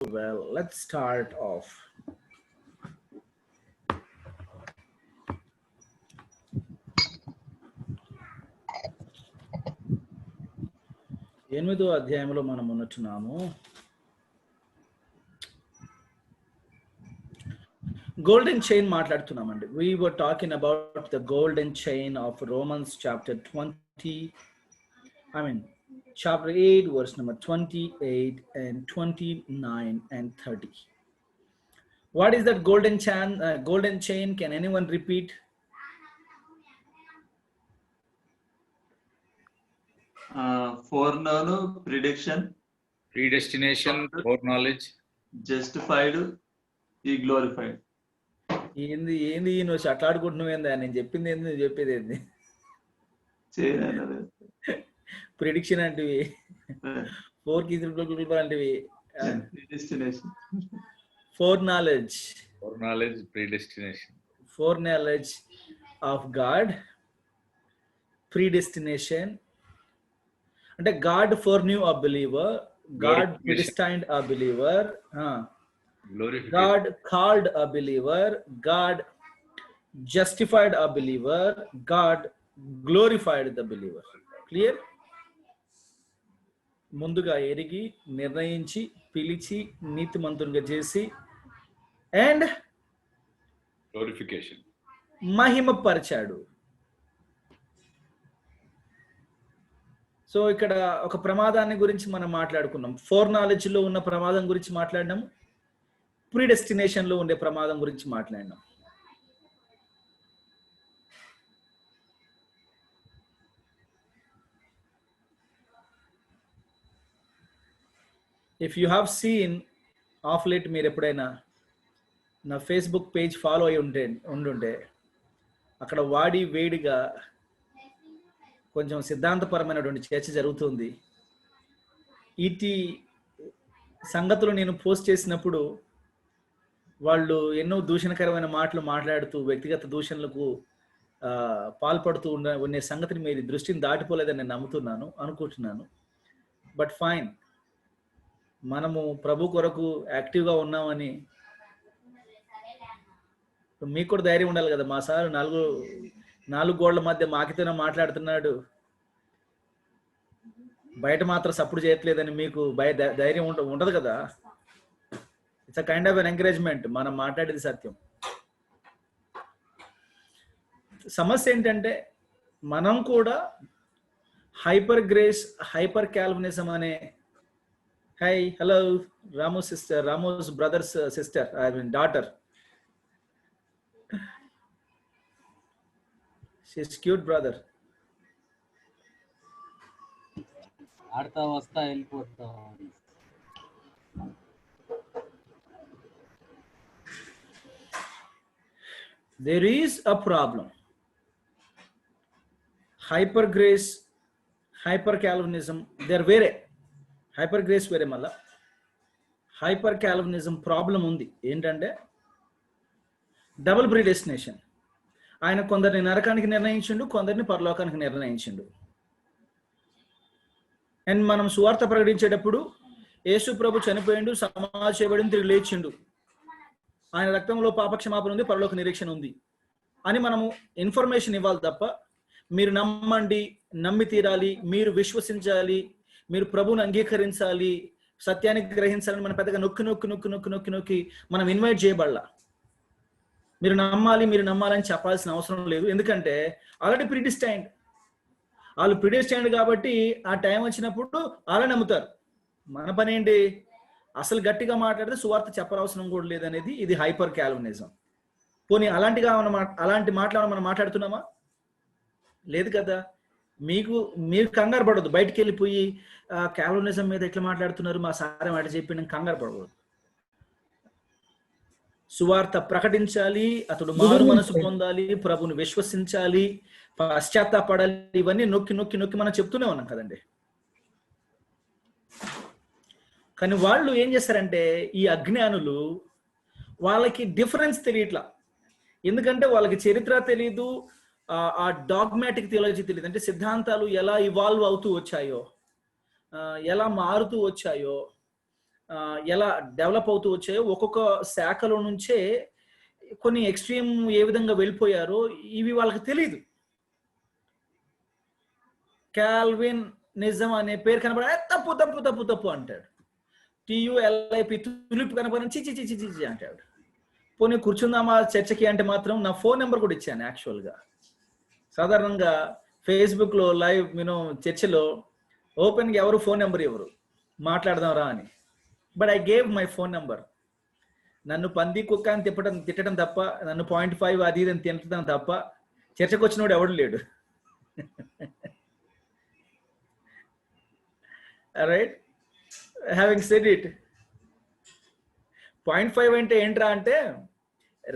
Well, let's start off. ఎనిమిదో అధ్యాయంలో మనం ఉన్నట్టున్నాము. గోల్డెన్ చైన్ మాట్లాడుతున్నామండి. We were talking about the golden chain of Romans chapter 20. Chapter 8, verse number 28 and 29 and 30. What is that golden chain? Golden chain? Can anyone repeat? Foreknown, prediction, predestination, foreknowledge, justified, be glorified. ఏంది నువ్వు అట్లాడుకుంటున్నావు ఏందా? నేను చెప్పింది ఏంది, నువ్వు చెప్పేది ఏంది? Prediction అంటివి, అంటివి, foreknowledge, predestination, foreknowledge of God, predestination అంటే God foreknew a believer, God predestined a believer, God called a believer, God justified a believer, God glorified the believer. Clear? ముందుగా ఎరిగి, నిర్ణయించి, పిలిచి, నీతిమంతునిగా చేసి and glorification, మహిమపరిచాడు. So ఇక్కడ ఒక ప్రమాదాన్ని గురించి మనం మాట్లాడుకున్నాం. ఫోర్ నాలెడ్జ్ లో ఉన్న ప్రమాదం గురించి మాట్లాడినాము, ప్రీడెస్టినేషన్ లో ఉండే ప్రమాదం గురించి మాట్లాడినాం. If you have seen of late, మీరు ఎప్పుడైనా నా ఫేస్బుక్ పేజ్ ఫాలో అయి ఉండుంటే అక్కడ వాడి వేడిగా కొంచెం సిద్ధాంతపరమైనటువంటి చర్చ జరుగుతుంది. ఇటీ సంగతులు నేను పోస్ట్ చేసినప్పుడు వాళ్ళు ఎన్నో దూషణకరమైన మాటలు మాట్లాడుతూ వ్యక్తిగత దూషణలకు పాల్పడుతూ ఉండే సంగతిని మీరు దృష్టిని దాటిపోలేదని నేను అనుకుంటున్నాను. బట్ ఫైన్, మనము ప్రభు కొరకు యాక్టివ్గా ఉన్నామని మీకు కూడా ధైర్యం ఉండాలి కదా. మా సార్ నాలుగు గోళ్ల మధ్య మాకితోనే మాట్లాడుతున్నాడు, బయట మాత్రం సపోర్ట్ చేయట్లేదని మీకు ధైర్యం ఉండదు కదా. It's a kind of an encouragement. మనం మాట్లాడేది సత్యం. సమస్య ఏంటంటే మనం కూడా హైపర్ గ్రేస్, హైపర్ క్యాల్వినిజం అనే hello Ramu sister, Ramos brothers sister, I mean daughter, she's cute brother. ఆడతా వస్తా వెళ్ళిపోతా. There is a problem. Hyper grace, hyper Calvinism, they're వేరే. హైపర్ గ్రేస్ వేరే. మళ్ళా హైపర్ క్యాల్వినిజం ప్రాబ్లం ఉంది. ఏంటంటే డబుల్ ప్రీడెస్టినేషన్. ఆయన కొందరిని నరకానికి నిర్ణయించిండు, కొందరిని పరలోకానికి నిర్ణయించిండు. అండ్ మనం సువార్త ప్రకటించేటప్పుడు యేసు ప్రభు చనిపోయిండు, సమాధి చేయబడిండు, తిరిగి లేచిండు, ఆయన రక్తంలో పాపక్షమాపణ ఉంది, పరలోక నిరీక్షణ ఉంది అని మనము ఇన్ఫర్మేషన్ ఇవ్వాలి తప్ప, మీరు నమ్మండి, నమ్మి తీరాలి, మీరు విశ్వసించాలి, మీరు ప్రభువుని అంగీకరించాలి, సత్యానికి గ్రహించాలని మనం పెద్దగా నొక్కి మనం ఇన్వైట్ చేయబడాల. మీరు నమ్మాలని చెప్పాల్సిన అవసరం లేదు. ఎందుకంటే ఆల్రెడీ ప్రీడిస్టైన్డ్. వాళ్ళు ప్రీడిస్టైన్డ్ కాబట్టి ఆ టైం వచ్చినప్పుడు అలా నమ్ముతారు. మన పని ఏంటి? అసలు గట్టిగా మాట్లాడితే సువార్త చెప్పనవసరం కూడా లేదనేది ఇది హైపర్ క్యాల్వినిజం. పోనీ అలాంటి మాటలు మనం మాట్లాడుతున్నామా? లేదు కదా. మీరు కంగారు పడవద్దు. బయటికి వెళ్ళిపోయి క్యాల్వినిజం మీద ఎట్లా మాట్లాడుతున్నారు, మా సారే మాట చెప్పి కంగారు పడవద్దు. సువార్త ప్రకటించాలి, అతడు మారు మనసు పొందాలి, ప్రభుని విశ్వసించాలి, పశ్చాత్తాపడాలి. ఇవన్నీ నొక్కి మనం చెప్తూనే ఉన్నాం కదండి. కానీ వాళ్ళు ఏం చేస్తారంటే, ఈ అజ్ఞానులు, వాళ్ళకి డిఫరెన్స్ తెలియట్లా. ఎందుకంటే వాళ్ళకి చరిత్ర తెలీదు, ఆ డాగ్మాటిక్ థియాలజీ తెలియదు. అంటే సిద్ధాంతాలు ఎలా ఇవాల్వ్ అవుతూ వచ్చాయో, ఎలా మారుతూ వచ్చాయో, ఎలా డెవలప్ అవుతూ వచ్చాయో ఒక్కొక్క శాఖలో నుంచే కొన్ని ఎక్స్ట్రీమ్ ఏ విధంగా వెళ్ళిపోయారో ఇవి వాళ్ళకి తెలియదు. కాల్విన్ నిజం అనే పేరు కనపడ తప్పు తప్పు తప్పు తప్పు అంటాడు. TULIP తులిప్ కనపడని చిచి చిచి చిచి అంటాడు. పోనీ కూర్చుందామా చర్చకి అంటే మాత్రం నా ఫోన్ నెంబర్ కూడా ఇచ్చాను. యాక్చువల్గా సాధారణంగా ఫేస్బుక్లో లైవ్ చర్చలో ఓపెన్గా ఎవరు ఫోన్ నెంబర్ ఇవ్వరు, మాట్లాడదాం రా అని. But I gave my phone number. నన్ను పంది కుక్క అని తిట్టడం తప్ప, నన్ను 0.5 అది ఇది అని తిట్టడం తప్ప చర్చకు వచ్చినోడు ఎవడు లేడు. రైట్, హ్యావింగ్ సెడ్ ఇట్, 0.5 అంటే ఏంట్రా అంటే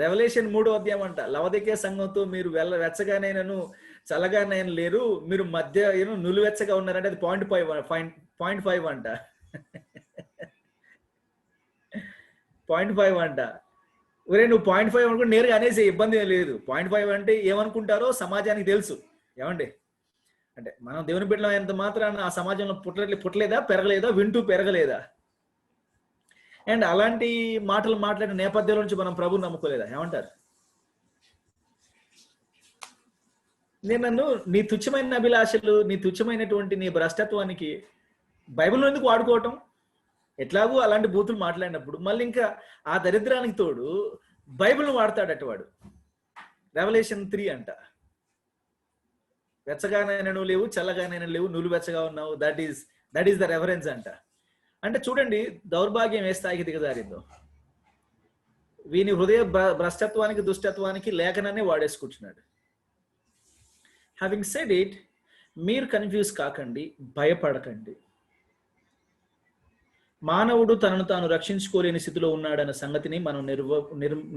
రెవల్యూషన్ 3వ అధ్యాయం అంట. లవదికే సంఘంతో మీరు వెచ్చగానైనను చల్లగానైనా లేరు, మీరు మధ్య నులివెచ్చగా ఉన్నారంటే అది 0.5 అంట. 0.5 అంట. ఒరే నువ్వు 0.5 అనుకుంటే నేరుగా అనేసి ఇబ్బంది లేదు. 0.5 అంటే ఏమనుకుంటారో సమాజానికి తెలుసు. ఏమండి అంటే మనం దేవుని బిడ్డలం అయినంత మాత్రాన ఆ సమాజంలో పుట్టలేదా, పెరగలేదా, వింటూ పెరగలేదా? అండ్ అలాంటి మాటలు మాట్లాడిన నేపథ్యంలో నుంచి మనం ప్రభుని నమ్ముకోలేదా? ఏమంటారు? నన్ను నీ తుచ్చమైన అభిలాషలు, నీ తుచ్చమైనటువంటి నీ భ్రష్టత్వానికి బైబిల్లో ఎందుకు వాడుకోవటం? ఎట్లాగూ అలాంటి బూతులు మాట్లాడినప్పుడు మళ్ళీ ఇంకా ఆ దరిద్రానికి తోడు బైబిల్ను వాడతాడట వాడు. రెవల్యూషన్ 3 అంట. వెచ్చగానైనా నువ్వు లేవు, చల్లగానైనా లేవు, నువ్వు వెచ్చగా ఉన్నావు, దట్ ఈస్ ద రెఫరెన్స్ అంట. అంటే చూడండి దౌర్భాగ్యం ఏ స్థాయికి దిగజారిందో. వీని హృదయ భ్రష్టత్వానికి, దుష్టత్వానికి లేఖనాన్ని వాడేసుకుంటున్నాడు. హ్యావింగ్ సెడ్ ఇట్, మీరు కన్ఫ్యూజ్ కాకండి, భయపడకండి. మానవుడు తనను తాను రక్షించుకోలేని స్థితిలో ఉన్నాడన్న సంగతిని మనం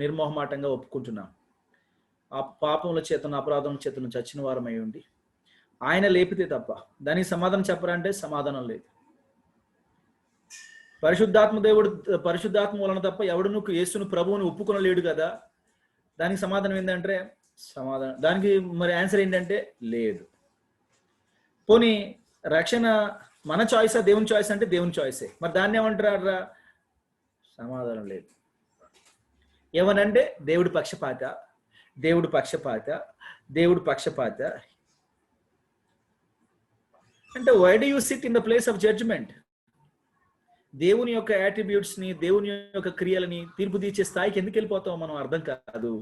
నిర్మోహమాటంగా ఒప్పుకుంటున్నాం. ఆ పాపముల చేతను, అపరాధముల చేతను చచ్చిన వారమై ఉండి ఆయన లేపితే తప్ప దానికి సమాధానం చెప్పరంటే సమాధానం లేదు. పరిశుద్ధాత్మ వలన తప్ప ఎవడును యేసును ప్రభువుని ఒప్పుకొనలేడు కదా. దానికి సమాధానం ఏంటంటే దానికి మరి ఆన్సర్ ఏంటంటే లేదు. పోనీ రక్షణ మన చాయిసా దేవుని చాయిస్ అంటే దేవుని చాయిసే. మరి దాన్ని ఏమంటారా? సమాధానం లేదు. ఏమనంటే దేవుడి పక్షపాత, దేవుడు పక్షపాత, దేవుడు పక్షపాత అంటే why do you sit in the place of judgement? దేవుని యొక్క యాట్రిబ్యూట్స్ని, దేవుని యొక్క క్రియలని తీర్పు తీర్చే స్థాయికి ఎందుకు వెళ్ళిపోతామో మనం అర్థం కాదు.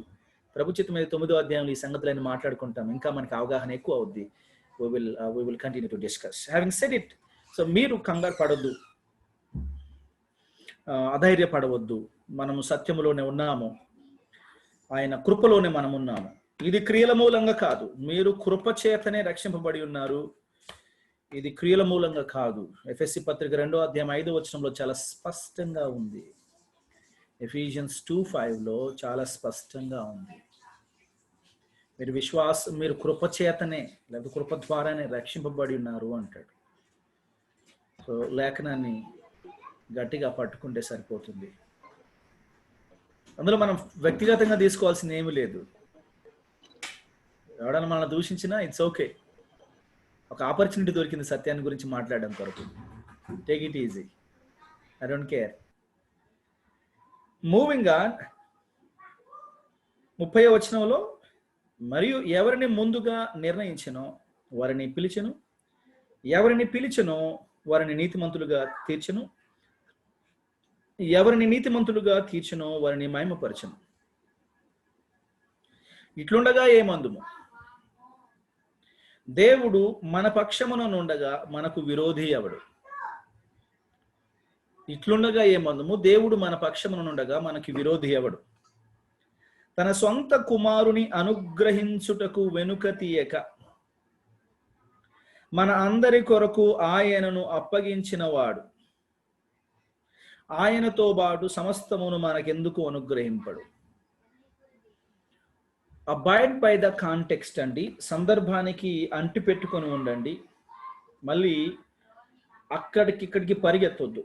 ప్రభు చిత్తం మీద 9వ అధ్యాయంలో ఈ సంగతులన్నీ మాట్లాడుకుంటాం. ఇంకా మనకి అవగాహన ఎక్కువ అవుద్ది. we will continue to discuss. Having said it, so మీరు కంగారు పడొద్దు, అధైర్యపడవద్దు. మనము సత్యములోనే ఉన్నాము, ఆయన కృపలోనే మనం ఉన్నాము. ఇది క్రియల మూలంగా కాదు, మీరు కృప చేతనే రక్షింపబడి ఉన్నారు. ఇది క్రియల మూలంగా కాదు. ఎఫెసీ పత్రిక 2వ అధ్యాయం 5వ వచనంలో చాలా స్పష్టంగా ఉంది. ఎఫిషియన్స్ 2:5లో చాలా స్పష్టంగా ఉంది. మీరు కృప చేతనే లేదా కృప ద్వారానే రక్షింపబడి ఉన్నారు అంటాడు. సో లేఖనాన్ని గట్టిగా పట్టుకుంటే సరిపోతుంది. అందులో మనం వ్యక్తిగతంగా తీసుకోవాల్సింది ఏమీ లేదు. ఎవడన్నా మనల్ని దూషించినా ఇట్స్ ఓకే. ఒక ఆపర్చునిటీ దొరికింది సత్యాన్ని గురించి మాట్లాడడం కొరకు. Take it easy, I don't care. Moving on, 30వ వచనంలో మరియు ఎవరిని ముందుగా నిర్ణయించనో వారిని పిలిచెను, ఎవరిని పిలిచెనో వారిని నీతిమంతులుగా తీర్చెను, ఎవరిని నీతిమంతులుగా తీర్చెనో వారిని మహిమపరచెను. ఇట్లుండగా ఏమందుము? దేవుడు మన పక్షమున నుండగా మనకు విరోధి ఎవడు? ఇట్లుండగా ఏమందుము? దేవుడు మన పక్షమున నుండగా మనకి విరోధి ఎవడు? తన సొంత కుమారుని అనుగ్రహించుటకు వెనుక తీయక మన అందరి కొరకు ఆయనను అప్పగించిన వాడు ఆయనతో పాటు సమస్తమును మనకెందుకు అనుగ్రహింపడు? అబైడ్ బై ద కాంటెక్స్ట్ అండి. సందర్భానికి అంటి పెట్టుకొని ఉండండి. మళ్ళీ ఇక్కడికి పరిగెత్తొద్దు.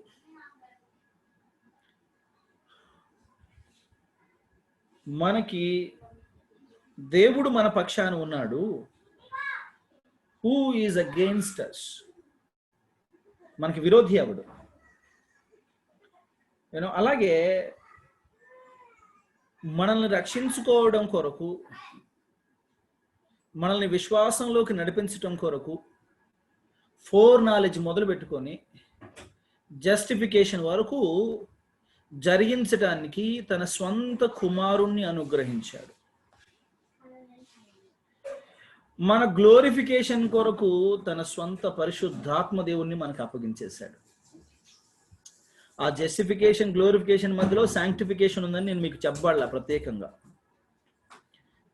మనకి దేవుడు మన పక్షాన ఉన్నాడు. Who is against us? మనకి విరోధి ఎవడు? అలాగే మనల్ని రక్షించుకోవడం కొరకు, మనల్ని విశ్వాసంలోకి నడిపించటం కొరకు ఫోర్ నాలెడ్జ్ మొదలు పెట్టుకొని జస్టిఫికేషన్ వరకు జరిగించడానికి తన స్వంత కుమారుణ్ణి అనుగ్రహించాడు. మన గ్లోరిఫికేషన్ కొరకు తన స్వంత పరిశుద్ధాత్మ దేవుణ్ణి మనకు అప్పగించేశాడు. ఆ జస్టిఫికేషన్ గ్లోరిఫికేషన్ మధ్యలో శాంక్టిఫికేషన్ ఉందని నేను మీకు చెప్పాలా ప్రత్యేకంగా.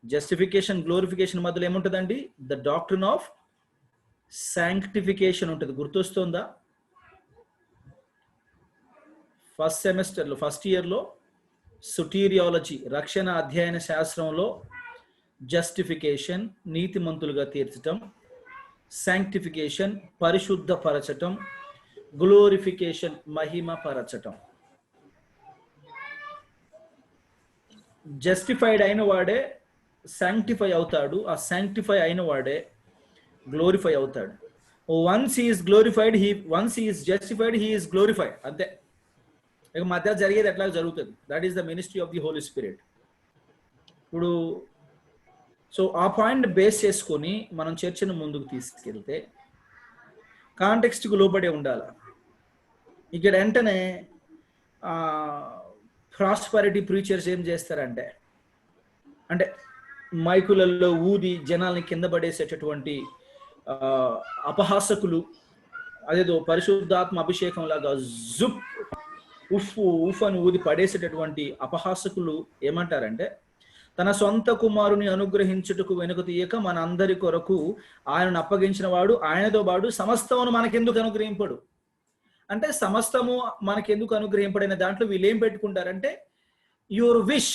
జస్టిఫికేషన్ గ్లోరిఫికేషన్ మధ్యలో ఏముంటుందండి? ద డాక్ట్రిన్ ఆఫ్ శాంక్టిఫికేషన్ ఉంటుంది. గుర్తొస్తుందా? ఫస్ట్ సెమిస్టర్లో, ఫస్ట్ ఇయర్లో సుటీరియాలజీ రక్షణ అధ్యయన శాస్త్రంలో జస్టిఫికేషన్ నీతిమంతులుగా తీర్చటం, శాంక్టిఫికేషన్ పరిశుద్ధపరచటం, గ్లోరిఫికేషన్ మహిమపరచటం. జస్టిఫైడ్ అయిన వాడే శాంక్టిఫై అవుతాడు, ఆ శాంక్టిఫై అయిన వాడే గ్లోరిఫై అవుతాడు. Once he is glorified, once he is justified, he is glorified. అంతే. ఇక మధ్య జరిగేది ఎట్లా జరుగుతుంది. That is the ministry of the holy spirit. ఇప్పుడు సో ఆ పాయింట్ బేస్ చేసుకొని మనం చర్చను ముందుకు తీసుకెళ్తే కాంటెక్స్ట్కు లోబడే ఉండాలి. ఇక్కడ వెంటనే ప్రాస్పరిటీ ప్రీచర్స్ ఏం చేస్తారంటే, అంటే మైకులలో ఊది జనాల్ని కింద పడేసేటటువంటి అపహాసకులు, అదేదో పరిశుద్ధాత్మ అభిషేకం లాగా జుప్ ఉఫ్ అని ఊది పడేసేటటువంటి అపహాసకులు ఏమంటారంటే, తన సొంత కుమారుని అనుగ్రహించుటకు వెనుక తీయక మన అందరి కొరకు ఆయనను అప్పగించిన వాడు, ఆయనతో పాటు సమస్తమును మనకెందుకు అనుగ్రహింపడు అంటే, సమస్తము మనకెందుకు అనుగ్రహింపడైన దాంట్లో వీళ్ళు ఏం పెట్టుకుంటారంటే యువర్ విష్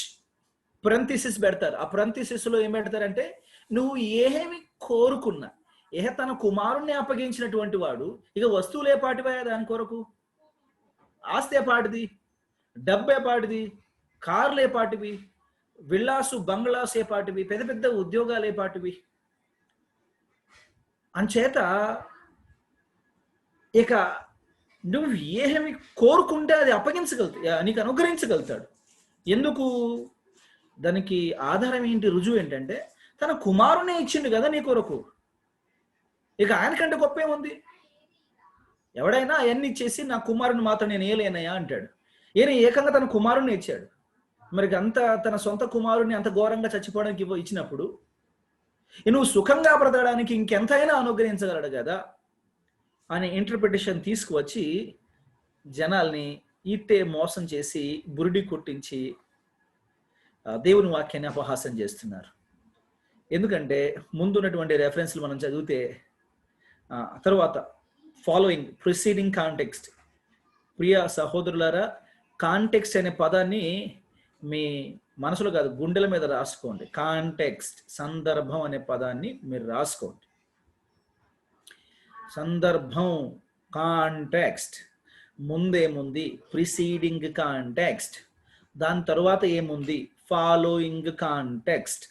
ప్రంథిసిస్ పెడతారు. ఆ ప్రంథిసిస్ లో ఏం పెడతారంటే, నువ్వు ఏమి కోరుకున్నా, తన కుమారుణ్ణి అప్పగించినటువంటి వాడు ఇక వస్తువులే పాటిపోయా దాని కొరకు, ఆస్తి పాటిది, డబ్బే పాటిది, కార్లే పాటివి, విల్లాసు బంగ్లాస్ ఏ పాటివి, పెద్ద పెద్ద ఉద్యోగాలు ఏ పాటివి. అంచేత ఇక నువ్వు ఏమి కోరుకుంటే అది అప్పగించగలుగుతా, నీకు అనుగ్రహించగలుగుతాడు. ఎందుకు? దానికి ఆధారం ఏంటి? రుజువు ఏంటంటే, తన కుమారునే ఇచ్చిండు కదా నీ కొరకు. ఇక ఆయనకంటే గొప్ప ఏముంది? ఎవడైనా అవన్నీ ఇచ్చేసి నా కుమారుని మాత్రం నేను ఏలేనయ్యా అంటాడు. ఈయన ఏకంగా తన కుమారుని ఇచ్చాడు. మరి అంత తన సొంత కుమారుని అంత ఘోరంగా చచ్చిపోవడానికి ఇచ్చినప్పుడు నువ్వు సుఖంగా బ్రతకడానికి ఇంకెంతైనా అనుగ్రహించగలడు కదా అనే ఇంటర్ప్రిటేషన్ తీసుకువచ్చి జనాల్ని ఇట్టే మోసం చేసి బురిడి కొట్టించి దేవుని వాక్యాన్ని అపహాసం చేస్తున్నారు. ఎందుకంటే ముందున్నటువంటి రెఫరెన్స్లు మనం చదివితే తర్వాత ఫాలోయింగ్ ప్రిసీడింగ్ కాంటెక్స్ట్. ప్రియ సహోదరులారా, కాంటెక్స్ట్ అనే పదాన్ని మీ మనసులో కాదు గుండెల మీద రాసుకోండి. కాంటెక్స్ట్, సందర్భం అనే పదాన్ని మీరు రాసుకోండి. సందర్భం, కాంటెక్స్ట్. ముందేముంది? Preceding context. దాని తర్వాత ఏముంది? Following context.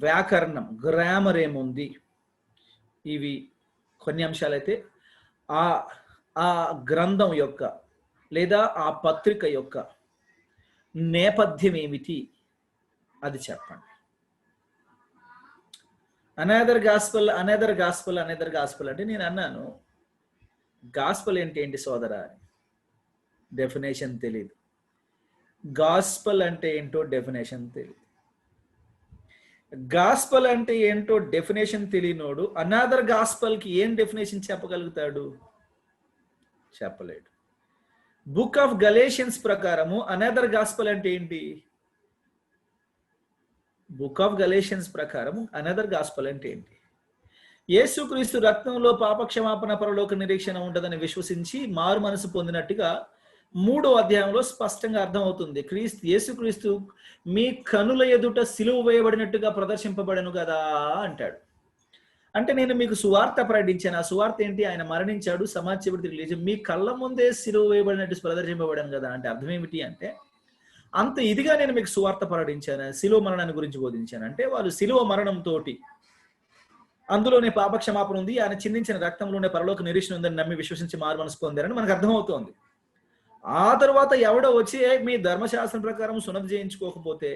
వ్యాకరణం, గ్రామర్ ఏముంది? ఇవి కొన్ని అంశాలైతే ఆ గ్రంథం యొక్క లేదా ఆ పత్రిక యొక్క నేపథ్యం ఏమిటి అది చెప్పండి. అనదర్ గాస్పల్ అంటే నేను అన్నాను, గాస్పల్ ఏంటి సోదరా అని. డెఫినేషన్ తెలియదు. గాస్పల్ అంటే ఏంటో డెఫినేషన్ తెలియదు. గాస్పల్ అంటే ఏంటో డెఫినేషన్ తెలియనోడు అనదర్ గాస్పల్కి ఏం డెఫినేషన్ చెప్పగలుగుతాడు? చెప్పలేడు. బుక్ ఆఫ్ గలేషియన్స్ ప్రకారము అనదర్ గాస్పల్ అంటే ఏంటి? బుక్ ఆఫ్ గలేషియన్స్ ప్రకారము అనదర్ గాస్పల్ అంటే ఏంటి? యేసుక్రీస్తు రక్తంలో పాపక్షమాపణ పరలోక నిరీక్షణ ఉంటుందని విశ్వసించి మారు మనసు పొందినట్టుగా 3వ అధ్యాయంలో స్పష్టంగా అర్థమవుతుంది. యేసుక్రీస్తు మీ కనుల ఎదుట సిలువ వేయబడినట్టుగా ప్రదర్శింపబడను కదా అంటాడు. అంటే నేను మీకు సువార్త ప్రకటించాను. ఆ సువార్త ఏంటి? ఆయన మరణించాడు, సమాధి చేయబడి తిరిగి లేచి మీ కళ్ళ ముందే సిలువ వేయబడినట్టు ప్రదర్శింపబడాను కదా అంటే అర్థం ఏమిటి అంటే, అంత ఇదిగా నేను మీకు సువార్త ప్రకటించాను, సిలువ మరణాన్ని గురించి బోధించాను. అంటే వాళ్ళు సిలువ మరణంతో అందులోనే పాపక్షమాపణ ఉంది, ఆయన చిందించిన రక్తంలోనే పరలోక నిరీక్షణ ఉందని నమ్మి విశ్వసించి మారు మనసు పొందారని మనకు అర్థమవుతోంది. ఆ తరువాత ఎవడో వచ్చి మీ ధర్మశాస్త్రం ప్రకారం సున్నతి చేయించుకోకపోతే,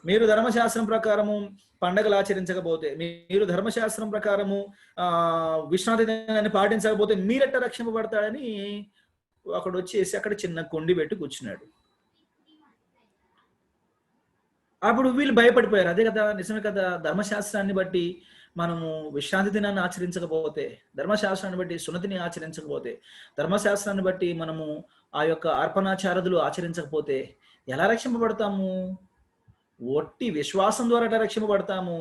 మీరు ధర్మశాస్త్రం ప్రకారము పండగలు ఆచరించకపోతే, మీరు ధర్మశాస్త్రం ప్రకారము విశ్రాంతి దినాన్ని పాటించకపోతే మీరెట్ట రక్షింపబడతాడని అక్కడ వచ్చేసి అక్కడ చిన్న కొండి పెట్టి కూర్చున్నాడు. అప్పుడు వీళ్ళు భయపడిపోయారు. అదే కదా, నిజమే కదా, ధర్మశాస్త్రాన్ని బట్టి మనము విశ్రాంతి దినాన్ని ఆచరించకపోతే, ధర్మశాస్త్రాన్ని బట్టి సున్నతిని ఆచరించకపోతే, ధర్మశాస్త్రాన్ని బట్టి మనము ఆ యొక్క అర్పణాచారదులు ఆచరించకపోతే ఎలా రక్షింపబడతాము? ఒట్టి విశ్వాసం ద్వారా రక్షింపబడతాము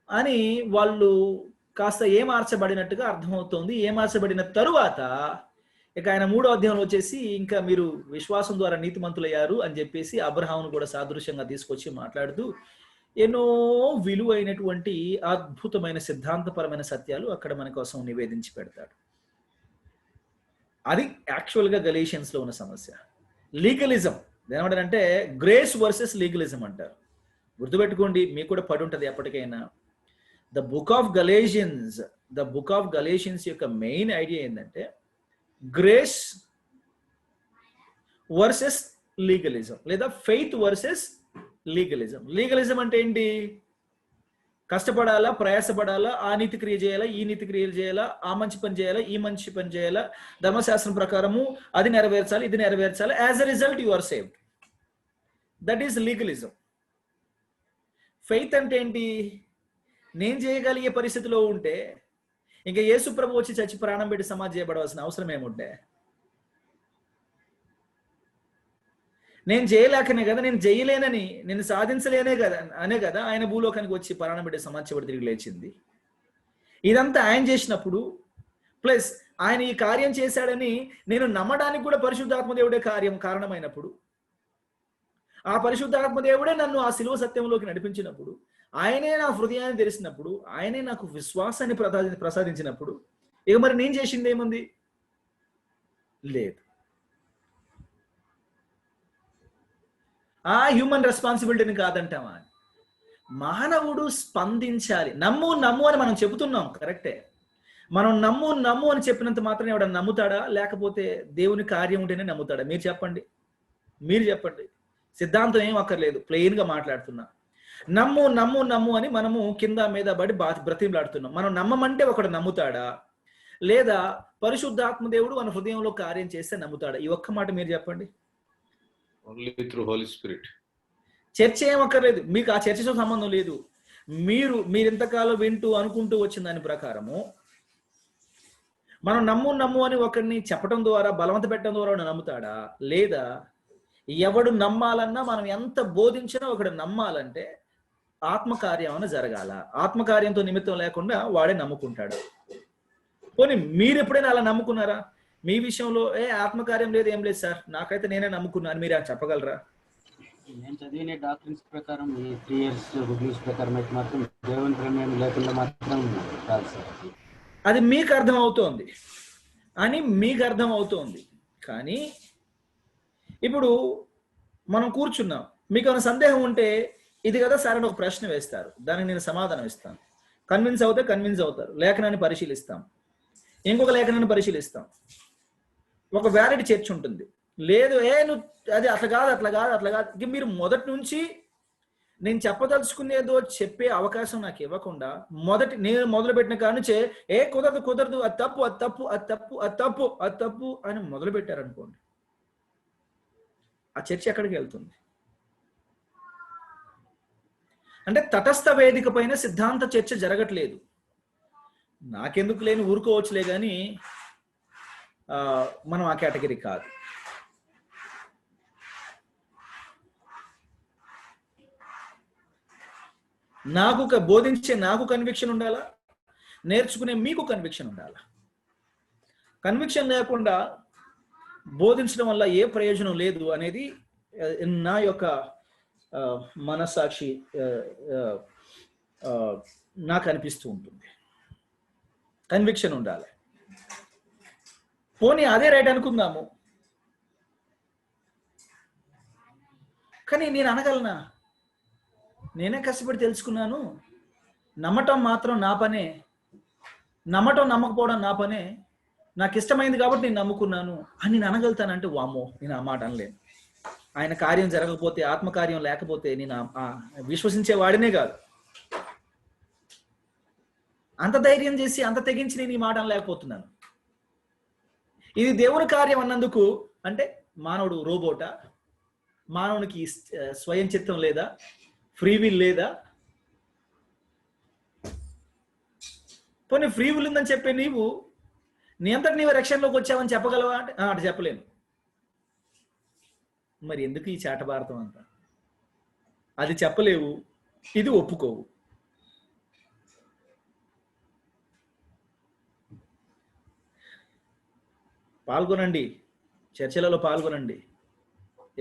అని వాళ్ళు కాస్త ఏమార్చబడినట్టుగా అర్థమవుతోంది. ఏమార్చబడిన తరువాత ఇక ఆయన 3వ అధ్యాయంలో వచ్చేసి ఇంకా మీరు విశ్వాసం ద్వారా నీతిమంతులయ్యారు అని చెప్పేసి అబ్రహామును కూడా సాదృశ్యంగా తీసుకొచ్చి మాట్లాడుతూ ఎన్నో విలువైనటువంటి అద్భుతమైన సిద్ధాంతపరమైన సత్యాలు అక్కడ మన కోసం నివేదించి పెడతాడు. అది యాక్చువల్గా గలేషియన్స్ లో ఉన్న సమస్య. లీగలిజం ఏమంటారంటే గ్రేస్ వర్సెస్ లీగలిజం అంటారు. గుర్తుపెట్టుకోండి, మీకు కూడా పడి ఉంటుంది ఎప్పటికైనా. ద బుక్ ఆఫ్ గలేషియన్స్ యొక్క మెయిన్ ఐడియా ఏంటంటే గ్రేస్ వర్సెస్ లీగలిజం, లేదా ఫెయిత్ వర్సెస్ లీగలిజం. లీగలిజం అంటే ఏంటి? కష్టపడాలా, ప్రయాసపడాలా, ఆ నీతి క్రియ చేయాలా, ఈ నీతి క్రియలు చేయాలా, ఆ మంచి పని చేయాలా, ఈ మంచి పని చేయాలా, ధర్మశాస్త్రం ప్రకారము అది నెరవేర్చాలి, ఇది నెరవేర్చాలి, as a result you are saved. That is legalism. Faith అంటే ఏంటి? నేను చేయగలిగే పరిస్థితిలో ఉంటే ఇంకా యేసు ప్రభు వచ్చి చచ్చి ప్రాణం పెట్టి సమాధి చేయబడవలసిన అవసరం ఏముంటే? నేను చేయలేకనే కదా, నేను చేయలేనని, నేను సాధించలేనే కదా అనే కదా ఆయన భూలోకానికి వచ్చి ప్రాణం పెట్టి సమాధి చేయబడి తిరిగి లేచింది. ఇదంతా ఆయన చేసినప్పుడు, ప్లస్ ఆయన ఈ కార్యం చేశాడని నేను నమ్మడానికి కూడా పరిశుద్ధాత్మ దేవుడే కారణమైనప్పుడు, ఆ పరిశుద్ధాత్మ దేవుడే నన్ను ఆ శిలువ సత్యంలోకి నడిపించినప్పుడు, ఆయనే నా హృదయాన్ని తెరిచినప్పుడు, ఆయనే నాకు విశ్వాసాన్ని ప్రసాదించినప్పుడు ఇక మరి నేను చేసింది ఏముంది? లేదు. ఆ హ్యూమన్ రెస్పాన్సిబిలిటీని కాదంటామా? మానవుడు స్పందించాలి. నమ్ము అని మనం చెబుతున్నాం, కరెక్టే. మనం నమ్ము అని చెప్పినంత మాత్రం ఎవడ నమ్ముతాడా? లేకపోతే దేవుని కార్యం ఉంటేనే నమ్ముతాడా? మీరు చెప్పండి. సిద్ధాంతం ఏం అక్కర్లేదు, ప్లెయిన్ గా మాట్లాడుతున్నా. నమ్ము అని మనము కింద మీద పడి బ్రతిమలాడుతున్నాం. మనం నమ్మమంటే ఒకడు నమ్ముతాడా? లేదా పరిశుద్ధాత్మ దేవుడు మన హృదయంలో కార్యం చేస్తే నమ్ముతాడా? ఈ ఒక్క మాట మీరు చెప్పండి. Only through Holy Spirit. చర్చ ఏమక్కర్లేదు, మీకు ఆ చర్చతో సంబంధం లేదు. మీరు ఇంతకాలం వింటూ అనుకుంటూ వచ్చిన దాని ప్రకారము మనం నమ్ము అని ఒకరిని చెప్పడం ద్వారా, బలవంత పెట్టడం ద్వారా నమ్ముతాడా? లేదా ఎవడు నమ్మాలన్నా మనం ఎంత బోధించినా ఒకడు నమ్మాలంటే ఆత్మకార్యం అని జరగాల. ఆత్మకార్యంతో నిమిత్తం లేకుండా వాడే నమ్ముకుంటాడు. పోనీ మీరు ఎప్పుడైనా అలా నమ్ముకున్నారా? మీ విషయంలో ఆత్మకార్యం లేదు, ఏం లేదు సార్, నాకైతే నేనే నమ్ముకున్నాను, మీరు చెప్పగలరా? నేను చదివిన డాక్టరీస్ ప్రకారం ఈ 3 years రివ్యూస్ ప్రకారం అయితే మాత్రం దేవుని ప్రమేయం లేకుండా మాత్రం కాదు సార్. అది మీకు అర్థం అవుతోంది కానీ ఇప్పుడు మనం కూర్చున్నాం. మీకు ఏమైనా సందేహం ఉంటే ఇది కదా సార్ అని ఒక ప్రశ్న వేస్తారు, దానికి నేను సమాధానం ఇస్తాను. కన్విన్స్ అవుతారు. లేఖనాన్ని పరిశీలిస్తాం, ఇంకొక లేఖనాన్ని పరిశీలిస్తాం. ఒక వ్యాలిడ్ చర్చ ఉంటుంది. లేదు నువ్వు అది అట్లా కాదు. ఇక మీరు మొదటి నుంచి నేను చెప్పదలుచుకునేదో చెప్పే అవకాశం నాకు ఇవ్వకుండా నేను మొదలుపెట్టిన కాడ నుంచే కుదరదు, అది తప్పు అని మొదలు పెట్టారనుకోండి, ఆ చర్చ ఎక్కడికి వెళ్తుంది? అంటే తటస్థ వేదిక పైన సిద్ధాంత చర్చ జరగట్లేదు. నాకెందుకు లేని ఊరుకోవచ్చులే కానీ మనం ఆ కేటగిరీ కాదు. బోధించే నాకు కన్విక్షన్ ఉండాలా, నేర్చుకునే మీకు కన్విక్షన్ ఉండాలా. కన్విక్షన్ లేకుండా బోధించడం వల్ల ఏ ప్రయోజనం లేదు అనేది నా యొక్క మనస్సాక్షి నాకు అనిపిస్తూ ఉంటుంది. కన్విక్షన్ ఉండాలి. పోనీ అదే రైట్ అనుకుందాము, కానీ నేను అనగలనా? నేనే కష్టపడి తెలుసుకున్నాను, నమ్మటం మాత్రం నా పనే, నమ్మకపోవడం నా పనే, నాకు ఇష్టమైంది కాబట్టి నేను నమ్ముకున్నాను అని నేను అనగలుగుతానంటే వామ్మో, నేను ఆ మాట అనలేను. ఆయన కార్యం జరగకపోతే, ఆత్మకార్యం లేకపోతే నేను విశ్వసించే వాడినే కాదు. అంత ధైర్యం చేసి, అంత తెగించి నేను ఈ మాట అనలేకపోతున్నాను. ఇది దేవుని కార్యం అన్నందుకు అంటే మానవుడు రోబోటా? మానవునికి స్వయం చిత్తం లేదా? ఫ్రీ విల్ లేదా? పోనీ ఫ్రీ విల్ ఉందని చెప్పే నీవు నీ అంతటి నీవు రక్షణలోకి వచ్చావని చెప్పగలవా అంటే అటు చెప్పలేను. మరి ఎందుకు ఈ చాట భారతం అంతా? అది చెప్పలేవు, ఇది ఒప్పుకోవు. పాల్గొనండి, చర్చలలో పాల్గొనండి,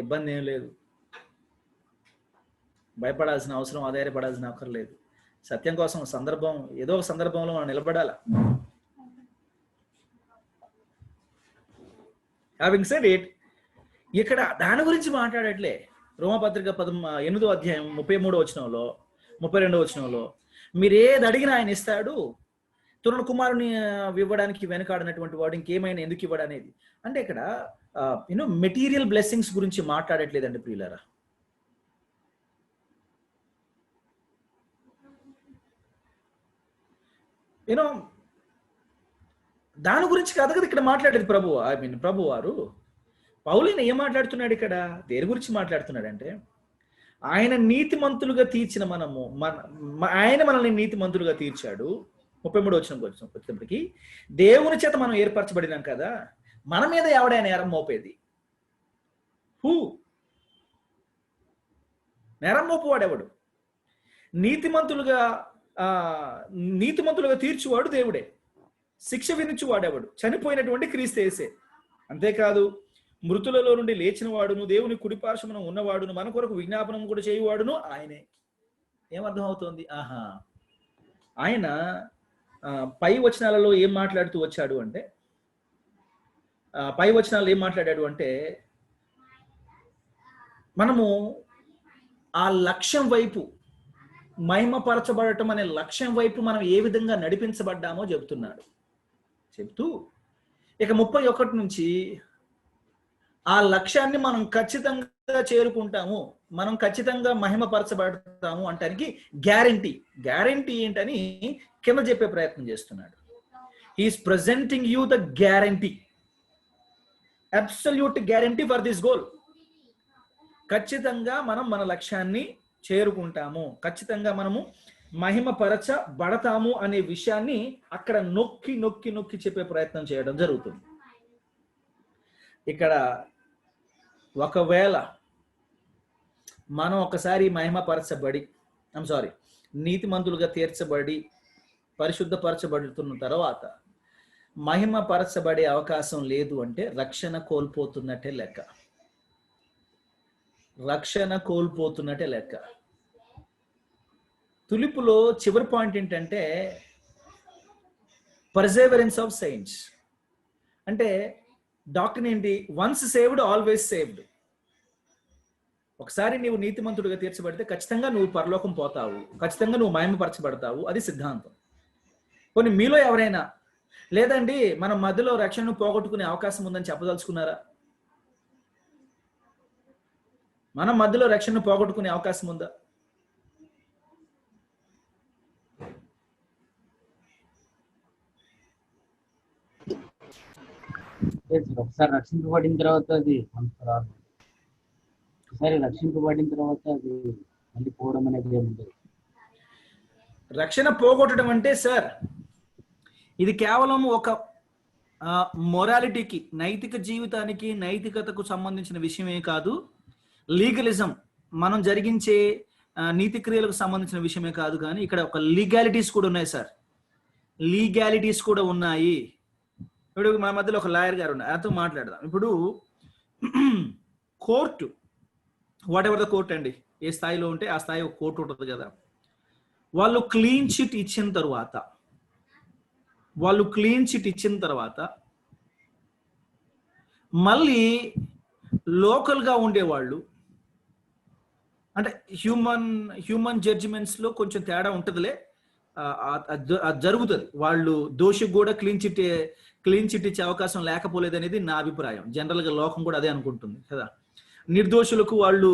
ఇబ్బంది ఏం లేదు. భయపడాల్సిన అవసరం, ఆధారపడాల్సిన అవసరం లేదు. సత్యం కోసం సందర్భం, ఏదో ఒక సందర్భంలో మనం నిలబడాల. హ్యావింగ్ సెడ్ ఇట్, ఇక్కడ దాని గురించి మాట్లాడట్లే. రోమపత్రిక 8వ అధ్యాయం 33వ వచనంలో 32వ వచనంలో మీరు ఏది అడిగినా ఆయన ఇస్తాడు, తన కుమారుని ఇవ్వడానికి వెనకాడినటువంటి వాడు ఇంకేమైనా ఎందుకు ఇవ్వడం అనేది. అంటే ఇక్కడ మెటీరియల్ బ్లెస్సింగ్స్ గురించి మాట్లాడట్లేదండి ప్రియులారా. దాని గురించి కాదు కదా ఇక్కడ మాట్లాడేది ప్రభు వారు. పౌలుని ఏం మాట్లాడుతున్నాడు ఇక్కడ? దేని గురించి మాట్లాడుతున్నాడంటే, ఆయన నీతిమంతులుగా తీర్చిన ఆయన మనల్ని నీతిమంతులుగా తీర్చాడు. 33వ వచనం వచ్చేటప్పటికి, దేవుని చేత మనం ఏర్పరచబడినాం కదా, మన మీద ఎవడైనా నేరం మోపేది? నేరం మోపువాడెవడు? నీతిమంతులుగా తీర్చువాడు దేవుడే. శిక్ష విధించువాడెవడు? చనిపోయినటువంటి క్రీస్తు యేసే. అంతేకాదు, మృతులలో నుండి లేచిన వాడును, దేవుని కుడిపార్శ్వమున ఉన్నవాడును, మన కొరకు విజ్ఞాపనం కూడా చేయువాడును ఆయనే. ఏమర్థం అవుతోంది? ఆయన పై వచనాలలో ఏం మాట్లాడుతూ వచ్చాడు అంటే, పై వచనాలు ఏం మాట్లాడాడు అంటే, మనము ఆ లక్ష్యం వైపు, మహిమపరచబడటం అనే లక్ష్యం వైపు మనం ఏ విధంగా నడిపించబడ్డామో చెప్తూ ఇక 31 నుంచి ఆ లక్ష్యాన్ని మనం ఖచ్చితంగా చేరుకుంటాము, మనం ఖచ్చితంగా మహిమపరచబడతాము అంటానికి గ్యారంటీ ఏంటని కింద చెప్పే ప్రయత్నం చేస్తున్నాడు. He is presenting you the guarantee, absolute guarantee for this goal. ఖచ్చితంగా మనం మన లక్ష్యాన్ని చేరుకుంటాము, ఖచ్చితంగా మనము మహిమపరచబడతాము అనే విషయాన్ని అక్కడ నొక్కి నొక్కి నొక్కి చెప్పే ప్రయత్నం చేయడం జరుగుతుంది. ఇక్కడ ఒకవేళ మనం ఒకసారి మహిమపరచబడి నీతిమంతులుగా తీర్చబడి పరిశుద్ధపరచబడుతున్న తర్వాత మహిమపరచబడే అవకాశం లేదు అంటే రక్షణ కోల్పోతున్నట్టే లెక్క. తులిపులో చివరి పాయింట్ ఏంటంటే పర్సెవరెన్స్ ఆఫ్ సైన్స్. అంటే డాక్టర్ ఏంటి? Once saved always saved. ఒకసారి నీవు నీతిమంతుడిగా తీర్చబడితే ఖచ్చితంగా నువ్వు పరలోకం పోతావు, ఖచ్చితంగా నువ్వు మహిమపరచబడతావు. అది సిద్ధాంతం. కొన్ని మీలో ఎవరైనా లేదండి మనం మధ్యలో రక్షణను పోగొట్టుకునే అవకాశం ఉందని చెప్పదలుచుకున్నారా? మనం మధ్యలో రక్షణను పోగొట్టుకునే అవకాశం ఉందా? ఒకసారి రక్షింపబడిన తర్వాత అది మళ్ళీ పోవడం అనేది ఏముండదు. రక్షణ పోగొట్టడం అంటే సార్, ఇది కేవలం ఒక మొరాలిటీకి, నైతిక జీవితానికి, నైతికతకు సంబంధించిన విషయమే కాదు. లీగలిజం, మనం జరిగించే నీతి క్రియలకు సంబంధించిన విషయమే కాదు. కానీ ఇక్కడ ఒక లీగాలిటీస్ కూడా ఉన్నాయి సార్, లీగాలిటీస్ కూడా ఉన్నాయి. ఇప్పుడు మా మధ్యలో ఒక లాయర్ గారు ఉన్నారు, ఆయనతో మాట్లాడదాం. ఇప్పుడు court, what ever the court అండి, ఏ స్థాయిలో ఉంటే ఆ స్థాయి ఒక కోర్టు ఉంటుంది కదా. వాళ్ళు క్లీన్ చిట్ ఇచ్చిన తర్వాత మళ్ళీ లోకల్గా ఉండేవాళ్ళు, అంటే హ్యూమన్ జడ్జిమెంట్స్లో కొంచెం తేడా ఉంటుందిలే, జరుగుతుంది. వాళ్ళు దోషికి కూడా క్లీన్ చిట్ క్లీన్ చిట్ ఇచ్చే అవకాశం లేకపోలేదు అనేది నా అభిప్రాయం. జనరల్గా లోకం కూడా అదే అనుకుంటుంది కదా. నిర్దోషులకు వాళ్ళు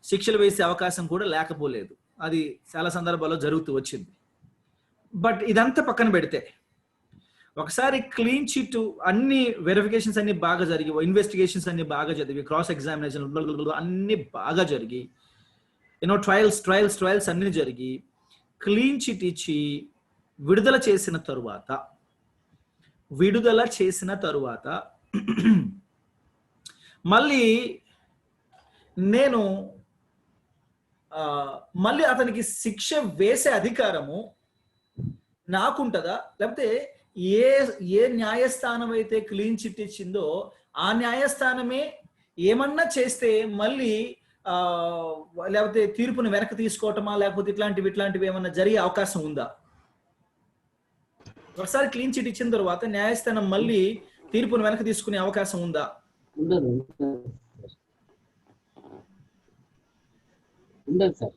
శిక్షలు వేసే అవకాశం కూడా లేకపోలేదు. అది చాలా సందర్భాల్లో జరుగుతూ వచ్చింది. బట్ ఇదంతా పక్కన పెడితే ఒకసారి క్లీన్ చిట్ అన్ని వెరిఫికేషన్స్ అన్ని బాగా జరిగి, ఇన్వెస్టిగేషన్స్ అన్ని బాగా చదివి, క్రాస్ ఎగ్జామినేషన్ అన్ని బాగా జరిగి, ట్రయల్స్ అన్ని జరిగి క్లీన్ చిట్ ఇచ్చి విడుదల చేసిన తరువాత మళ్ళీ నేను మళ్ళీ అతనికి శిక్ష వేసే అధికారము నాకుంటదా? లేకపోతే ఏ న్యాయస్థానం అయితే క్లీన్ చిట్ ఇచ్చిందో ఆ న్యాయస్థానమే ఏమన్నా చేస్తే మళ్ళీ లేకపోతే తీర్పును వెనక్కి తీసుకోవటమా, లేకపోతే ఇట్లాంటివి ఏమన్నా జరిగే అవకాశం ఉందా? ఒకసారి క్లీన్ చిట్ ఇచ్చిన తర్వాత న్యాయస్థానం మళ్ళీ తీర్పును వెనక్కి తీసుకునే అవకాశం ఉందా? ఉండదు సార్.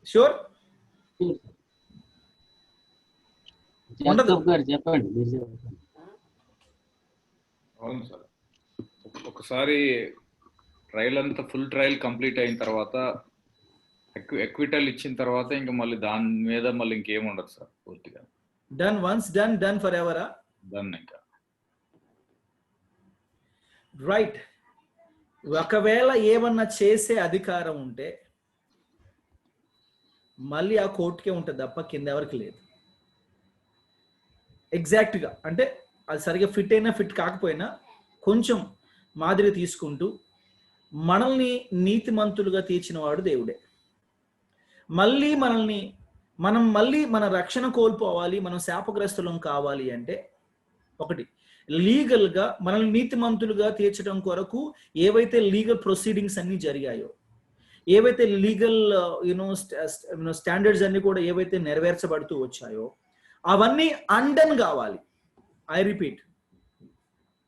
షూర్ చెప్పండి. అవును సార్. ఒకసారి ట్రయల్ అంతా ఫుల్ ట్రయల్ కంప్లీట్ అయిన తర్వాత ఎక్విటల్ ఇచ్చిన తర్వాత ఇంకా మళ్ళీ దాని మీద మళ్ళీ ఇంకేం ఉండదు సార్. పూర్తిగా డన్ వన్స్ డన్ ఫర్ ఎవరా? డన్ ఇంకా. రైట్. ఒకవేళ ఏమన్నా చేసే అధికారం ఉంటే మళ్ళీ ఆ కోర్టుకే ఉంటుంది తప్ప కింద ఎవరికి లేదు. ఎగ్జాక్ట్గా అంటే అది సరిగ్గా ఫిట్ అయినా ఫిట్ కాకపోయినా కొంచెం మాదిరి తీసుకుంటూ మనల్ని నీతిమంతులుగా తీర్చిన వాడు దేవుడే. మనం మళ్ళీ మన రక్షణ కోల్పోవాలి, మనం శాపగ్రస్తులం కావాలి అంటే ఒకటి, లీగల్గా మనల్ని నీతిమంతులుగా తీర్చడం కొరకు ఏవైతే లీగల్ ప్రొసీడింగ్స్ అన్ని జరిగాయో, ఏవైతే లీగల్ స్టాండర్డ్స్ అన్ని కూడా ఏవైతే నెరవేర్చబడుతూ వచ్చాయో అవన్నీ అండన్ కావాలి. ఐ రిపీట్,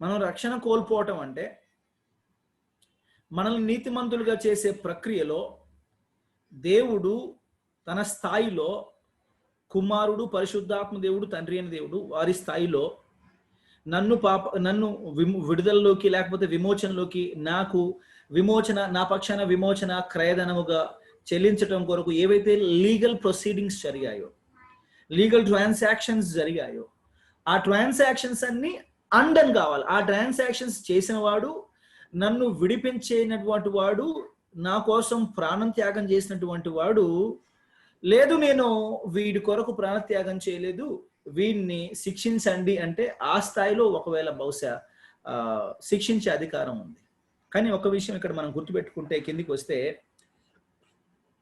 మనం రక్షణ కోల్పోవటం అంటే మనల్ని నీతిమంతులుగా చేసే ప్రక్రియలో దేవుడు తన స్థాయిలో, కుమారుడు పరిశుద్ధాత్మ దేవుడు తండ్రి అయిన దేవుడు వారి స్థాయిలో నన్ను విడుదలలోకి లేకపోతే విమోచనలోకి నా పక్షాన విమోచన క్రయధనముగా చెల్లించటం కొరకు ఏవైతే లీగల్ ప్రొసీడింగ్స్ జరిగాయో, లీగల్ ట్రాన్సాక్షన్స్ జరిగాయో ఆ ట్రాన్సాక్షన్స్ అన్ని అండన్ కావాలి. ఆ ట్రాన్సాక్షన్స్ చేసిన వాడు, నన్ను విడిపించేటువంటి వాడు, నా కోసం ప్రాణం త్యాగం చేసినటువంటి వాడు, లేదు నేను వీడి కొరకు ప్రాణత్యాగం చేయలేదు, వీడిని శిక్షించండి అంటే ఆ స్థాయిలో ఒకవేళ బహుశా శిక్షించే అధికారం ఉంది. కానీ ఒక విషయం ఇక్కడ మనం గుర్తుపెట్టుకుంటే, కిందికి వస్తే,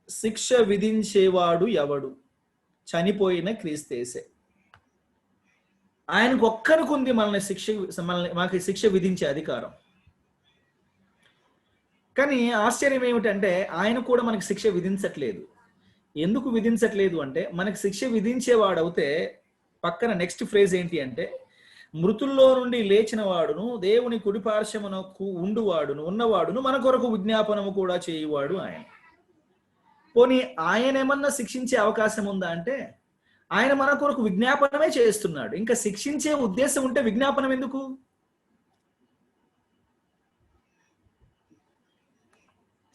శిక్ష విధించేవాడు ఎవడు? చనిపోయిన క్రీస్తేసే. ఆయనకు ఒక్కరికి ఉంది మనకి శిక్ష విధించే అధికారం. కానీ ఆశ్చర్యం ఏమిటంటే ఆయన కూడా మనకి శిక్ష విధించట్లేదు. ఎందుకు విధించట్లేదు అంటే, మనకి శిక్ష విధించేవాడవుతే పక్కన నెక్స్ట్ ఫ్రేజ్ ఏంటి అంటే, మృతుల్లో నుండి లేచిన వాడును దేవుని కుడిపార్శ్వమునకు ఉన్నవాడును మన కొరకు విజ్ఞాపనము కూడా చేయువాడు ఆయన. పోనీ ఆయన ఏమన్నా శిక్షించే అవకాశం ఉందా అంటే, ఆయన మన కొరకు విజ్ఞాపనమే చేస్తున్నాడు. ఇంకా శిక్షించే ఉద్దేశం ఉంటే విజ్ఞాపనం ఎందుకు?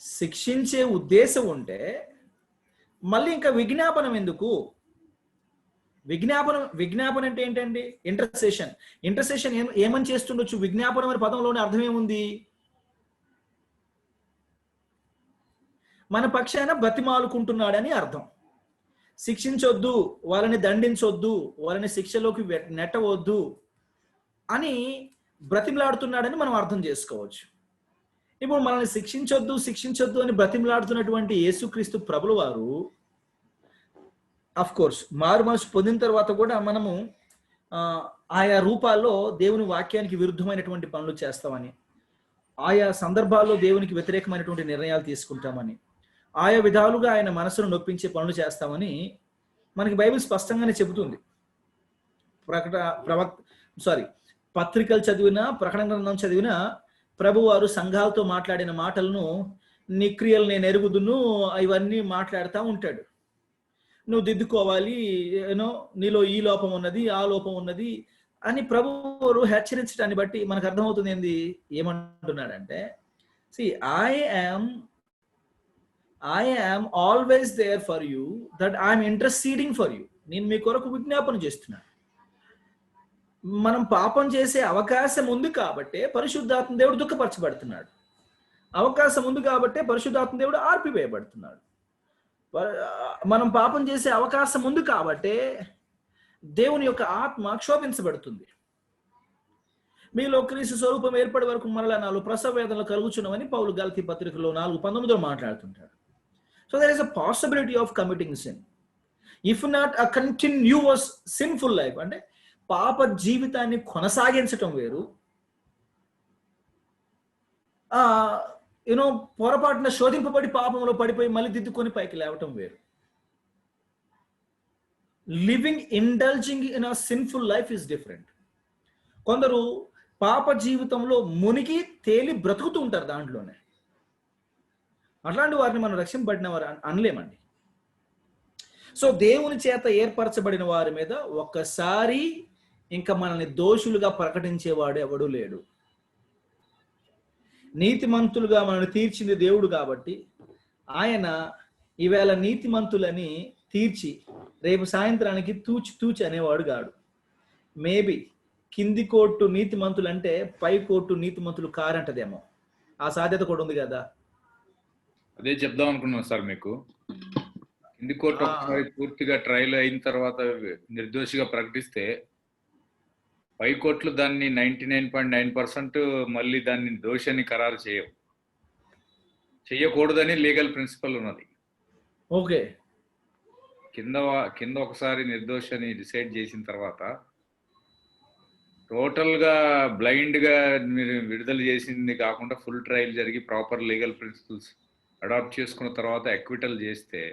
శిక్షించే ఉద్దేశం ఉంటే మళ్ళీ ఇంకా విజ్ఞాపనం ఎందుకు? విజ్ఞాపనం అంటే ఏంటండి? ఇంటర్సెషన్ ఏమని చేస్తుండొచ్చు? విజ్ఞాపనం అనే పదంలోని అర్థం ఏముంది? మన పక్షాన బతిమాలుకుంటున్నాడని అర్థం. శిక్షించొద్దు, వాళ్ళని దండించొద్దు, వాళ్ళని శిక్షలోకి నెట్టవద్దు అని బ్రతిమలాడుతున్నాడని మనం అర్థం చేసుకోవచ్చు. ఇప్పుడు మనల్ని శిక్షించొద్దు అని బ్రతిమలాడుతున్నటువంటి యేసుక్రీస్తు ప్రభుల వారు, అఫ్ కోర్స్ మారు మనసు పొందిన తర్వాత కూడా మనము ఆయా రూపాల్లో దేవుని వాక్యానికి విరుద్ధమైనటువంటి పనులు చేస్తామని, ఆయా సందర్భాల్లో దేవునికి వ్యతిరేకమైనటువంటి నిర్ణయాలు తీసుకుంటామని, ఆయా విధాలుగా ఆయన మనసును నొప్పించే పనులు చేస్తామని మనకి బైబిల్ స్పష్టంగానే చెబుతుంది. పత్రికలు చదివినా, ప్రకటన గ్రంథం చదివినా ప్రభువారు సంఘాలతో మాట్లాడిన మాటలను, నీ క్రియలు నేను ఎరుగుదును, ఇవన్నీ మాట్లాడుతూ ఉంటాడు. నువ్వు దిద్దుకోవాలి, నీలో ఈ లోపం ఉన్నది, ఆ లోపం ఉన్నది, అని ప్రభువు హెచ్చరించడాన్ని బట్టి మనకు అర్థమవుతుంది ఏంది, ఏమంటున్నాడంటే I am always there for you, that I am interceding for you. నేను మీ కొరకు విజ్ఞాపన చేస్తున్నాను. మనం పాపం చేసే అవకాశం ఉంది కాబట్టే పరిశుద్ధాత్మ దేవుడు దుఃఖపరచబడుతున్నాడు. అవకాశం ఉంది కాబట్టే పరిశుద్ధాత్మ దేవుడు ఆర్పివేయబడుతున్నాడు. మనం పాపం చేసే అవకాశం ఉంది కాబట్టే దేవుని యొక్క ఆత్మ క్షోభించబడుతుంది. మీలో క్రీస్తు స్వరూపం ఏర్పడే వరకు మరలా నాలుగు ప్రసవ వేదనలు కలుగుచున్నవని పౌలు గలతీ పత్రికలో 4:19 మాట్లాడుతుంటాడు. So there is a possibility of committing sin, if not a continuous sinful life. అంటే పాప జీవితాన్ని కొనసాగించటం వేరు, పొరపాటున శోధింపబడి పాపంలో పడిపోయి మళ్ళీ దిద్దుకొని పైకి లేవటం వేరు. Living indulging in a sinful life is different. కొందరు పాప జీవితంలో మునిగి తేలి బ్రతుకుతూ ఉంటారు దాంట్లోనే. అట్లాంటి వారిని మనం రక్షింపబడిన వారు అనలేమండి. సో దేవుని చేత ఏర్పరచబడిన వారి మీద ఒక్కసారి ఇంకా మనల్ని దోషులుగా ప్రకటించేవాడు ఎవడూ లేడు. నీతిమంతులుగా మనల్ని తీర్చింది దేవుడు కాబట్టి ఆయన ఈవేళ నీతిమంతులని తీర్చి రేపు సాయంత్రానికి తూచి అనేవాడు కాడు. మేబీ కింది కోర్టు నీతిమంతులు అంటే పై కోర్టు నీతిమంతులు కారంటదేమో, ఆ సాధ్యత కూడా ఉంది కదా. అదే చెప్దాం అనుకున్నాను సార్ మీకు. కింది కోర్టు ఒకసారి పూర్తిగా ట్రయల్ అయిన తర్వాత నిర్దోషిగా ప్రకటిస్తే పై కోర్టులు దాన్ని 99.9% మళ్ళీ దాన్ని దోషాన్ని ఖరారు చేయకూడదని లీగల్ ప్రిన్సిపల్ ఉన్నది. ఓకే, కింద ఒకసారి నిర్దోషాన్ని డిసైడ్ చేసిన తర్వాత టోటల్గా బ్లైండ్గా మీరు విడుదల చేసింది కాకుండా ఫుల్ ట్రయల్ జరిగి ప్రాపర్ లీగల్ ప్రిన్సిపల్స్ అడాప్ట్ చేసుకున్న తర్వాత అక్విటల్ చేస్తే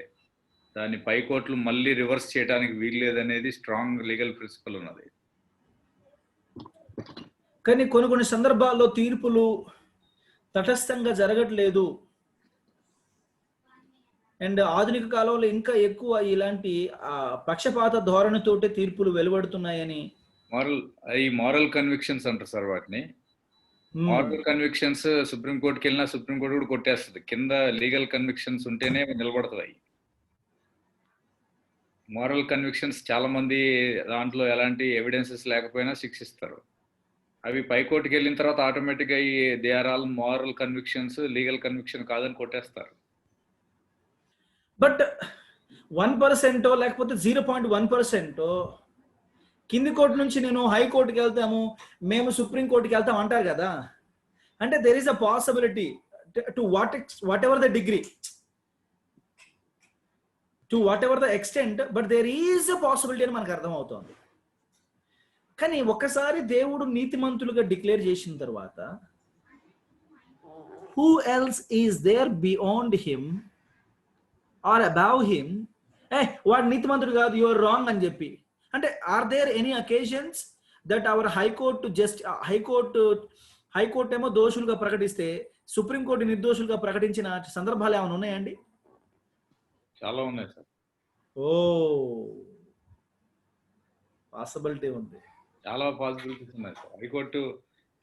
దాన్ని పై కోర్టులు మళ్ళీ రివర్స్ చేయడానికి వీల్లేదనేది స్ట్రాంగ్ లీగల్ ప్రిన్సిపల్ ఉన్నది. కానీ కొన్ని సందర్భాల్లో తీర్పులు తటస్థంగా జరగట్లేదు. అండ్ ఆధునిక కాలంలో ఇంకా ఎక్కువ ఇలాంటి పక్షపాత ధోరణితోటే తీర్పులు వెలువడుతున్నాయని మారల్ కన్విక్షన్స్ అంటారు సార్ వాటిని. మారల్ కన్విక్షన్స్ సుప్రీంకోర్టుకి వెళ్ళినా సుప్రీంకోర్టు కూడా కొట్టేస్తుంది. కింద లీగల్ కన్విక్షన్స్ ఉంటేనే నిలబడుతుంది. మారల్ కన్విక్షన్స్ చాలా మంది దాంట్లో ఎలాంటి ఎవిడెన్సెస్ లేకపోయినా శిక్షిస్తారు. అవి పైకోర్టుకి వెళ్ళిన తర్వాత ఆటోమేటిక్గా they are all moral convictions, legal conviction కాదని కొట్టేస్తారు. బట్ 1% లేకపోతే 0.1% కింది కోర్టు నుంచి నేను హైకోర్టుకి వెళ్తాము, మేము సుప్రీంకోర్టుకి వెళ్తాం అంటారు కదా. అంటే there is a possibility to whatever the degree, to whatever the extent, but there is a possibility అని మనకు అర్థమవుతోంది. కానీ ఒక్కసారి దేవుడు నీతిమంతులుగా డిక్లేర్ చేసిన తర్వాత who else is there beyond him or above him? వాడు నీతిమంతుడు కాదు, యు ఆర్ రాంగ్ అని చెప్పి అంటే are there any occasions that our high court ఏమో దోషులుగా ప్రకటిస్తే సుప్రీంకోర్టు నిర్దోషులుగా ప్రకటించిన సందర్భాలు ఏమైనా ఉన్నాయండి? చాలా ఉన్నాయి సార్. ఓ, పాసిబిలిటీ ఉంది, చాలా పాసిబిలిటీస్ ఉన్నాయి సార్. హైకోర్టు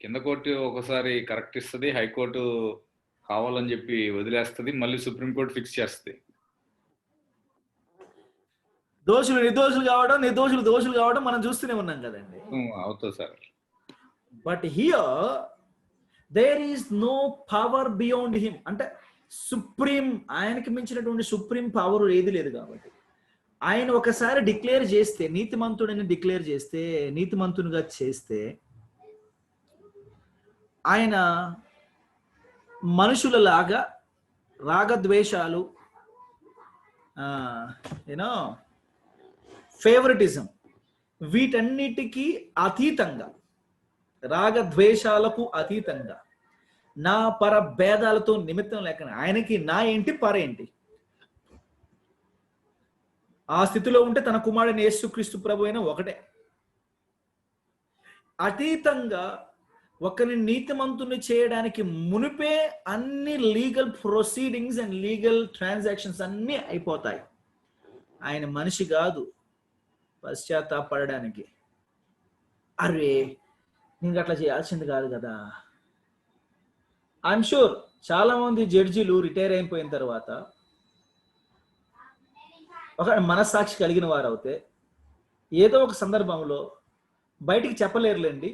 కింద కోర్టు ఒకసారి కరెక్ట్ ఇస్తుంది, హైకోర్టు కావాలని చెప్పి వదిలేస్తుంది, మళ్ళీ సుప్రీంకోర్టు ఫిక్స్ చేస్తుంది. దోషులు నిర్దోషులు కావడం, నిర్దోషులు దోషులు కావడం మనం చూస్తూనే ఉన్నాం కదండి. అవుతుంది sir. But here there is no power beyond him. అంటే సుప్రీం, ఆయనకి మించినటువంటి సుప్రీం పవర్ ఏది లేదు కాబట్టి ఆయన ఒకసారి డిక్లేర్ చేస్తే, నీతిమంతుడిని డిక్లేర్ చేస్తే, నీతిమంతునిగా చేస్తే ఆయన మనుషులలాగా రాగద్వేషాలు, ఫేవరెటిజం, వీటన్నిటికీ అతీతంగా, రాగద్వేషాలకు అతీతంగా, నా పర భేదాలతో నిమిత్తం లేకుండా ఆయనకి నా ఏంటి పర ఏంటి ఆ స్థితిలో ఉంటే తన కుమారుడైన యేసుక్రీస్తు ప్రభు అయినా ఒకటే. అతీతంగా ఒకరిని నీతిమంతుని చేయడానికి మునిపే అన్ని legal proceedings and legal transactions అన్నీ అయిపోతాయి. ఆయన మనిషి కాదు పశ్చాత్తాపడడానికి. అరే నేను అట్లా చేయాల్సింది కాదు కదా. ఐఎమ్ షూర్ చాలా మంది జడ్జీలు రిటైర్ అయిపోయిన తర్వాత ఒక మనస్సాక్షి కలిగిన వారు అయితే ఏదో ఒక సందర్భంలో బయటికి చెప్పలేరులేండి,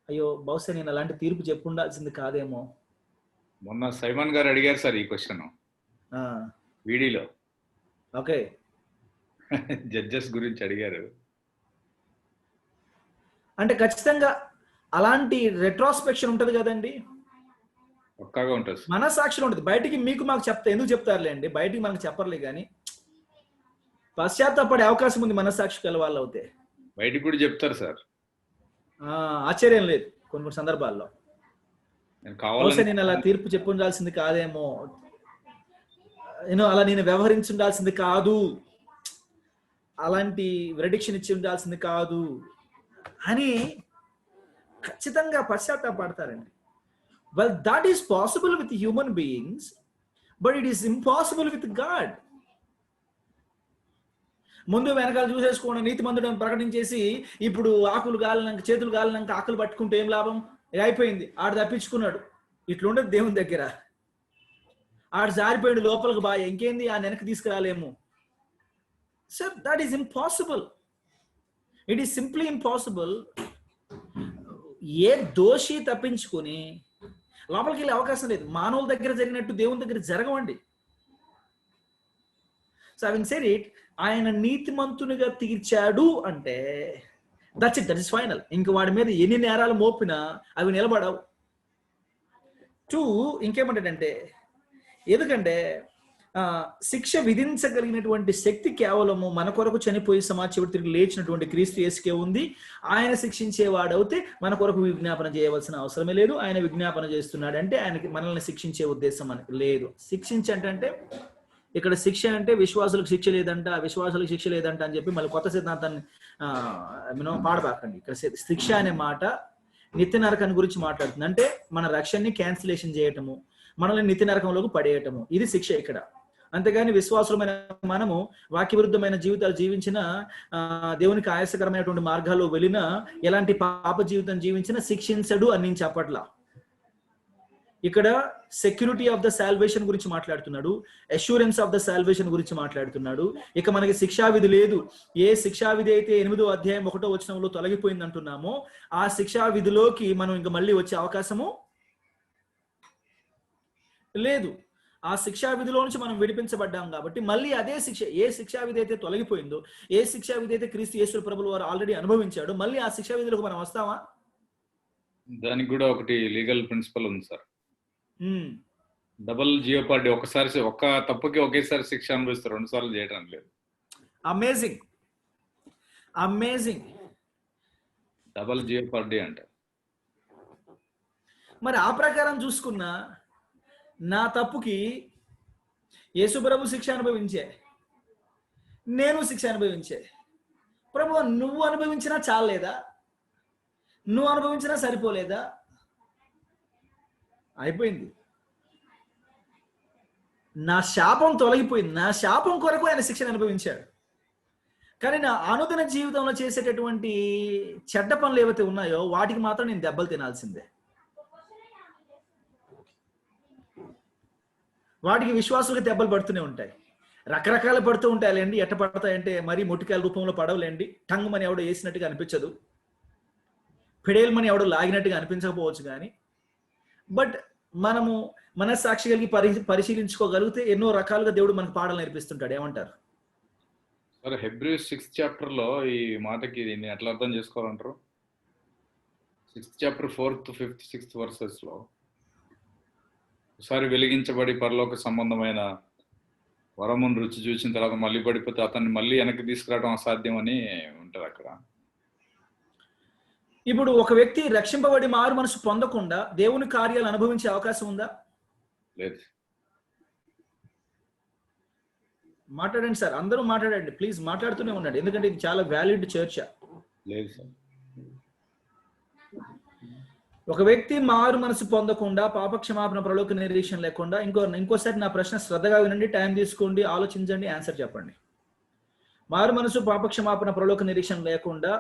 అయ్యో బహుశా నేను అలాంటి తీర్పు చెప్పుండాల్సింది కాదేమో. మొన్న సైమన్ గారు అడిగారు సార్ ఈ క్వశ్చన్ వీడియోలో. ఓకే, జడ్జెస్ గురించి అడిగారు. అంటే ఖచ్చితంగా అలాంటి రెట్రోస్పెక్షన్ ఉంటది కదండి, పక్కాగా ఉంటుంది. మనస్సాక్షిలో ఉంటుంది. బయటికి మీకు మాకు ఎందుకు చెప్తారులేండి, బయటికి మనకు చెప్పర్లే, కానీ పశ్చాత్తాపడే అవకాశం ఉంది మనస్సాక్షి గల వాళ్ళు అవుతే. బయటికి కూడా చెప్తారు సార్, ఆశ్చర్యం లేదు. కొన్ని సందర్భాల్లో బహుశా నేను అలా తీర్పు చెప్పుండాల్సింది కాదేమో, అలా నేను వ్యవహరించుండాల్సింది కాదు, అలాంటి వెరిడిక్షన్ ఇచ్చి ఉండాల్సింది కాదు అని ఖచ్చితంగా పశ్చాత్తాపడతారండి. Well that is possible with human beings, but it is impossible with God. ముందు వెనకాల చూసేసుకోండి, నీతిమంతుడు ప్రకటించేసి ఇప్పుడు ఆకులు గాలినాక చేతులు గాలినాక ఆకులు పట్టుకుంటే ఏం లాభం, అయిపోయింది, ఆడు తప్పించుకున్నాడు. ఇట్లుండదు దేవుని దగ్గర. ఆడు జారిపోయాడు లోపలికి, బాగా ఇంకేంది ఆ వెనక్కి తీసుకురాలేము. Sir that is impossible, it is simply impossible. ఏ దోషి తప్పించుకొని లోపలికి వెళ్ళే అవకాశం లేదు. మానవుల దగ్గర జరిగినట్టు దేవుని దగ్గర జరగవండి. సో హావింగ్ సెడ్ ఇట్, ఆయన నీతిమంతునిగా తీర్చాడు అంటే that's it, that is final. ఇంక వాడి మీద ఎన్ని నేరాలు మోపినా అవి నిలబడవు. ఇంకేమంటాడంటే, ఎందుకంటే శిక్ష విధించగలిగినటువంటి శక్తి కేవలము మన కొరకు చనిపోయి సమాజం తిరిగి లేచినటువంటి క్రీస్తు యేసుకే ఉంది. ఆయన శిక్షించేవాడవుతే మన కొరకు విజ్ఞాపన చేయవలసిన అవసరమే లేదు. ఆయన విజ్ఞాపన చేస్తున్నాడు అంటే ఆయనకి మనల్ని శిక్షించే ఉద్దేశం మనకి లేదు. శిక్షించంటే ఇక్కడ శిక్ష అంటే విశ్వాసులకు శిక్ష లేదంట, విశ్వాసులకు శిక్ష లేదంట అని చెప్పి మళ్ళీ కొత్త సిద్ధాంతాన్ని పాడబాకండి. ఇక్కడ శిక్ష అనే మాట నిత్య నరకాన్ని గురించి మాట్లాడుతుంది. అంటే మన రక్షణని క్యాన్సిలేషన్ చేయటము, మనల్ని నిత్య నరకంలోకి పడేయటము, ఇది శిక్ష ఇక్కడ. అంతేగాని విశ్వాసులమైన మనము వాక్య విరుద్ధమైన జీవితాలు జీవించిన, దేవునికి ఆయాసకరమైనటువంటి మార్గాల్లో వెళ్ళిన, ఎలాంటి పాప జీవితం జీవించిన శిక్షించడు అని నేను చెప్పట్లా. ఇక్కడ సెక్యూరిటీ ఆఫ్ ద సాల్వేషన్ గురించి మాట్లాడుతున్నాడు, అష్యూరెన్స్ ఆఫ్ ద సాల్వేషన్ గురించి మాట్లాడుతున్నాడు. ఇక మనకి శిక్షావిధి లేదు. ఏ శిక్షావిధి అయితే 8వ అధ్యాయం 1వ వచనంలో తొలగిపోయింది అంటున్నామో ఆ శిక్షావిధిలోకి మనం ఇంకా మళ్ళీ వచ్చే అవకాశము లేదు. ఆ శిక్షావిధిలో నుంచి మనం విడిపించబడ్డాం కాబట్టి మళ్ళీ అదే శిక్ష, ఏ శిక్షావిధి అయితే తొలగిపోయిందో, ఏ శిక్షావిధి అయితే క్రీస్తు యేసు ప్రభువు వారు ఆల్రెడీ అనుభవించాడు, మళ్ళీ ఆ శిక్షావిధిలోకి మనం వస్తామా? దానికి కూడా ఒకటి లీగల్ ప్రిన్సిపల్ ఉంది సార్, డబుల్ జియోపార్డీ. ఒకసారి ఒక్క తప్పుకి ఒకేసారి శిక్ష అనుభవిస్తారు, 2 సార్లు చేయడం లేదు. Amazing, amazing. డబుల్ జియోపార్డీ అంటే మరి ఆ ప్రకారం చూసుకున్నా నా తప్పుకి యేసు ప్రభు శిక్ష అనుభవించే, నేను శిక్ష అనుభవించే. ప్రభు నువ్వు అనుభవించినా చాలేదా? నువ్వు అనుభవించినా సరిపోలేదా? అయిపోయింది. నా శాపం తొలగిపోయింది. నా శాపం కొరకు ఆయన శిక్షను అనుభవించాడు. కానీ నా అనుదిన జీవితంలో చేసేటటువంటి చెడ్డ పనులు ఏవైతే ఉన్నాయో వాటికి మాత్రం నేను దెబ్బలు తినాల్సిందే. వాటికి విశ్వాసులకు దెబ్బలు పడుతూనే ఉంటాయి. రకరకాలు పడుతూ ఉంటాయిలేండి. ఎట్ట పడతాయంటే మరీ మొట్టికాయల రూపంలో పడవలేండి. టంగ్ మని ఎవడో వేసినట్టుగా అనిపించదు, పిడేల్ మని ఎవడో లాగినట్టుగా అనిపించకపోవచ్చు. కానీ బట్ మనము మనస్సాక్షి కలిగి పరిశీలించుకోగలిగితే ఎన్నో రకాలుగా దేవుడు మనకు పాఠాలు నేర్పిస్తుంటాడు. ఏమంటారు సార్? హెబ్రీస్ 6th చాప్టర్లో ఈ మాటకి దీన్ని ఎట్లా అర్థం చేసుకోవాలంటారు? 6th chapter 4th, 5th, 6th వర్సెస్లో ఒకసారి వెలిగించబడి పరలోక సంబంధమైన వరమును రుచి చూసిన తర్వాత మళ్ళీ పడిపోతే అతన్ని మళ్ళీ వెనక్కి తీసుకురావడం అసాధ్యం అని ఉంటుంది అక్కడ. ఇప్పుడు ఒక వ్యక్తి రక్షింపబడి మారు మనసు పొందకుండా దేవుని కార్యాలు అనుభవించే అవకాశం ఉందా? లేదు. మాట్లాడండి సార్, అందరూ మాట్లాడండి ప్లీజ్, మాట్లాడుతూనే ఉండండి, ఎందుకంటే ఇది చాలా వ్యాలిడ్ చర్చ. లేదు సార్. ఒక వ్యక్తి మారు మనసు పొందకుండా, పాపక్షమాపణ, పరలోక నిరీక్షణ లేకుండా, ఇంకోసారి నా ప్రశ్న శ్రద్ధగా వినండి, టైం తీసుకోండి, ఆలోచించండి, ఆన్సర్ చెప్పండి. మారు మనసు, పాపక్షమాపణ, పరలోక నిరీక్షణ లేకుండా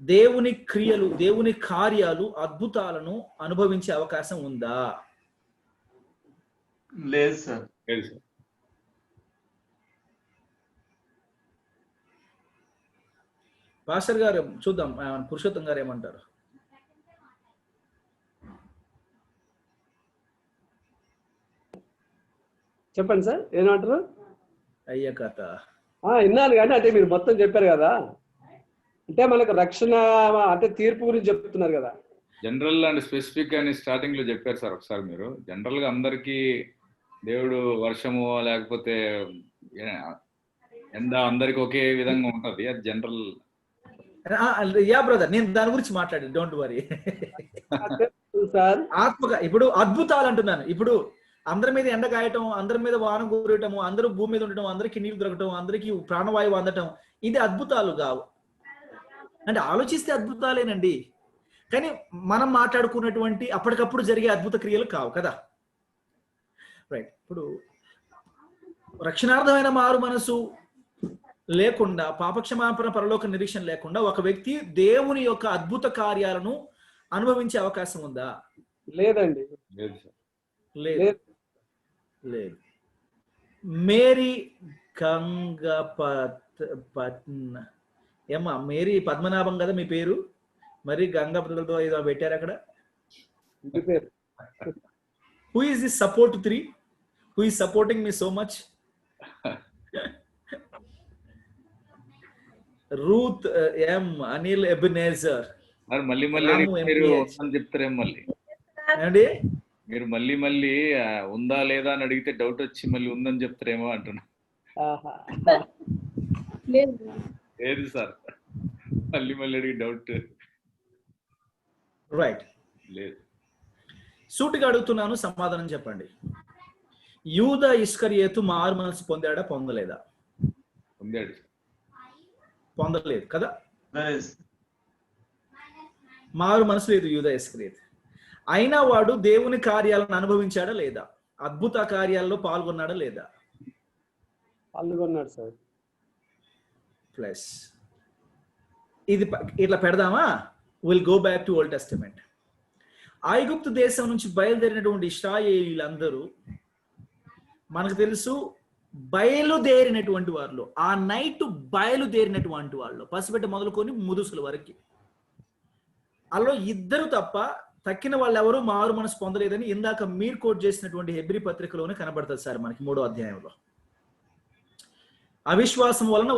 దేవుని క్రియలు, దేవుని కార్యాలు, అద్భుతాలను అనుభవించే అవకాశం ఉందా? లేదు సార్. లేదు సార్. పాస్టర్ గారు చూద్దాం, పురుషోత్తం గారు ఏమంటారు? చెప్పండి సార్, ఏమంటారు? అయ్య కథ విన్నాను కానీ అంటే మీరు మొత్తం చెప్పారు కదా, అంటే మనకు రక్షణ అంటే తీర్పు గురించి చెప్తున్నారు కదా. జనరల్ అండ్ స్పెసిఫిక్ అని స్టార్టింగ్ లో చెప్పారు సార్. ఒకసారి మీరు జనరల్ గా అందరికీ దేవుడు వర్షము లేకపోతే ఎండ అందరికి ఒకే విధంగా ఉంటది, అది జనరల్. యా బ్రదర్, నేను దాని గురించి మాట్లాడి, డోంట్ వరీ సార్. ఆత్మగా ఇప్పుడు అద్భుతాలు అంటున్నాను. ఇప్పుడు అందరి మీద ఎండ కాయటం, అందరి మీద వాన కూరటము, అందరూ భూమి మీద ఉండటం, అందరికీ నీళ్లు దొరకటం, అందరికీ ప్రాణవాయువు అందటం, ఇది అద్భుతాలు కావు. అంటే ఆలోచిస్తే అద్భుతాలేనండి, కానీ మనం మాట్లాడుకున్నటువంటి అప్పటికప్పుడు జరిగే అద్భుత క్రియలు కావు కదా. రైట్. ఇప్పుడు రక్షణార్థమైన మారు మనసు లేకుండా, పాపక్షమాపణ, పరలోక నిరీక్షణ లేకుండా ఒక వ్యక్తి దేవుని యొక్క అద్భుత కార్యాలను అనుభవించే అవకాశం ఉందా? లేదండి. లేదు. లేదు. మేరీ ఏమ్మా, మేరీ పద్మనాభం కదా మీ పేరు, మరి గంగాపతులతో ఏదో పెట్టారు అక్కడ. Who is this support 3? Who is supporting me so much? Ruth M, Anil Ebenezer. మళ్ళీ మీరు చెప్తారేం మళ్ళీ అండి? మీరు మళ్ళీ ఉందా లేదా అని అడిగితే డౌట్ వచ్చి మళ్ళీ ఉందని చెప్తారేమో అంటున్నా. లేదు సార్, మళ్ళీ అడిగి డౌట్. రైట్. లేదు. సూటిగా అడుగుతున్నాను, సమాధానం చెప్పండి. యూద ఇస్కరియోతు మారు మనసు పొందాడా, పొందలేదా? పొందాడు. పొందలేదు కదా. మారు మనసు లేదు యూద ఇస్కరియోతు. అయినా వాడు దేవుని కార్యాలను అనుభవించాడా లేదా? అద్భుత కార్యాల్లో పాల్గొన్నాడా లేదా? పాల్గొన్నాడు సార్. ప్లస్ ఇది ఇట్లా పెడదామా? Will go back to old testament. ఐగుప్తు దేశం నుంచి బయలుదేరినటువంటి ఇశ్రాయేలీలందరూ మనకు తెలుసు బయలుదేరినటువంటి వారిలో, ఆ నైట్ బయలుదేరినటువంటి వాళ్ళు పసిబిడ్డ మొదలుకొని ముదుసుల వరకు, అలా ఇద్దరు తప్ప తక్కిన వాళ్ళు ఎవరు మారు మనసు పొందలేదని ఇందాక మీరు కోట్ చేసినటువంటి హెబ్రీ పత్రికలోనే కనబడుతుంది సార్ మనకి 3వ అధ్యాయంలో. అవిశ్వాసం వలన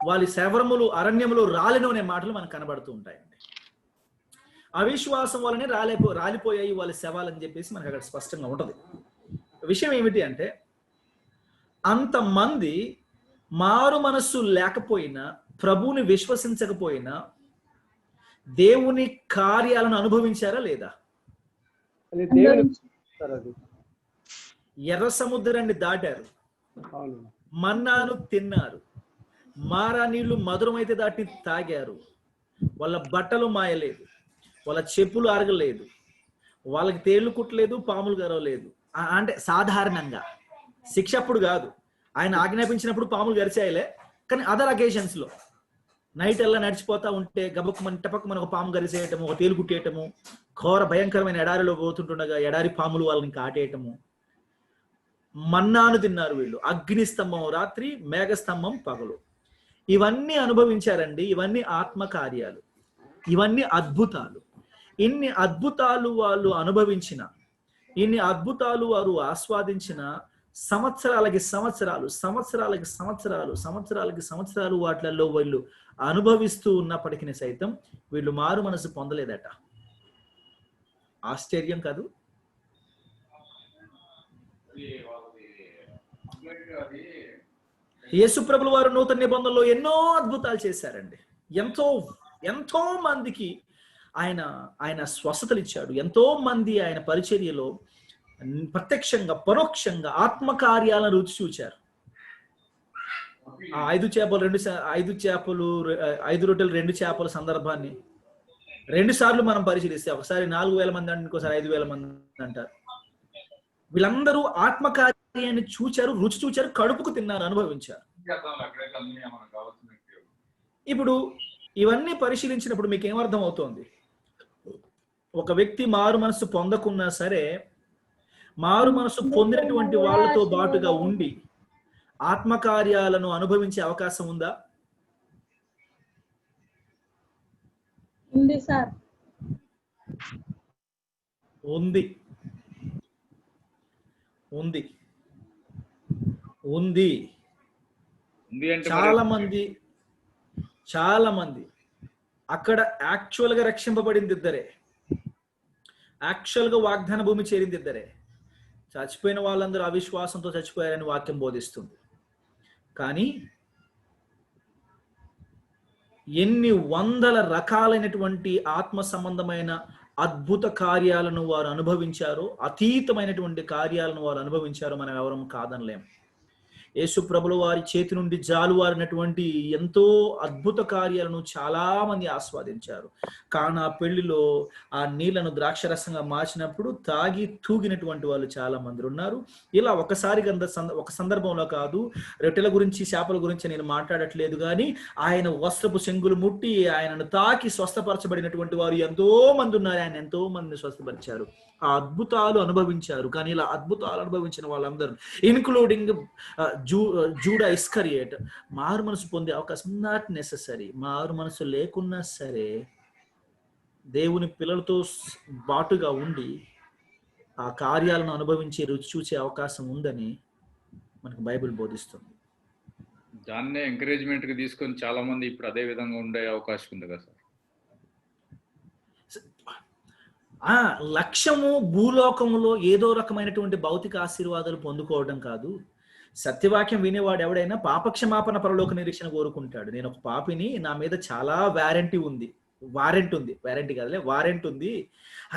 వాళ్ళ శవరములు అరణ్యములు రాలిను అనే మాటలు మనకు కనబడుతూ ఉంటాయండి. అవిశ్వాసం వలనే రాలిపోయాయి వాళ్ళ శవాలని చెప్పేసి మనకు అక్కడ స్పష్టంగా ఉంటది. విషయం ఏమిటి అంటే, అంతమంది మారు మనస్సు లేకపోయినా, ప్రభువుని విశ్వసించకపోయినా దేవుని కార్యాలను అనుభవించారా లేదా? ఎర్ర సముద్రాన్ని దాటారు, మన్నాను తిన్నారు, మారా నీళ్లు మధురమైతే దాటిని తాగారు, వాళ్ళ బట్టలు మాయలేదు, వాళ్ళ చెప్పులు అరగలేదు, వాళ్ళకి తేళ్లు కుట్టలేదు, పాములు గరవలేదు. అంటే సాధారణంగా శిక్ష అప్పుడు కాదు, ఆయన ఆజ్ఞాపించినప్పుడు పాములు గరిచాయిలే, కానీ అదర్ అకేషన్స్ లో నైట్ అలా నడిచిపోతా ఉంటే గబక్కుమని ఒక పాము గరిసేయటము, ఒక తేలు కుట్టేయటము, ఘోర భయంకరమైన ఎడారిలో పోతుంటుండగా ఎడారి పాములు వాళ్ళని కాటేయటము. మన్నాను తిన్నారు వీళ్ళు, అగ్నిస్తంభం రాత్రి, మేఘస్తంభం పగలు. ఇవన్నీ అనుభవించారండి. ఇవన్నీ ఆత్మకార్యాలు, ఇవన్నీ అద్భుతాలు. ఇన్ని అద్భుతాలు వాళ్ళు అనుభవించిన, ఇన్ని అద్భుతాలు వారు ఆస్వాదించిన సంవత్సరాలకి సంవత్సరాలు వాటిలలో వీళ్ళు అనుభవిస్తూ ఉన్నప్పటికీ సైతం వీళ్ళు మారు మనసు పొందలేదట. ఆశ్చర్యం కాదు? యేసుప్రభుల వారు నూతన నిబంధనలో ఎన్నో అద్భుతాలు చేశారండి. ఎంతో మందికి ఆయన స్వస్థతలు ఇచ్చాడు. ఎంతో మంది ఆయన పరిచర్యలో ప్రత్యక్షంగా పరోక్షంగా ఆత్మకార్యాలను రుచి చూచారు. 5 రొట్టెలు 2 చేపల సందర్భాన్ని 2 సార్లు మనం పరిశీలిస్తే, ఒకసారి 4,000 మంది అంటే ఇంకోసారి 5,000 మంది అంటారు. వీళ్ళందరూ ఆత్మకార్యాన్ని చూచారు, రుచి చూచారు, కడుపుకు తిన్నారు, అనుభవించారు. ఇప్పుడు ఇవన్నీ పరిశీలించినప్పుడు మీకు ఏమర్థం అవుతోంది? ఒక వ్యక్తి మారు మనసు పొందకున్నా సరే, మారు మనసు పొందినటువంటి వాళ్ళతో బాటుగా ఉండి ఆత్మకార్యాలను అనుభవించే అవకాశం ఉందా? ఉంది సార్. ఉంది ఉంది ఉంది అంటే చాలా మంది అక్కడ యాక్చువల్గా రక్షింపబడింది ఇద్దరే, యాక్చువల్గా వాగ్దాన భూమి చేరింది ఇద్దరే. చచ్చిపోయిన వాళ్ళందరూ అవిశ్వాసంతో చచ్చిపోయారని వాక్యం బోధిస్తుంది. కానీ ఎన్ని వందల రకాలైనటువంటి ఆత్మ సంబంధమైన అద్భుత కార్యాలను వారు అనుభవించారో, అతీతమైనటువంటి కార్యాలను వారు అనుభవించారో మనం ఎవరం కాదనలేం. యేసు ప్రభుల వారి చేతి నుండి జాలువారినటువంటి ఎంతో అద్భుత కార్యాలను చాలా మంది ఆస్వాదించారు. కానా పెళ్లిలో ఆ నీళ్లను ద్రాక్షరసంగా మార్చినప్పుడు తాగి తూగినటువంటి వాళ్ళు చాలా మంది ఉన్నారు. ఇలా ఒక సందర్భంలో కాదు, రొట్టెల గురించి చేపల గురించి నేను మాట్లాడట్లేదు, కానీ ఆయన వస్త్రపు చెంగులు ముట్టి ఆయనను తాకి స్వస్థపరచబడినటువంటి వారు ఎంతో మంది ఉన్నారు. ఆయన ఎంతో మందిని స్వస్థపరిచారు, ఆ అద్భుతాలు అనుభవించారు. కానీ ఇలా అద్భుతాలు అనుభవించిన వాళ్ళందరూ, ఇన్క్లూడింగ్ జూడా ఇస్కరియేట్, మారు మనసు పొందే అవకాశం నాట్ నెససరీ. మారు మనసు లేకున్నా సరే దేవుని పిల్లలతో బాటుగా ఉండి ఆ కార్యాలను అనుభవించి రుచి చూసే అవకాశం ఉందని మనకు బైబిల్ బోధిస్తుంది. దాన్నే ఎంకరేజ్మెంట్ కి తీసుకొని చాలా మంది ఇప్పుడు అదే విధంగా ఉండే అవకాశం ఉంది కదా సార్. లక్ష్యము భూలోకములో ఏదో రకమైనటువంటి భౌతిక ఆశీర్వాదాలు పొందుకోవడం కాదు. సత్యవాక్యం వినేవాడు ఎవడైనా పాపక్షమాపణ పరలోక నిరీక్షణ కోరుకుంటాడు. నేను ఒక పాపిని, నా మీద చాలా వారెంట్ ఉంది,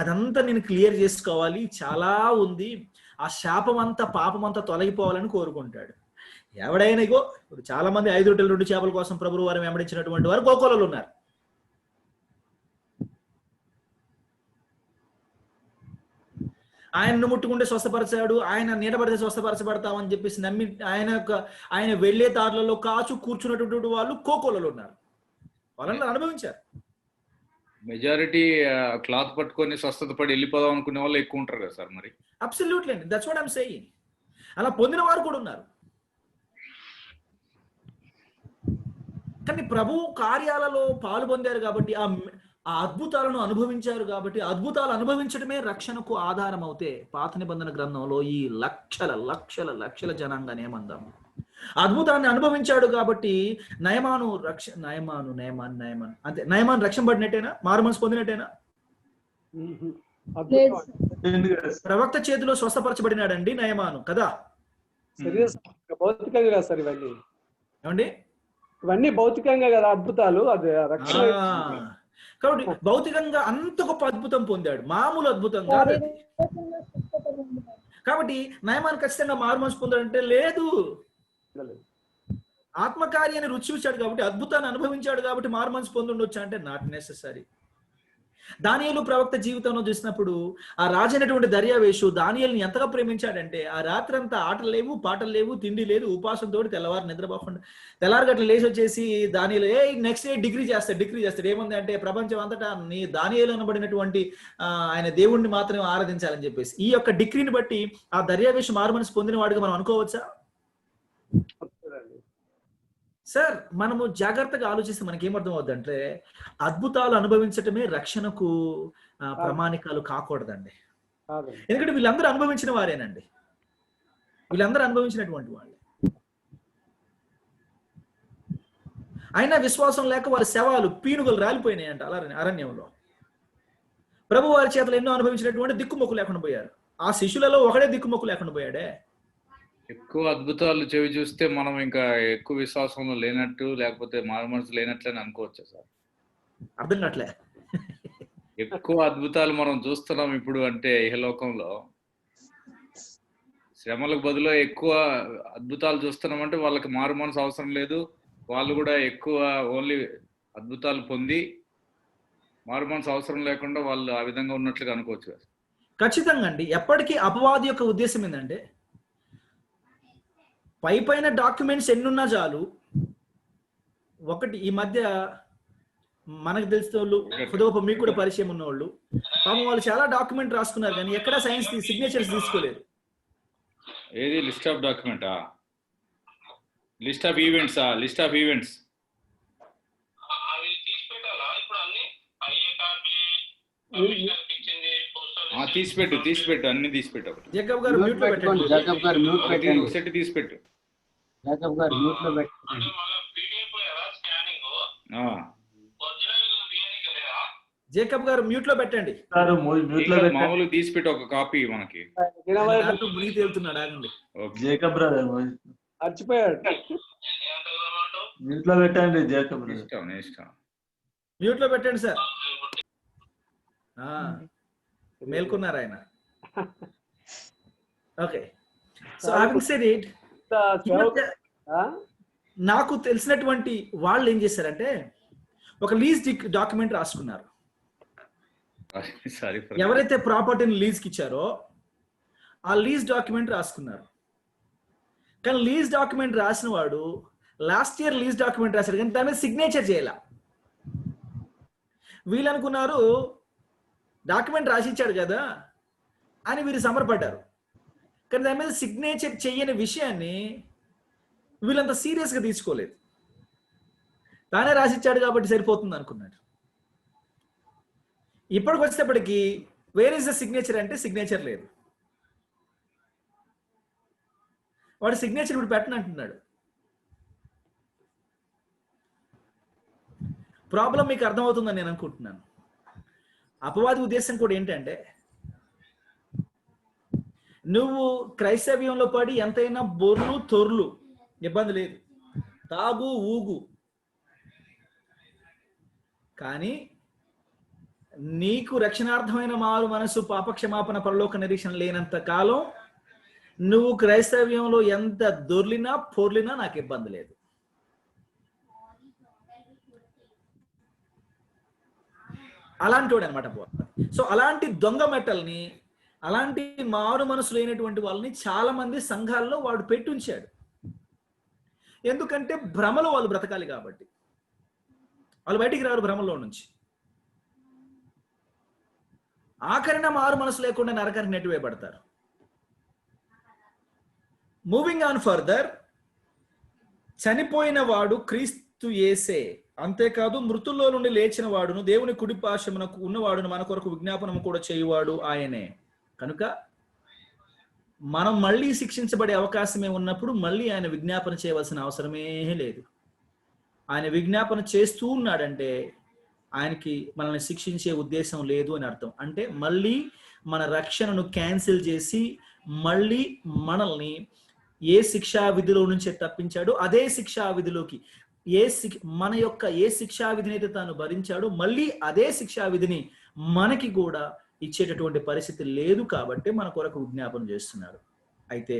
అదంతా నేను క్లియర్ చేసుకోవాలి, చాలా ఉంది, ఆ శాపం అంతా పాపం అంతా తొలగిపోవాలని కోరుకుంటాడు. ఎవడైనా ఇగో ఇప్పుడు చాలా మంది 5 రొట్టెలు 2 చేపల కోసం ప్రభువు వారు వెంబడించినటువంటి వారు గోకోలలో ఉన్నారు. ఆయనను ముట్టుకుంటే స్వస్థపరచాడు, ఆయన నీడబడితే స్వస్థపరచబడతామని చెప్పేసి నమ్మి ఆయన వెళ్లే దారులలో కాచు కూర్చున్నటువంటి వాళ్ళు కోకోలలో ఉన్నారు. వాళ్ళని అనుభవించారు. మెజారిటీ క్లాత్ పట్టుకొని స్వస్థత పడి వెళ్ళిపోదాం అనుకునే వాళ్ళు ఎక్కువ ఉంటారు కదా సార్. మరి అబ్సల్యూట్లీ అండి, దట్స్ వాట్ ఐమ్ సేయింగ్. అలా పొందిన వారు కూడా ఉన్నారు. కానీ ప్రభు కార్యాలలో పాలు పొందారు కాబట్టి, ఆ అద్భుతాలను అనుభవించారు కాబట్టి, అద్భుతాలు అనుభవించడమే రక్షణకు ఆధారం అవుతే పాత నిబంధన గ్రంథంలో ఈ లక్షల లక్షల లక్షల జనాంగాన్ని ఏమందాం? అద్భుతాన్ని అనుభవించాడు కాబట్టి నయమాను అంతే. నయమాన్ రక్షింపబడినట్టేనా? మారు మనసు పొందినట్టేనా? ప్రవక్త చేతిలో స్వస్థపరచబడినాడండి నయమాను కదా. భౌతికంగా సార్ ఇవన్నీ ఏమండి? ఇవన్నీ భౌతికంగా కదా అద్భుతాలు. అది రక్షణ కాబట్టి భౌతికంగా అంత గొప్ప అద్భుతం పొందాడు, మామూలు అద్భుతం కాదు. కాబట్టి నయమాన్ ఖచ్చితంగా మారు మనసు పొందాడంటే లేదు. ఆత్మకార్యాన్ని రుచి చూశాడు కాబట్టి, అద్భుతాన్ని అనుభవించాడు కాబట్టి మారు మనసు పొందుండొచ్చా అంటే నాట్ నెసెసరీ. దానియేలు ప్రవక్త జీవితంలో చూసినప్పుడు ఆ రాజైనటువంటి దర్యావేషు దానియేలుని ఎంతగా ప్రేమించాడంటే, ఆ రాత్రి అంతా ఆటలు లేవు, పాటలు లేవు, తిండి లేదు, ఉపాసంతో తెల్లవారు నిద్రపోకుండా తెల్లారగట్ల లేచి వచ్చేసి దానియేలు నెక్స్ట్ డే డిగ్రీ చేస్తాడు. ఏముంది అంటే ప్రపంచం అంతటా నీ దానియేలు అనబడినటువంటి ఆయన దేవుణ్ణి మాత్రమే ఆరాధించాలని చెప్పేసి. ఈ యొక్క డిగ్రీని బట్టి ఆ దర్యావేషు మారు మనసు పొందిన వాడిగా మనం అనుకోవచ్చా? సార్, మనము జాగ్రత్తగా ఆలోచిస్తే మనకి ఏమర్థం అవుతుందంటే, అద్భుతాలు అనుభవించటమే రక్షణకు ప్రమాణికాలు కాకూడదండి. ఎందుకంటే వీళ్ళందరూ అనుభవించిన వారేనండి, వీళ్ళందరూ అనుభవించినటువంటి వాళ్ళే. అయినా విశ్వాసం లేక వారి శవాలు పీనుగలు రాలిపోయినాయంట అరణ్యంలో. ప్రభు వారి చేతులు ఎన్నో అనుభవించినటువంటి దిక్కుమొక్కు లేకుండా పోయారు. ఆ శిష్యులలో ఒకడే దిక్కుమొక్కు లేకుండా పోయాడే. ఎక్కువ అద్భుతాలు చెవి చూస్తే మనం ఇంకా ఎక్కువ విశ్వాసంలో లేనట్టు, లేకపోతే మారు మనసు లేనట్లని అనుకోవచ్చా సార్? అర్థం కావట్లే. ఎక్కువ అద్భుతాలు మనం చూస్తున్నాం ఇప్పుడు అంటే ఇహలోకంలో. శ్రమలకు బదులు ఎక్కువ అద్భుతాలు చూస్తున్నాం అంటే వాళ్ళకి మారు మనసు అవసరం లేదు, వాళ్ళు కూడా ఎక్కువ ఓన్లీ అద్భుతాలు పొంది మారు మనసు అవసరం లేకుండా వాళ్ళు ఆ విధంగా ఉన్నట్లుగా అనుకోవచ్చు కదా. ఖచ్చితంగా అండి. ఎప్పటికీ అపవాది యొక్క ఉద్దేశం ఏంటంటే, పైన డాక్యుమెంట్స్ ఎన్నున్నా చాలు. ఒకటి ఈ మధ్య మనకు తెలిసిన వాళ్ళు పొదుపు మీకు కూడా పరిచయం ఉన్నవాళ్ళు పాపం వాళ్ళు చాలా డాక్యుమెంట్ రాసుకున్నారు కానీ ఎక్కడ సైన్స్ సిగ్నేచర్స్ తీసుకోలేదు. ఏది లిస్ట్ ఆఫ్ డాక్యుమెంటా, లిస్ట్ ఆఫ్ ఈవెంట్సా, లిస్ట్ ఆఫ్ ఈవెంట్స్ తీసిపెట్టు అన్ని తీసిపెట్టు. జేకబ్ గారు మ్యూట్ లో పెట్టండి. జాకబ్ గారు మ్యూట్ పెట్టండి. ఒక సెట్ తీసిపెట్టు. జాకబ్ గారు మ్యూట్ లో పెట్టండి. జేకబ్ గారు మ్యూట్ లో పెట్టండి. మామూలు తీసిపెట్టు ఒక కాపీ మనకి. దాంట్లో మునిగి తేలుతున్నాడు ఆగండి. జేకబ్ బ్రదర్ మర్చిపోయాడు. మ్యూట్ లో పెట్టండి. జేకబ్ ఇష్టం ఇష్టం. మ్యూట్ లో పెట్టండి సార్. మేల్కొన్నారు ఆయన. Okay, so having said it, నాకు తెలిసినటువంటి వాళ్ళు ఏం చేశారంటే ఒక లీజ్ డాక్యుమెంట్ రాసుకున్నారు. ఎవరైతే ప్రాపర్టీని లీజ్కి ఇచ్చారో ఆ లీజ్ డాక్యుమెంట్ రాసుకున్నారు. కానీ లీజ్ డాక్యుమెంట్ రాసిన వాడు లాస్ట్ ఇయర్ లీజ్ డాక్యుమెంట్ రాశాడు కానీ దాని మీద సిగ్నేచర్ చేయాల. వీళ్ళు అనుకున్నారు డాక్యుమెంట్ రాసిచ్చాడు కదా అని వీరు సమరపడ్డారు. కానీ దాని మీద సిగ్నేచర్ చేయని విషయాన్ని వీళ్ళంత సీరియస్గా తీసుకోలేదు. తానే రాసిచ్చాడు కాబట్టి సరిపోతుంది అనుకున్నాడు. ఇప్పటికి వచ్చేటప్పటికి వేర్ ఇస్ ద సిగ్నేచర్ అంటే సిగ్నేచర్ లేదు. వాడు సిగ్నేచర్ ఇప్పుడు పెట్టనంటున్నాడు. ప్రాబ్లం మీకు అర్థమవుతుందని నేను అనుకుంటున్నాను. అపవాది ఉద్దేశం కూడా ఏంటంటే నువ్వు క్రైస్తవ్యంలో పడి ఎంతైనా బొర్లు తొర్లు ఇబ్బంది లేదు, తాగు ఊగు, కానీ నీకు రక్షణార్థమైన మారు మనసు పాపక్షమాపణ పరలోక నిరీక్షణ లేనంత కాలం నువ్వు క్రైస్తవ్యంలో ఎంత దొర్లినా పొర్లినా నాకు ఇబ్బంది లేదు. అలాంటి వాడు అనమాట. సో అలాంటి దొంగ మెట్టల్ని, అలాంటి మారు మనసు లేనటువంటి వాళ్ళని చాలా మంది సంఘాల్లో వాడు పెట్టుంచాడు. ఎందుకంటే భ్రమలో వాళ్ళు బ్రతకాలి కాబట్టి. వాళ్ళు బయటికి రారు భ్రమలో నుంచి. ఆఖరిన మారు మనసు లేకుండా నరకానికి నెట్టివేయబడతారు. మూవింగ్ ఆన్ ఫర్దర్, చనిపోయిన వాడు క్రీస్తు యేసే, అంతేకాదు మృతుల్లో నుండి లేచిన వాడును దేవుని కుడి పార్శ్వమునకు ఉన్నవాడును మన కొరకు విజ్ఞాపనము కూడా చేయువాడు ఆయనే. కనుక మనం మళ్ళీ శిక్షించబడే అవకాశమే ఉన్నప్పుడు మళ్ళీ ఆయన విజ్ఞాపన చేయవలసిన అవసరమే లేదు. ఆయన విజ్ఞాపన చేస్తూ ఉన్నాడంటే ఆయనకి మనల్ని శిక్షించే ఉద్దేశం లేదు అని అర్థం. అంటే మళ్ళీ మన రక్షణను క్యాన్సిల్ చేసి మళ్ళీ మనల్ని ఏ శిక్షా విధిలో నుంచి తప్పించాడో అదే శిక్షా విధిలోకి, మన యొక్క ఏ శిక్షా విధిని అయితే తాను భరించాడో మళ్ళీ అదే శిక్షా విధిని మనకి కూడా ఇచ్చేటటువంటి పరిస్థితి లేదు కాబట్టి మన కొరకు విజ్ఞాపన చేస్తున్నాడు. అయితే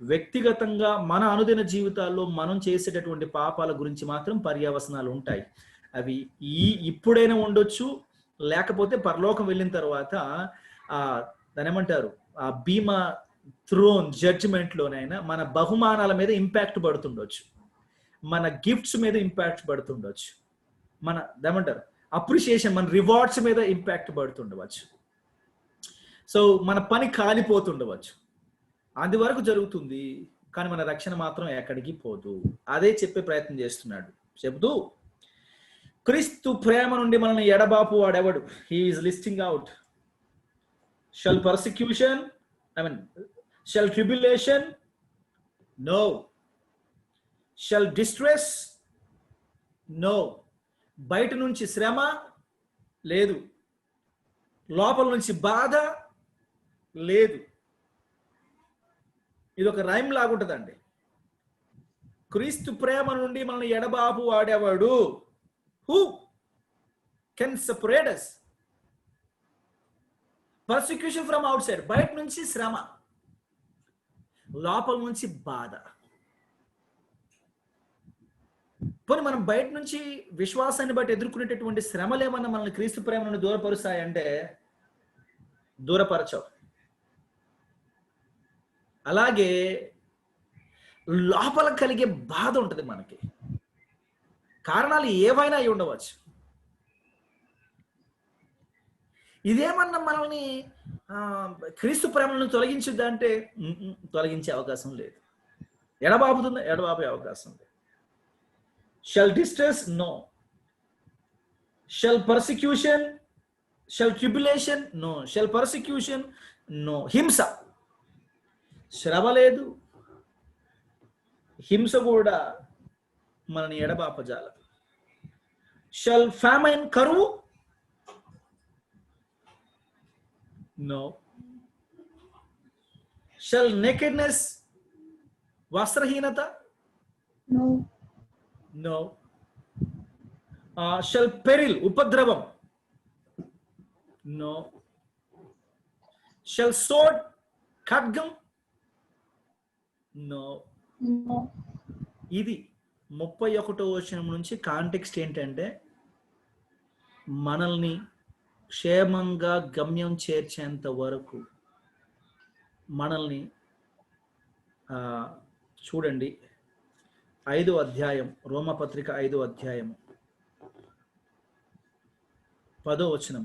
వ్యక్తిగతంగా మన అనుదిన జీవితాల్లో మనం చేసేటటువంటి పాపాల గురించి మాత్రం పర్యవసనాలు ఉంటాయి. అవి ఇప్పుడైనా ఉండొచ్చు, లేకపోతే పరలోకం వెళ్ళిన తర్వాత దాని ఏమంటారు ఆ బీమా థ్రోన్ జడ్జిమెంట్ లోనైనా మన బహుమానాల మీద ఇంపాక్ట్ పడుతుండొచ్చు, మన గిఫ్ట్స్ మీద ఇంపాక్ట్ పడుతుండొచ్చు, మన ఏమంటారు అప్రిషియేషన్, మన రివార్డ్స్ మీద ఇంపాక్ట్ పడుతుండవచ్చు. సో మన పని కాలిపోతుండవచ్చు. అది వరకు జరుగుతుంది, కానీ మన రక్షణ మాత్రం ఎక్కడికి పోదు. అదే చెప్పే ప్రయత్నం చేస్తున్నాడు. చెబుతూ క్రీస్తు ప్రేమ నుండి మనల్ని ఎడబాపు వాడెవడు. He is listing out. Shall persecution, shall tribulation, no. Shall distress, no. బయట నుంచి శ్రమ లేదు, లోపల నుంచి బాధ లేదు. ఇది ఒక రైమ్ లాగుంటుందండి. క్రీస్తు ప్రేమ నుండి మనల్ని ఎడబాపు వాడేవాడు. Who can separate us? Persecution from outside, బయట నుంచి శ్రమ, లోపల నుంచి బాధ. పోనీ మనం బయట నుంచి విశ్వాసాన్ని బట్టి ఎదుర్కొనేటటువంటి శ్రమలు ఏమన్నా మనల్ని క్రీస్తు ప్రేమ నుండి దూరపరుస్తాయంటే దూరపరచవు. అలాగే లోపల కలిగే బాధ ఉంటుంది మనకి. కారణాలు ఏవైనా అయి ఉండవచ్చు. ఇదేమన్నా మనల్ని క్రీస్తు ప్రేమలను తొలగించుద్దా అంటే తొలగించే అవకాశం లేదు. ఎడబాపుతుందా? ఎడబాపే అవకాశం లేదు. Shall distress? No. Shall persecution? Shall tribulation? No. Shall persecution? No. హింస, శ్రమ లేదు, హింస కూడా మనని ఎడబాపజాల. Shall famine? కరువు? నో. Shall nakedness? వస్త్రహీనత? No. నో. Shall peril? ఉపద్రవం? నో. Shall sword? ఖడ్గం? నో. No. ఇది 31వ వచనం నుంచి కాంటెక్స్ట్ ఏంటంటే మనల్ని క్షేమంగా గమ్యం చేర్చేంత వరకు మనల్ని చూడండి 5వ అధ్యాయం, రోమపత్రిక 5వ అధ్యాయం 10వ వచనం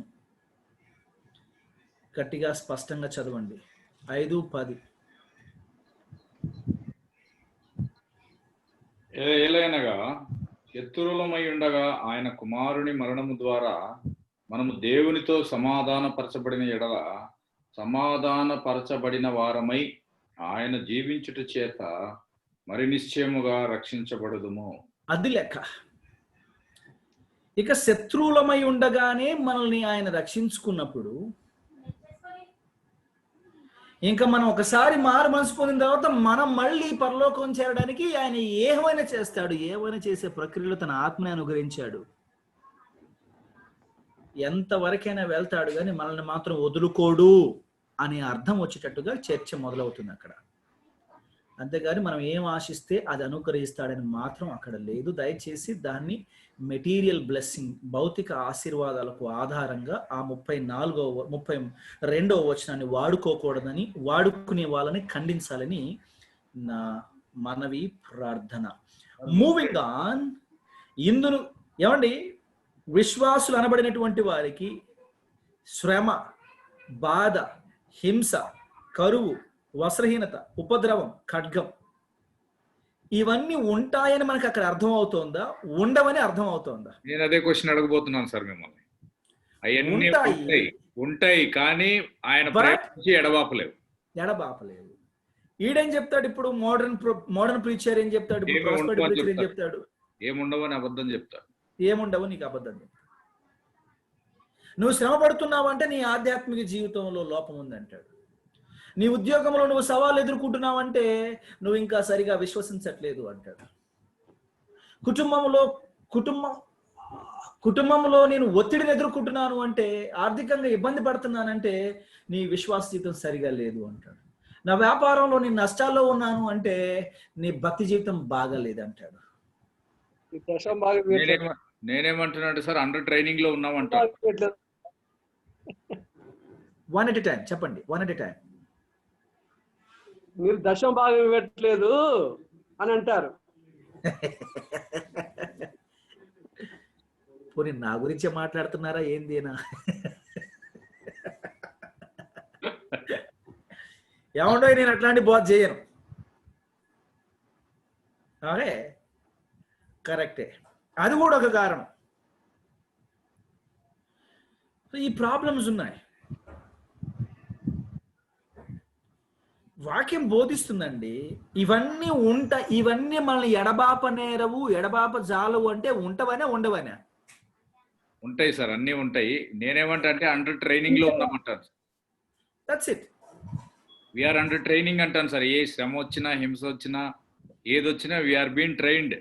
గట్టిగా స్పష్టంగా చదవండి. 5:10. ఏలైనగా శత్రువులమై ఉండగా ఆయన కుమారుని మరణము ద్వారా మనము దేవునితో సమాధానపరచబడిన ఎడల సమాధానపరచబడిన వారమై ఆయన జీవించుట చేత మరి నిశ్చయముగా రక్షించబడుదుము. అది లెక్క. ఇక శత్రువులమై ఉండగానే మనల్ని ఆయన రక్షించుకున్నప్పుడు ఇంకా మనం ఒకసారి మారు మనసు పొందిన తర్వాత మనం మళ్ళీ పరలోకం చేరడానికి ఆయన ఏమైనా చేస్తాడు. ఏమైనా చేసే ప్రక్రియలో తన ఆత్మని అనుగ్రహించాడు. ఎంతవరకైనా వెళ్తాడు కానీ మనల్ని మాత్రం వదులుకోడు అనే అర్థం వచ్చేటట్టుగా చర్చ మొదలవుతుంది అక్కడ. అంతేగాని మనం ఏం ఆశిస్తే అది అనుగ్రహిస్తాడని మాత్రం అక్కడ లేదు. దయచేసి దాన్ని మెటీరియల్ బ్లెస్సింగ్, భౌతిక ఆశీర్వాదాలకు ఆధారంగా ఆ 32వ వచనాన్ని వాడుకోకూడదని, వాడుకునే వాళ్ళని ఖండించాలని నా మనవి, ప్రార్థన. Moving on. ఇందును ఏమండి, విశ్వాసులు అనబడినటువంటి వారికి శ్రమ, బాధ, హింస, కరువు, వస్త్రహీనత, ఉపద్రవం, ఖడ్గం ఇవన్నీ ఉంటాయని మనకు అక్కడ అర్థం అవుతోందా? ఉండవని అర్థం అవుతోందా? నేను అదే క్వశ్చన్ అడగబోతున్నాను సార్ మిమ్మల్ని. అవన్నీ ఉంటాయి కానీ ఆయన ప్రేమించి ఎడబాపలేవు. ఈడేం చెప్తాడు ఇప్పుడు? మోడర్న్ ప్రీచర్ ఏం చెప్తాడు? ఏం చెప్తాడు? ఏముండవని అబద్ధం చెప్తాడు. ఏముండవు, నీకు అబద్ధం చెప్తాడు. నువ్వు శ్రమ పడుతున్నావు అంటే నీ ఆధ్యాత్మిక జీవితంలో లోపం ఉందంటాడు. నీ ఉద్యోగంలో నువ్వు సవాళ్ళు ఎదుర్కొంటున్నావంటే నువ్వు ఇంకా సరిగా విశ్వసించట్లేదు అంటాడు. కుటుంబంలో నేను ఒత్తిడిని ఎదుర్కొంటున్నాను అంటే, ఆర్థికంగా ఇబ్బంది పడుతున్నానంటే నీ విశ్వాస జీవితం సరిగా లేదు అంటాడు. నా వ్యాపారంలో నేను నష్టాల్లో ఉన్నాను అంటే నీ భక్తి జీవితం బాగాలేదు అంటాడు. నేనేమంటున్నాడు సార్, అండర్ ట్రైనింగ్ లో ఉన్నామంటాడు. 1 at a time చెప్పండి. 1 at a time. మీరు దశమ భాగం ఇవ్వట్లేదు అని అంటారు. పోనీ నా గురించే మాట్లాడుతున్నారా ఏందేనా? ఏమండో నేను అట్లాంటి బోధ చేయను. అదే కరెక్టే, అది కూడా ఒక కారణం. ఈ ప్రాబ్లమ్స్ ఉన్నాయి. వాక్యం బోధిస్తుందండి ఇవన్నీ ఇవన్నీ మనల్ని ఎడబాప నేరవు, ఎడబాప జాలవు అంటే ఉంటవనే ఉండవనే? ఉంటాయి సార్, అన్ని ఉంటాయి. నేనేమంటా అంటే అండర్ ట్రైనింగ్ లో ఉన్నామంటాను. That's it. We are under training అంటాను సార్. ఏ శ్రమ వచ్చినా, హింస వచ్చినా, ఏదొచ్చినా వీఆర్ బీన్ ట్రైన్డ్.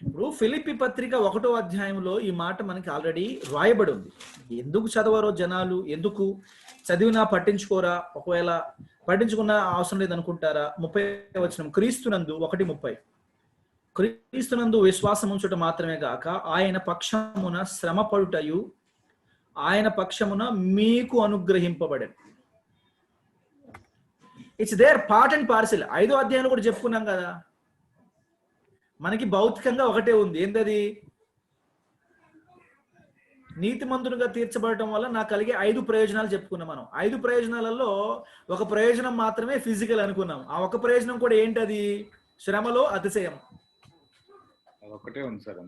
ఇప్పుడు ఫిలిప్పీ పత్రిక 1వ అధ్యాయంలో ఈ మాట మనకి ఆల్రెడీ రాయబడి ఉంది. ఎందుకు చదవరో జనాలు, ఎందుకు చదివినా పట్టించుకోరా, ఒకవేళ పట్టించుకున్నా అవసరం లేదనుకుంటారా? 30వ వచనం, క్రీస్తునందు 1:30, క్రీస్తునందు విశ్వాసం ఉంచుట మాత్రమే గాక ఆయన పక్షమున శ్రమ పడుటయు ఆయన పక్షమున మీకు అనుగ్రహింపబడెను. It's their part and parcel. 5వ అధ్యాయంలో కూడా చెప్పుకున్నాం కదా, మనకి భౌతికంగా ఒకటే ఉంది. ఏంటది? నీతిమంతునిగా తీర్చబడటం వల్ల నాకు కలిగే 5 ప్రయోజనాలు చెప్పుకున్నాం మనం. 5 ప్రయోజనాలలో ఒక ప్రయోజనం మాత్రమే ఫిజికల్ అనుకున్నాం. ఆ ఒక ప్రయోజనం కూడా ఏంటది? శ్రమలో అతిశయం. అదొక్కటే ఉంది సార్.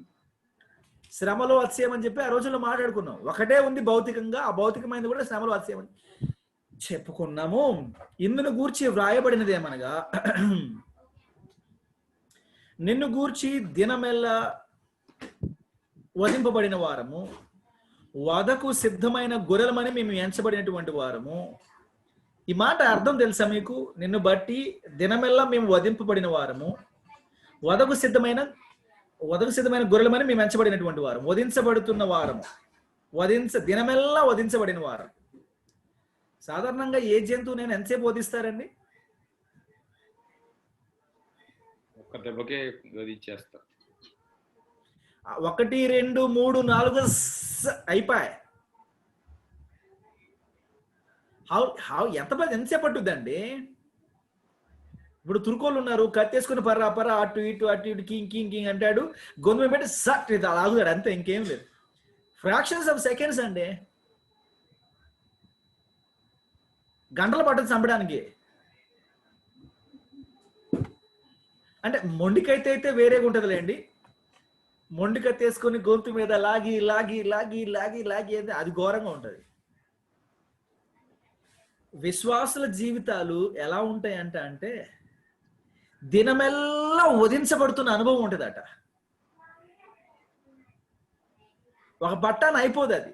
శ్రమలో అతిశయం అని చెప్పి ఆ రోజుల్లో మాట్లాడుకున్నాం. ఒకటే ఉంది భౌతికంగా, ఆ భౌతికమైనది కూడా శ్రమలో అతిశయం అని చెప్పుకున్నాము. ఇందును గూర్చి వ్రాయబడినది ఏమనగా, నిన్ను గూర్చి దినమెల్లా వధింపబడిన వారము, వధకు సిద్ధమైన గొర్రెలమని మేము ఎంచబడినటువంటి వారము. ఈ మాట అర్థం తెలుసా మీకు? నిన్ను బట్టి దినమెల్లా మేము వధింపబడిన వారము, వధకు సిద్ధమైన గొర్రెలమని మేము ఎంచబడినటువంటి వారం, వధించబడుతున్న వారము, దినమెల్లా వధించబడిన వారం. సాధారణంగా ఏ జంతువు నేను ఎంతసేపు వధిస్తారండి? ఒక్క దెబ్బకే వధించేస్తా. 1, 2, 3, 4 అయిపోయాయి. ఎంతసేపు పట్టుద్దండి? ఇప్పుడు తుర్కోళ్ళు ఉన్నారు, కత్తేసుకుని పర్రా అటు ఇటు కింగ్ అంటాడు, గొంతు పెట్టి సట్ ఆగుతాడు, అంతే, ఇంకేం లేదు. ఫ్రాక్షన్స్ ఆఫ్ సెకండ్స్ అండి, గంటలు పట్టదు చంపడానికి. అంటే మొండికైతే అయితే వేరేగా ఉంటుందిలేండి. మొండికత్తి వేసుకొని గొంతు మీద లాగి లాగి లాగి లాగి లాగి అది ఘోరంగా ఉంటుంది. విశ్వాసుల జీవితాలు ఎలా ఉంటాయంట అంటే దినమెల్లా వధించబడుతున్న అనుభవం ఉంటుందట. ఒక పట్టాన అయిపోదు అది,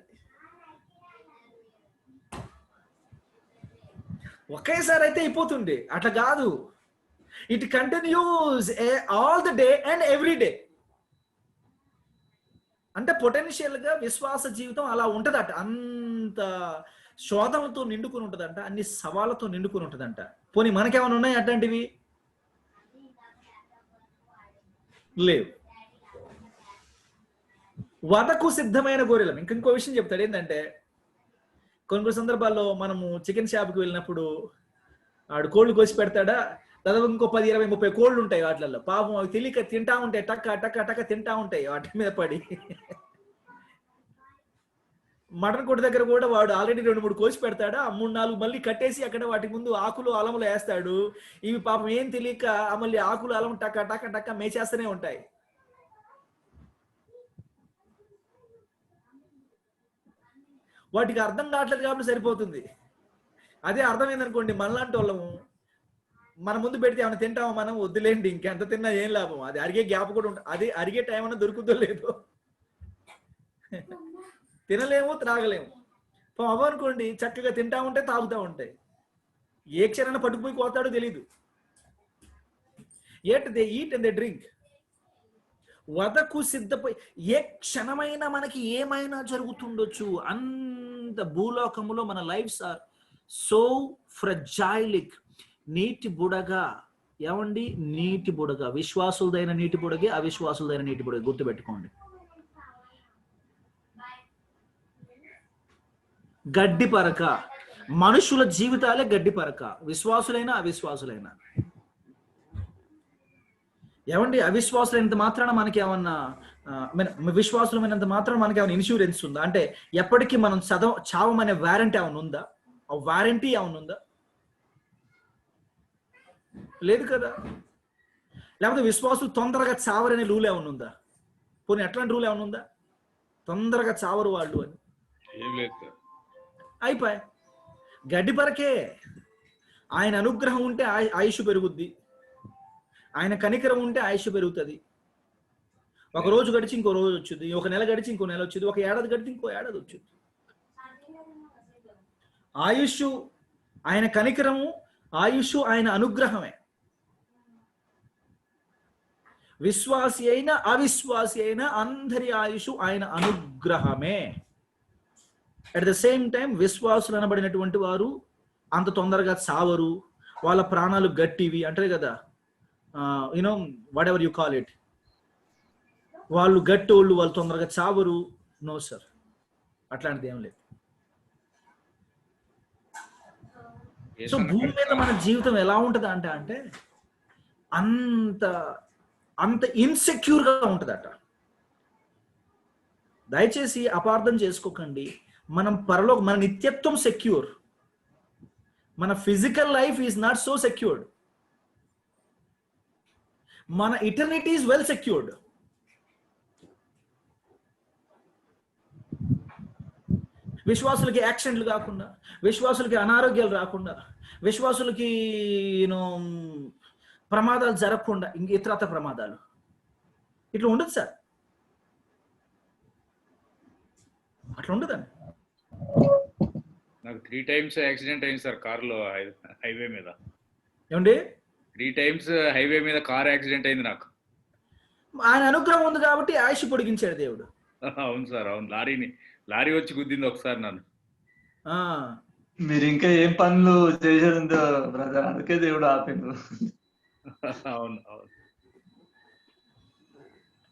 ఒకేసారి అయితే అయిపోతుంది. అట్లా కాదు, it continues all the day and every day. అంటే పొటెన్షియల్ గా విశ్వాస జీవితం అలా ఉంటదట. అంత శోధనలతో నిండుకుని ఉంటదంట, అన్ని సవాళ్ళతో నిండుకుని ఉంటదంట. పోనీ మనకేమైనా ఉన్నాయి అట్లాంటివి? లేవు. వధకు సిద్ధమైన గొర్రెలం. ఇంకో విషయం చెప్తాడు ఏంటంటే, కొన్ని సందర్భాల్లో మనము చికెన్ షాప్కి వెళ్ళినప్పుడు ఆడు కోళ్ళు కోసి పెడతాడా, దాదాపు ఇంకో 10, 20, 30 కోళ్ళు ఉంటాయి వాటిల్లో. పాపం అవి తెలియక తింటా ఉంటాయి, టక్క తింటా ఉంటాయి వాటి మీద పడి. మటన్ కొట్టు దగ్గర కూడా వాడు ఆల్రెడీ 2, 3 కోసి పెడతాడా, 3, 4 మళ్ళీ కట్టేసి అక్కడ వాటి ముందు ఆకులు అలములు వేస్తాడు. ఇవి పాపం ఏం తెలియక మళ్ళీ ఆకులు అలము టక్క మేచేస్తూనే ఉంటాయి. వాటికి అర్థం కావట్లేదు కాబట్టి సరిపోతుంది. అదే అర్థమైందనుకోండి, మనలాంటి వాళ్ళము మన ముందు పెడితే ఏమైనా తింటామో మనం? వద్దులేండి, ఇంకెంత తిన్నా ఏం లాభం. అది అరిగే గ్యాప్ కూడా ఉంటుంది. అది అరిగే టైం అన్నా దొరుకుతుందో లేదో, తినలేము త్రాగలేము. అవనుకోండి, చక్కగా తింటా ఉంటే తాగుతూ ఉంటాయి. ఏ క్షణాన్ని పట్టుకుపోయి కోతాడో తెలీదు. At they eat and they drink. వధకు సిద్ధపోయి ఏ క్షణమైనా మనకి ఏమైనా జరుగుతుండొచ్చు. అంత భూలోకములో మన లైఫ్స్ ఆర్ సో ఫ్రజైలిక్. నీటి బుడగా, ఏమండి? నీటి బుడగ. విశ్వాసులదైన నీటి బుడగే, అవిశ్వాసులదైన నీటి బుడగ. గుర్తుపెట్టుకోండి. గడ్డి పరక. మనుషుల జీవితాలే గడ్డి పరక, విశ్వాసులైనా అవిశ్వాసులైనా. ఏమండి? అవిశ్వాసులైనంత మాత్రాన మనకి ఏమన్నా, విశ్వాసులమైనంత మాత్రాన మనకి ఏమైనా ఇన్సూరెన్స్ ఉందా? అంటే ఎప్పటికీ మనం చావమనే వారంటీ ఏమైనా ఉందా? ఆ వారంటీ ఏమైనా ఉందా? లేదు కదా. లేకపోతే విశ్వాసులు తొందరగా చావరనే రూల్ ఏమైనా ఉందా? పోనీ ఎట్లాంటి రూల్ ఏమైనా ఉందా? తొందరగా చావరు వాళ్ళు అని. అయిపోయి గడ్డి పరకే. ఆయన అనుగ్రహం ఉంటే ఆయుష్ పెరుగుద్ది, ఆయన కనికరం ఉంటే ఆయుష్ పెరుగుతుంది. ఒక రోజు గడిచి ఇంకో రోజు వచ్చింది, ఒక నెల గడిచి ఇంకో నెల వచ్చింది, ఒక ఏడాది గడిచి ఇంకో ఏడాది వచ్చింది. ఆయుష్ ఆయన కనికరము, ఆయుష్ ఆయన అనుగ్రహమే. విశ్వాసి అయినా అవిశ్వాసి అయినా అందరి ఆయుష్ ఆయన అనుగ్రహమే. అట్ ద సేమ్ టైం విశ్వాసులు అనబడినటువంటి వారు అంత తొందరగా చావరు, వాళ్ళ ప్రాణాలు గట్టివి అంటారు కదా, you know what ever you call it. వాళ్ళు గట్టోళ్ళు, వాళ్ళు తొందరగా చావరు. నో సార్, అట్లాంటిది ఏం లేదు. సో భూమి మీద మన జీవితం ఎలా ఉంటది అంటే అంత ఇన్సెక్యూర్ గా ఉంటదట. దయచేసి అపార్థం చేసుకోకండి. మన నిత్యత్వం సెక్యూర్, మన physical life is not so secured. మన ఇటర్నిటీ ఈజ్ వెల్ సెక్యూర్డ్. విశ్వాసులకి యాక్సిడెంట్లు కాకుండా, విశ్వాసులకి అనారోగ్యాలు రాకుండా, విశ్వాసులకి ప్రమాదాలు జరగకుండా, ఇంక ఇతరత్ర ప్రమాదాలు ఇట్లా ఉండదు సార్. అట్లా ఉండదండి. నాకు 3 times యాక్సిడెంట్ అయింది సార్ కారులో, హైవే మీద. ఏమండి? 3 times హైవే మీద కార్ యాక్సిడెంట్ అయింది నాకు. ఆయన అనుగ్రహం ఉంది కాబట్టి ఆయుష్ పొడిగించాడు దేవుడు. అవును సార్, అవును. లారీ వచ్చి గుద్దింది ఒకసారి నన్ను. మీరు ఇంకా ఏం పనులు చేసేది బ్రదర్, అందుకే దేవుడు ఆపిండు. అవును అవును.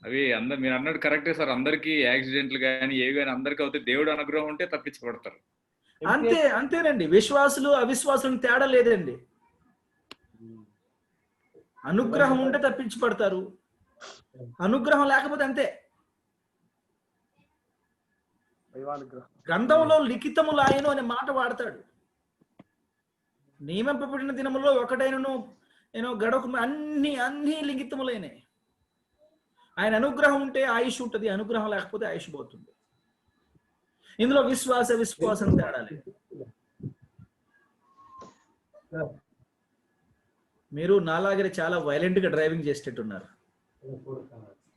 అవి మీరు అన్నట్టు కరెక్టే సార్. అందరికీ యాక్సిడెంట్లు కానీ ఏవి కానీ అందరికీ అవుతాయి. దేవుడు అనుగ్రహం ఉంటే తప్పించబడతారు. అంతేనండి. విశ్వాసులు అవిశ్వాసులను తేడా లేదండి. అనుగ్రహం ఉంటే తప్పించబడతారు, అనుగ్రహం లేకపోతే అంతే. గ్రంథంలో లిఖితము లాయను అనే మాట వాడతాడు. నియమింపబడిన దినములో ఒకటైనను గడవకు అన్ని లిఖితములైన. ఆయన అనుగ్రహం ఉంటే ఆయుష్ ఉంటుంది, అనుగ్రహం లేకపోతే ఆయుష్ పోతుంది. ఇందులో విశ్వాసం తేడా లేదు. మీరు నాలాగే చాలా వైలెంట్ గా డ్రైవింగ్ చేసేటట్టున్నారు.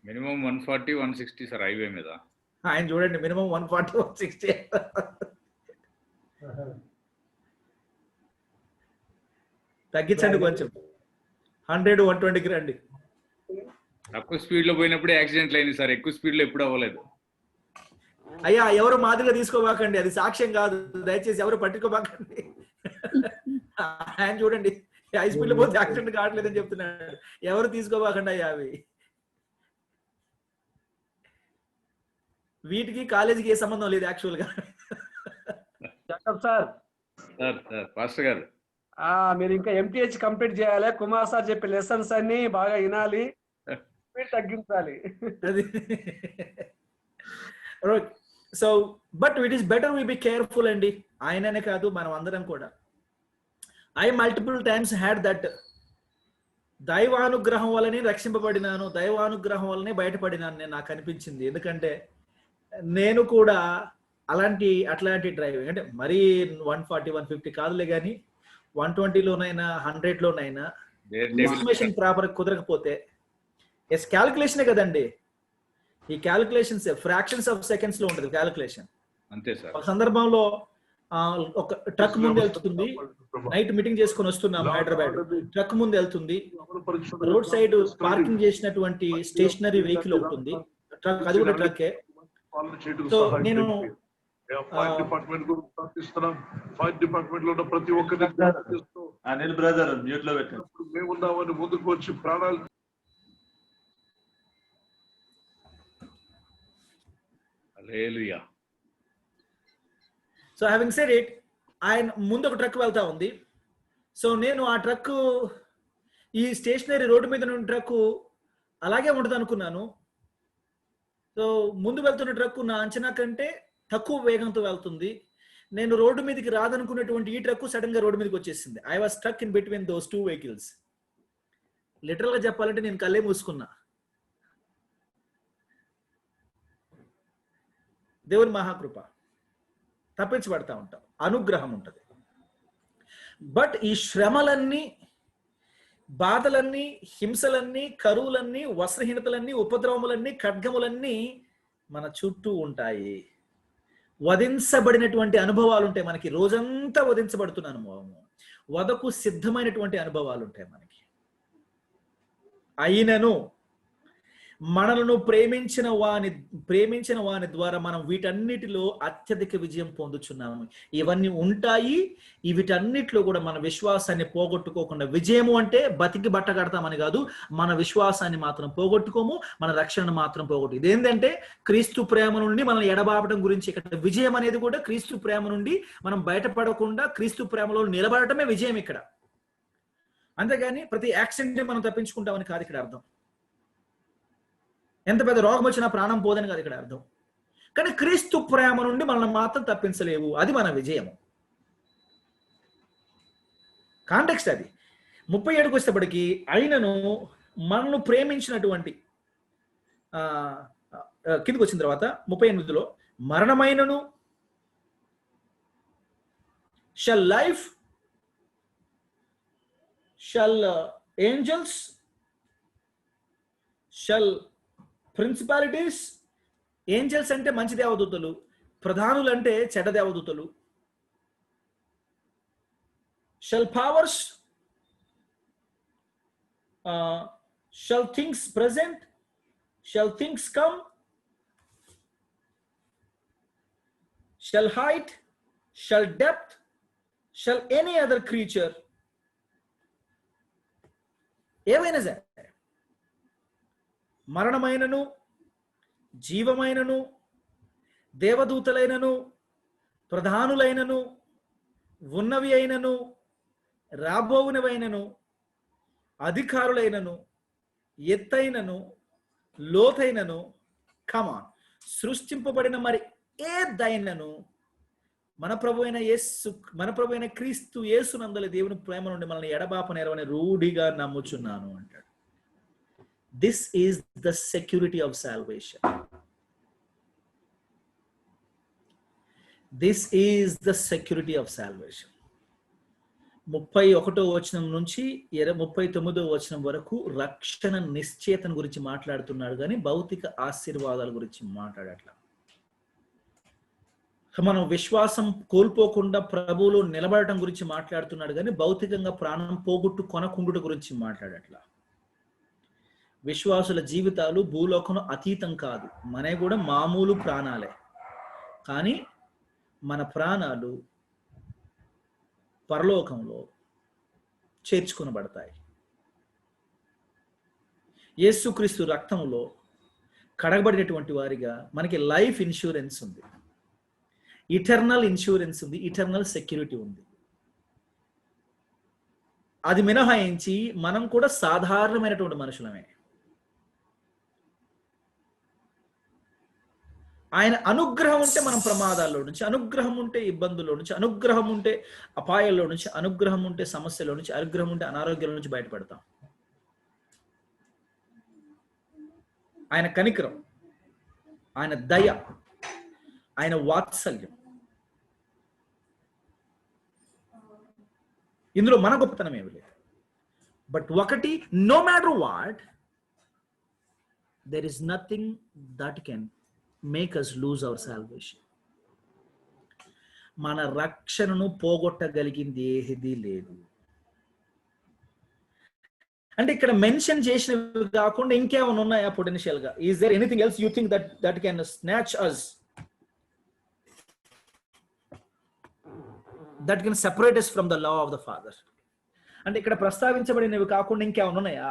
మినిమం 140-160 సార్ హైవే మీద. ఆయన చూడండి, మినిమం 140-160. తగ్గించండి కొంచెం, 100-120కి రండి. తక్కువ స్పీడ్ లో పోయినప్పుడే యాక్సిడెంట్లు అయింది సార్, ఎక్కువ స్పీడ్ లో ఎప్పుడు అవ్వలేదు. అయ్యా, ఎవరు మాదిరిగా తీసుకోబాకండి, అది సాక్ష్యం కాదు. దయచేసి ఎవరు పట్టుకోబాకండి. ఆయన చూడండి, హై స్పీడ్ లో పోతే యాక్సిడెంట్ కావట్లేదని చెప్తున్నాడు. ఎవరు తీసుకోబాకండి అయ్యా అవి. వీటికి కాలేజీకి ఏ సంబంధం లేదు యాక్చువల్ గా. సార్ పాస్టర్ గారు, మీరు ఇంకా ఎంటీహెచ్ కంప్లీట్ చేయాలి. కుమార్ సార్ చెప్పే లెసన్స్ అన్ని బాగా వినాలి, తగ్గించాలి. So but it is better we be careful అండి. ఆయననే కాదు, మనం అందరం కూడా. I multiple times had that. దైవానుగ్రహం వల్లనే రక్షింపబడినాను, దైవానుగ్రహం వల్లనే బయటపడినాను నేను, నాకు అనిపించింది. ఎందుకంటే నేను కూడా అట్లాంటి డ్రైవింగ్ అంటే మరీ 140-150 కాదులే కానీ 120లోనైనా 100లోనైనా ఇన్ఫర్మేషన్ ప్రాపర్ కుదరకపోతే క్యాలిక్యులేషనే కదండి. ఈ క్యాలిక్యులేషన్స్ ఫ్రాక్షన్స్ ఆఫ్ సెకండ్స్ లో ఉంటుంది క్యాలిక్యులేషన్. అంతే సార్. ఒక సందర్భంలో ఒక ట్రక్ ముందు వెళ్తుంది, నైట్ మీటింగ్ చేసుకొని వస్తున్నాం హైదరాబాద్, ట్రక్ ముందు వెళ్తుంది, రోడ్ సైడ్ పార్కింగ్ చేసినటువంటి స్టేషనరీ వెహికల్ ఒకటి ఉంది, ట్రక్, అది కూడా ట్రక్కే. సో నేను ప్రతి ఒక్కరి అనిల్ బ్రదర్ మ్యూట్ లో పెట్టండి. మేమున్నామని ముందుకు వచ్చి ప్రాణాలు. హల్లెలూయా. సో హ్యావింగ్ సెడ్ ఇట్, ఆయన ముందు ఒక ట్రక్ వెళ్తా ఉంది. సో నేను ఆ ట్రక్, ఈ స్టేషనరీ రోడ్డు మీద ఉన్న ట్రక్ అలాగే ఉంటుంది అనుకున్నాను. సో ముందు వెళ్తున్న ట్రక్ నా అంచనా కంటే తక్కువ వేగంతో వెళ్తుంది. నేను రోడ్డు మీదకి రాదనుకున్నటువంటి ఈ ట్రక్ సడన్ గా రోడ్డు మీదకి వచ్చేసింది. I was struck in between those 2 vehicles. Literal గా చెప్పాలంటే నేను కళ్ళే మూసుకున్నా. దేవుని మహాకృప, తప్పించబడతా ఉంటాం, అనుగ్రహం ఉంటుంది. బట్ ఈ శ్రమలన్నీ, బాధలన్నీ, హింసలన్నీ, కరువులన్నీ, వస్త్రహీనతలన్నీ, ఉపద్రవములన్నీ, ఖడ్గములన్నీ మన చుట్టూ ఉంటాయి. వధించబడినటువంటి అనుభవాలు ఉంటాయి మనకి. రోజంతా వధించబడుతున్న అనుభవము, వధకు సిద్ధమైనటువంటి అనుభవాలు ఉంటాయి మనకి. అయినను మనలను ప్రేమించిన వాని ద్వారా మనం వీటన్నిటిలో అత్యధిక విజయం పొందుచున్నాము. ఇవన్నీ ఉంటాయి. వీటన్నిటిలో కూడా మన విశ్వాసాన్ని పోగొట్టుకోకుండా, విజయము అంటే బతికి బట్ట కడతామని కాదు, మన విశ్వాసాన్ని మాత్రం పోగొట్టుకోము, మన రక్షణను మాత్రం పోగొట్టు. ఇదేంటంటే క్రీస్తు ప్రేమ నుండి మనల్ని ఎడబాపడం గురించి. ఇక్కడ విజయం అనేది కూడా క్రీస్తు ప్రేమ నుండి మనం బయటపడకుండా క్రీస్తు ప్రేమలో నిలబడటమే విజయం ఇక్కడ. అంతేగాని ప్రతి యాక్సిడెంట్ మనం తప్పించుకుంటామని కాదు ఇక్కడ అర్థం. ఎంత పెద్ద రోగం వచ్చినా ప్రాణం పోదని కాదు ఇక్కడ అర్థం. కానీ క్రీస్తు ప్రేమ నుండి మనల్ని మాత్రం తప్పించలేవు. అది మన విజయం. కాంటెక్స్ట్ అది. 37కి వచ్చేటప్పటికి ఆయనను మనల్ని ప్రేమించినటువంటి కిందకి వచ్చిన తర్వాత 38లో మరణమైనను shall life shall angels shall principalities. Angels అంటే మంచి దేవదూతలు, ప్రధానులు అంటే చెడ్డ దేవదూతలు. Shall powers, shall things present, shall things come, shall height, shall depth, shall any other creature, ఏవైనా సరే, మరణమైనను జీవమైనను దేవదూతలైనను ప్రధానులైనను ఉన్నవి అయినను రాబోవునవైనను అధికారులైనను ఎత్తైనను లోతైనను కమాన్ సృష్టింపబడిన మరి ఏదైనను మన ప్రభు అయిన క్రీస్తు యేసునందలి దేవుని ప్రేమ నుండి మనల్ని ఎడబాప నేరవని రూఢిగా నమ్ముచున్నాను అంటాడు. This is the security of salvation. This is the security of salvation. 31వ వచనం నుంచి 39వ వచనం వరకు రక్షణ నిశ్చయతన గురించి మాట్లాడుతున్నాడు, కానీ భౌతిక ఆశీర్వాదాల గురించి మాట్లాడట్లా. మనం విశ్వాసం కోల్పోకుండా ప్రభువులో నిలబడటం గురించి మాట్లాడుతున్నాడు, కానీ భౌతికంగా ప్రాణం పోగొట్టు కొనకుండుట గురించి మాట్లాడట్లా. విశ్వాసుల జీవితాలు భూలోకం అతీతం కాదు, మనవి కూడా మామూలు ప్రాణాలే, కానీ మన ప్రాణాలు పరలోకంలో చేర్చుకొనబడతాయి. యేసుక్రీస్తు రక్తంలో కడగబడినటువంటి వారిగా మనకి లైఫ్ ఇన్సూరెన్స్ ఉంది, ఇటర్నల్ ఇన్సూరెన్స్ ఉంది, ఇటర్నల్ సెక్యూరిటీ ఉంది. అది మినహాయించి మనం కూడా సాధారణమైనటువంటి మనుషులమే. ఆయన అనుగ్రహం ఉంటే మనం ప్రమాదాల్లో నుంచి, అనుగ్రహం ఉంటే ఇబ్బందుల్లో నుంచి, అనుగ్రహం ఉంటే అపాయాల్లో నుంచి, అనుగ్రహం ఉంటే సమస్యల నుంచి, అనుగ్రహం ఉంటే అనారోగ్యాల నుంచి బయటపడతాం. ఆయన కనికరం, ఆయన దయ, ఆయన వాత్సల్యం, ఇందులో మన గొప్పతనం ఏమి లేదు. బట్ ఒకటి, no matter what, there is nothing that can make us lose our salvation. మన రక్షణను పోగొట్టగలిగింది ఏది లేదు. అంటే ఇక్కడ మెన్షన్ చేసినవి కాకుండా ఇంకేమైనా ఉన్నాయా పొటెన్షియల్ గా? Is there anything else you think that can snatch us, that can separate us from the law of the Father? అంటే ఇక్కడ ప్రస్తావించబడినవి కాకుండా ఇంకేమైనా ఉన్నాయా?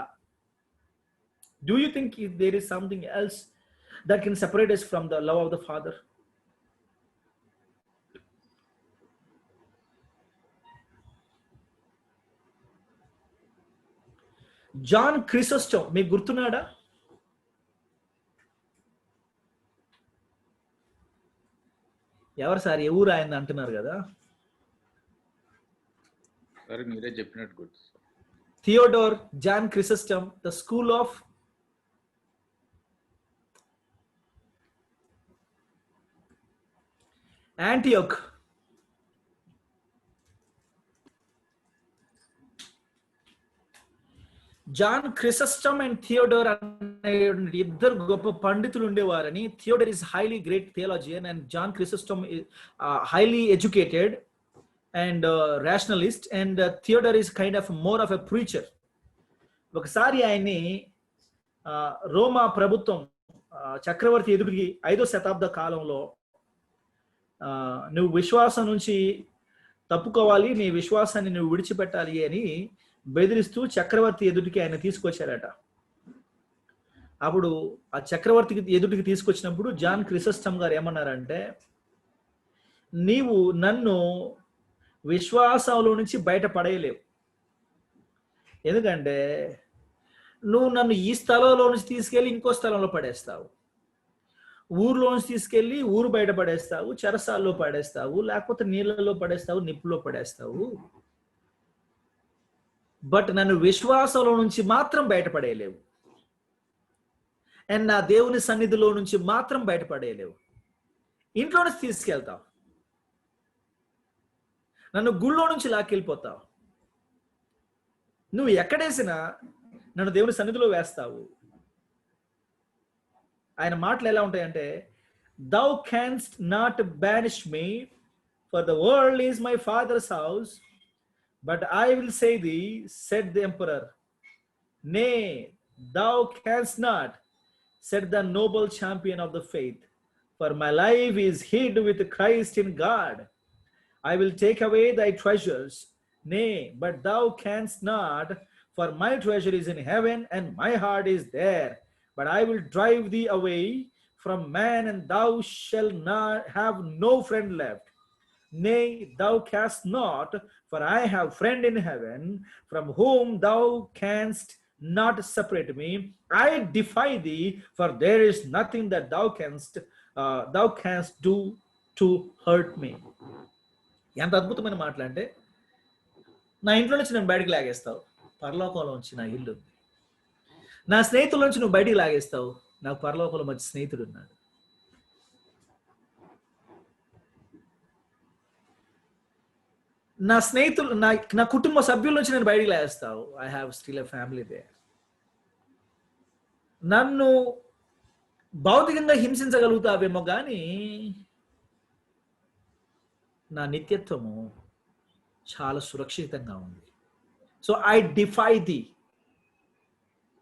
Do you think there is something else that can separate us from the love of the Father? John Chrysostom మీకు గుర్తున్నాడా? ఎవరు sir, ఏ ఊరు ఆయన అంటున్నారు కదా? సరే మీరే చెప్పినట్టు గుర్తు. Theodore John Chrysostom, the school of Antioch. John Chrysostom and Theodore అనే ఇద్దరు గొప్ప పండితులు ఉండేవారని. Theodore is highly great theologian and John Chrysostom highly educated and rationalist, and Theodore is kind of more of a preacher. ఒకసారి ఆయన్ని రోమా ప్రభుత్వం చక్రవర్తి ఎదుటికి 5వ శతాబ్ద కాలంలో నువ్వు విశ్వాసం నుంచి తప్పుకోవాలి, నీ విశ్వాసాన్ని నువ్వు విడిచిపెట్టాలి అని బెదిరిస్తూ చక్రవర్తి ఎదుటికి ఆయన తీసుకొచ్చారట. అప్పుడు ఆ చక్రవర్తికి ఎదుటికి తీసుకొచ్చినప్పుడు జాన్ క్రిసోస్టమ్ గారు ఏమన్నారంటే, నీవు నన్ను విశ్వాసంలో నుంచి బయటపడేయలేవు, ఎందుకంటే నువ్వు నన్ను ఈ స్థలంలో నుంచి తీసుకెళ్ళి ఇంకో స్థలంలో పడేస్తావు. ఊర్లోంచి తీసుకెళ్ళి ఊరు బయట పడేస్తావు, చెరసాల్లో పడేస్తావు, లేకపోతే నీళ్ళలో పడేస్తావు, నిప్పులో పడేస్తావు. బట్ నన్ను విశ్వాసంలో నుంచి మాత్రం బయటపడేయలేవు. అండ్ నా దేవుని సన్నిధిలో నుంచి మాత్రం బయటపడేయలేవు. ఇంట్లో నుంచి తీసుకెళ్తావు, నన్ను గుళ్ళో నుంచి లాక్కెళ్ళిపోతావు. నువ్వు ఎక్కడేసినా నన్ను దేవుని సన్నిధిలో వేస్తావు. ఆయన మాటలు ఎలా ఉంటాయంటే, thou canst not banish me, for the world is my father's house, but I will say thee, said the emperor. Nay, thou canst not, said the noble champion of the faith, for my life is hid with Christ in God. I will take away thy treasures. Nay, but thou canst not, for my treasure is in heaven, and my heart is there. But I will drive thee away from man, and thou shalt not have no friend left. Nay, thou canst not, for I have friend in heaven, from whom thou canst not separate me. I defy thee, for there is nothing that thou canst do to hurt me. ఎంత అద్భుతమైన మాటలు అంటే, నా ఇంట్లో నుంచి నేను బయటకు లాగేస్తావు, పరలోకంలో నుంచి నా ఇల్లు ఉంది. నా స్నేహితుల నుంచి నువ్వు బయటికి లాగేస్తావు, నాకు పరలోకంలో మంచి స్నేహితుడు ఉన్నాడు. నా స్నేహితులు, నా కుటుంబ సభ్యుల నుంచి నేను బయటికి లాగేస్తావు, I have still a family there. నన్ను భౌతికంగా హింసించగలుగుతావేమో కానీ నా నిత్యత్వము చాలా సురక్షితంగా ఉంది. సో ఐ డిఫై ది,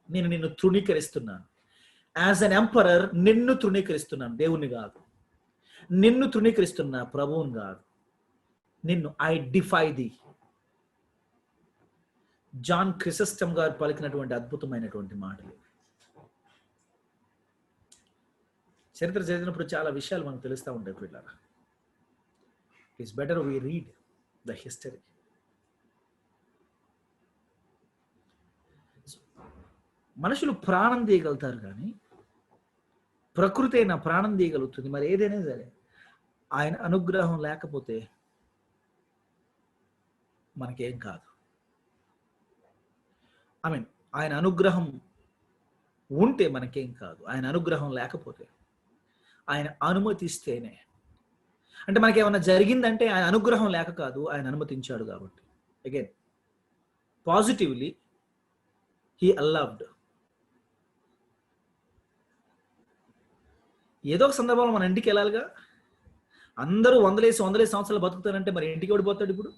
నేను నిన్ను తృణీకరిస్తున్నాను. యాజ్ అన్ ఎంపరర్ నిన్ను తృణీకరిస్తున్నాను, దేవుణ్ణి కాదు. నిన్ను తృణీకరిస్తున్నా, ప్రభువుని కాదు. నిన్ను ఐ డిఫై ది. జాన్ క్రిసిస్టమ్ గారు పలికినటువంటి అద్భుతమైనటువంటి మాటలు. చరిత్ర చదివినప్పుడు చాలా విషయాలు మనకు తెలుస్తూ ఉంటాయి పిల్లలు. It's better we read the history. మనుషులు ప్రాణం తీయగలుగుతారు కానీ ప్రకృతి అయినా ప్రాణం తీయగలుగుతుంది. మరి ఏదైనా సరే ఆయన అనుగ్రహం లేకపోతే మనకేం కాదు. ఆయన అనుగ్రహం ఉంటే మనకేం కాదు, ఆయన అనుగ్రహం లేకపోతే, ఆయన అనుమతిస్తేనే. అంటే మనకేమన్నా జరిగిందంటే ఆయన అనుగ్రహం లేక కాదు, ఆయన అనుమతించాడు కాబట్టి. Again positively he allowed. ఏదో ఒక సందర్భంలో మన ఇంటికి వెళ్ళాలిగా. అందరూ వందలేసి సంవత్సరాలు బతుకుతారంటే మరి ఇంటికి ఓడిపోతాడు. ఇప్పుడు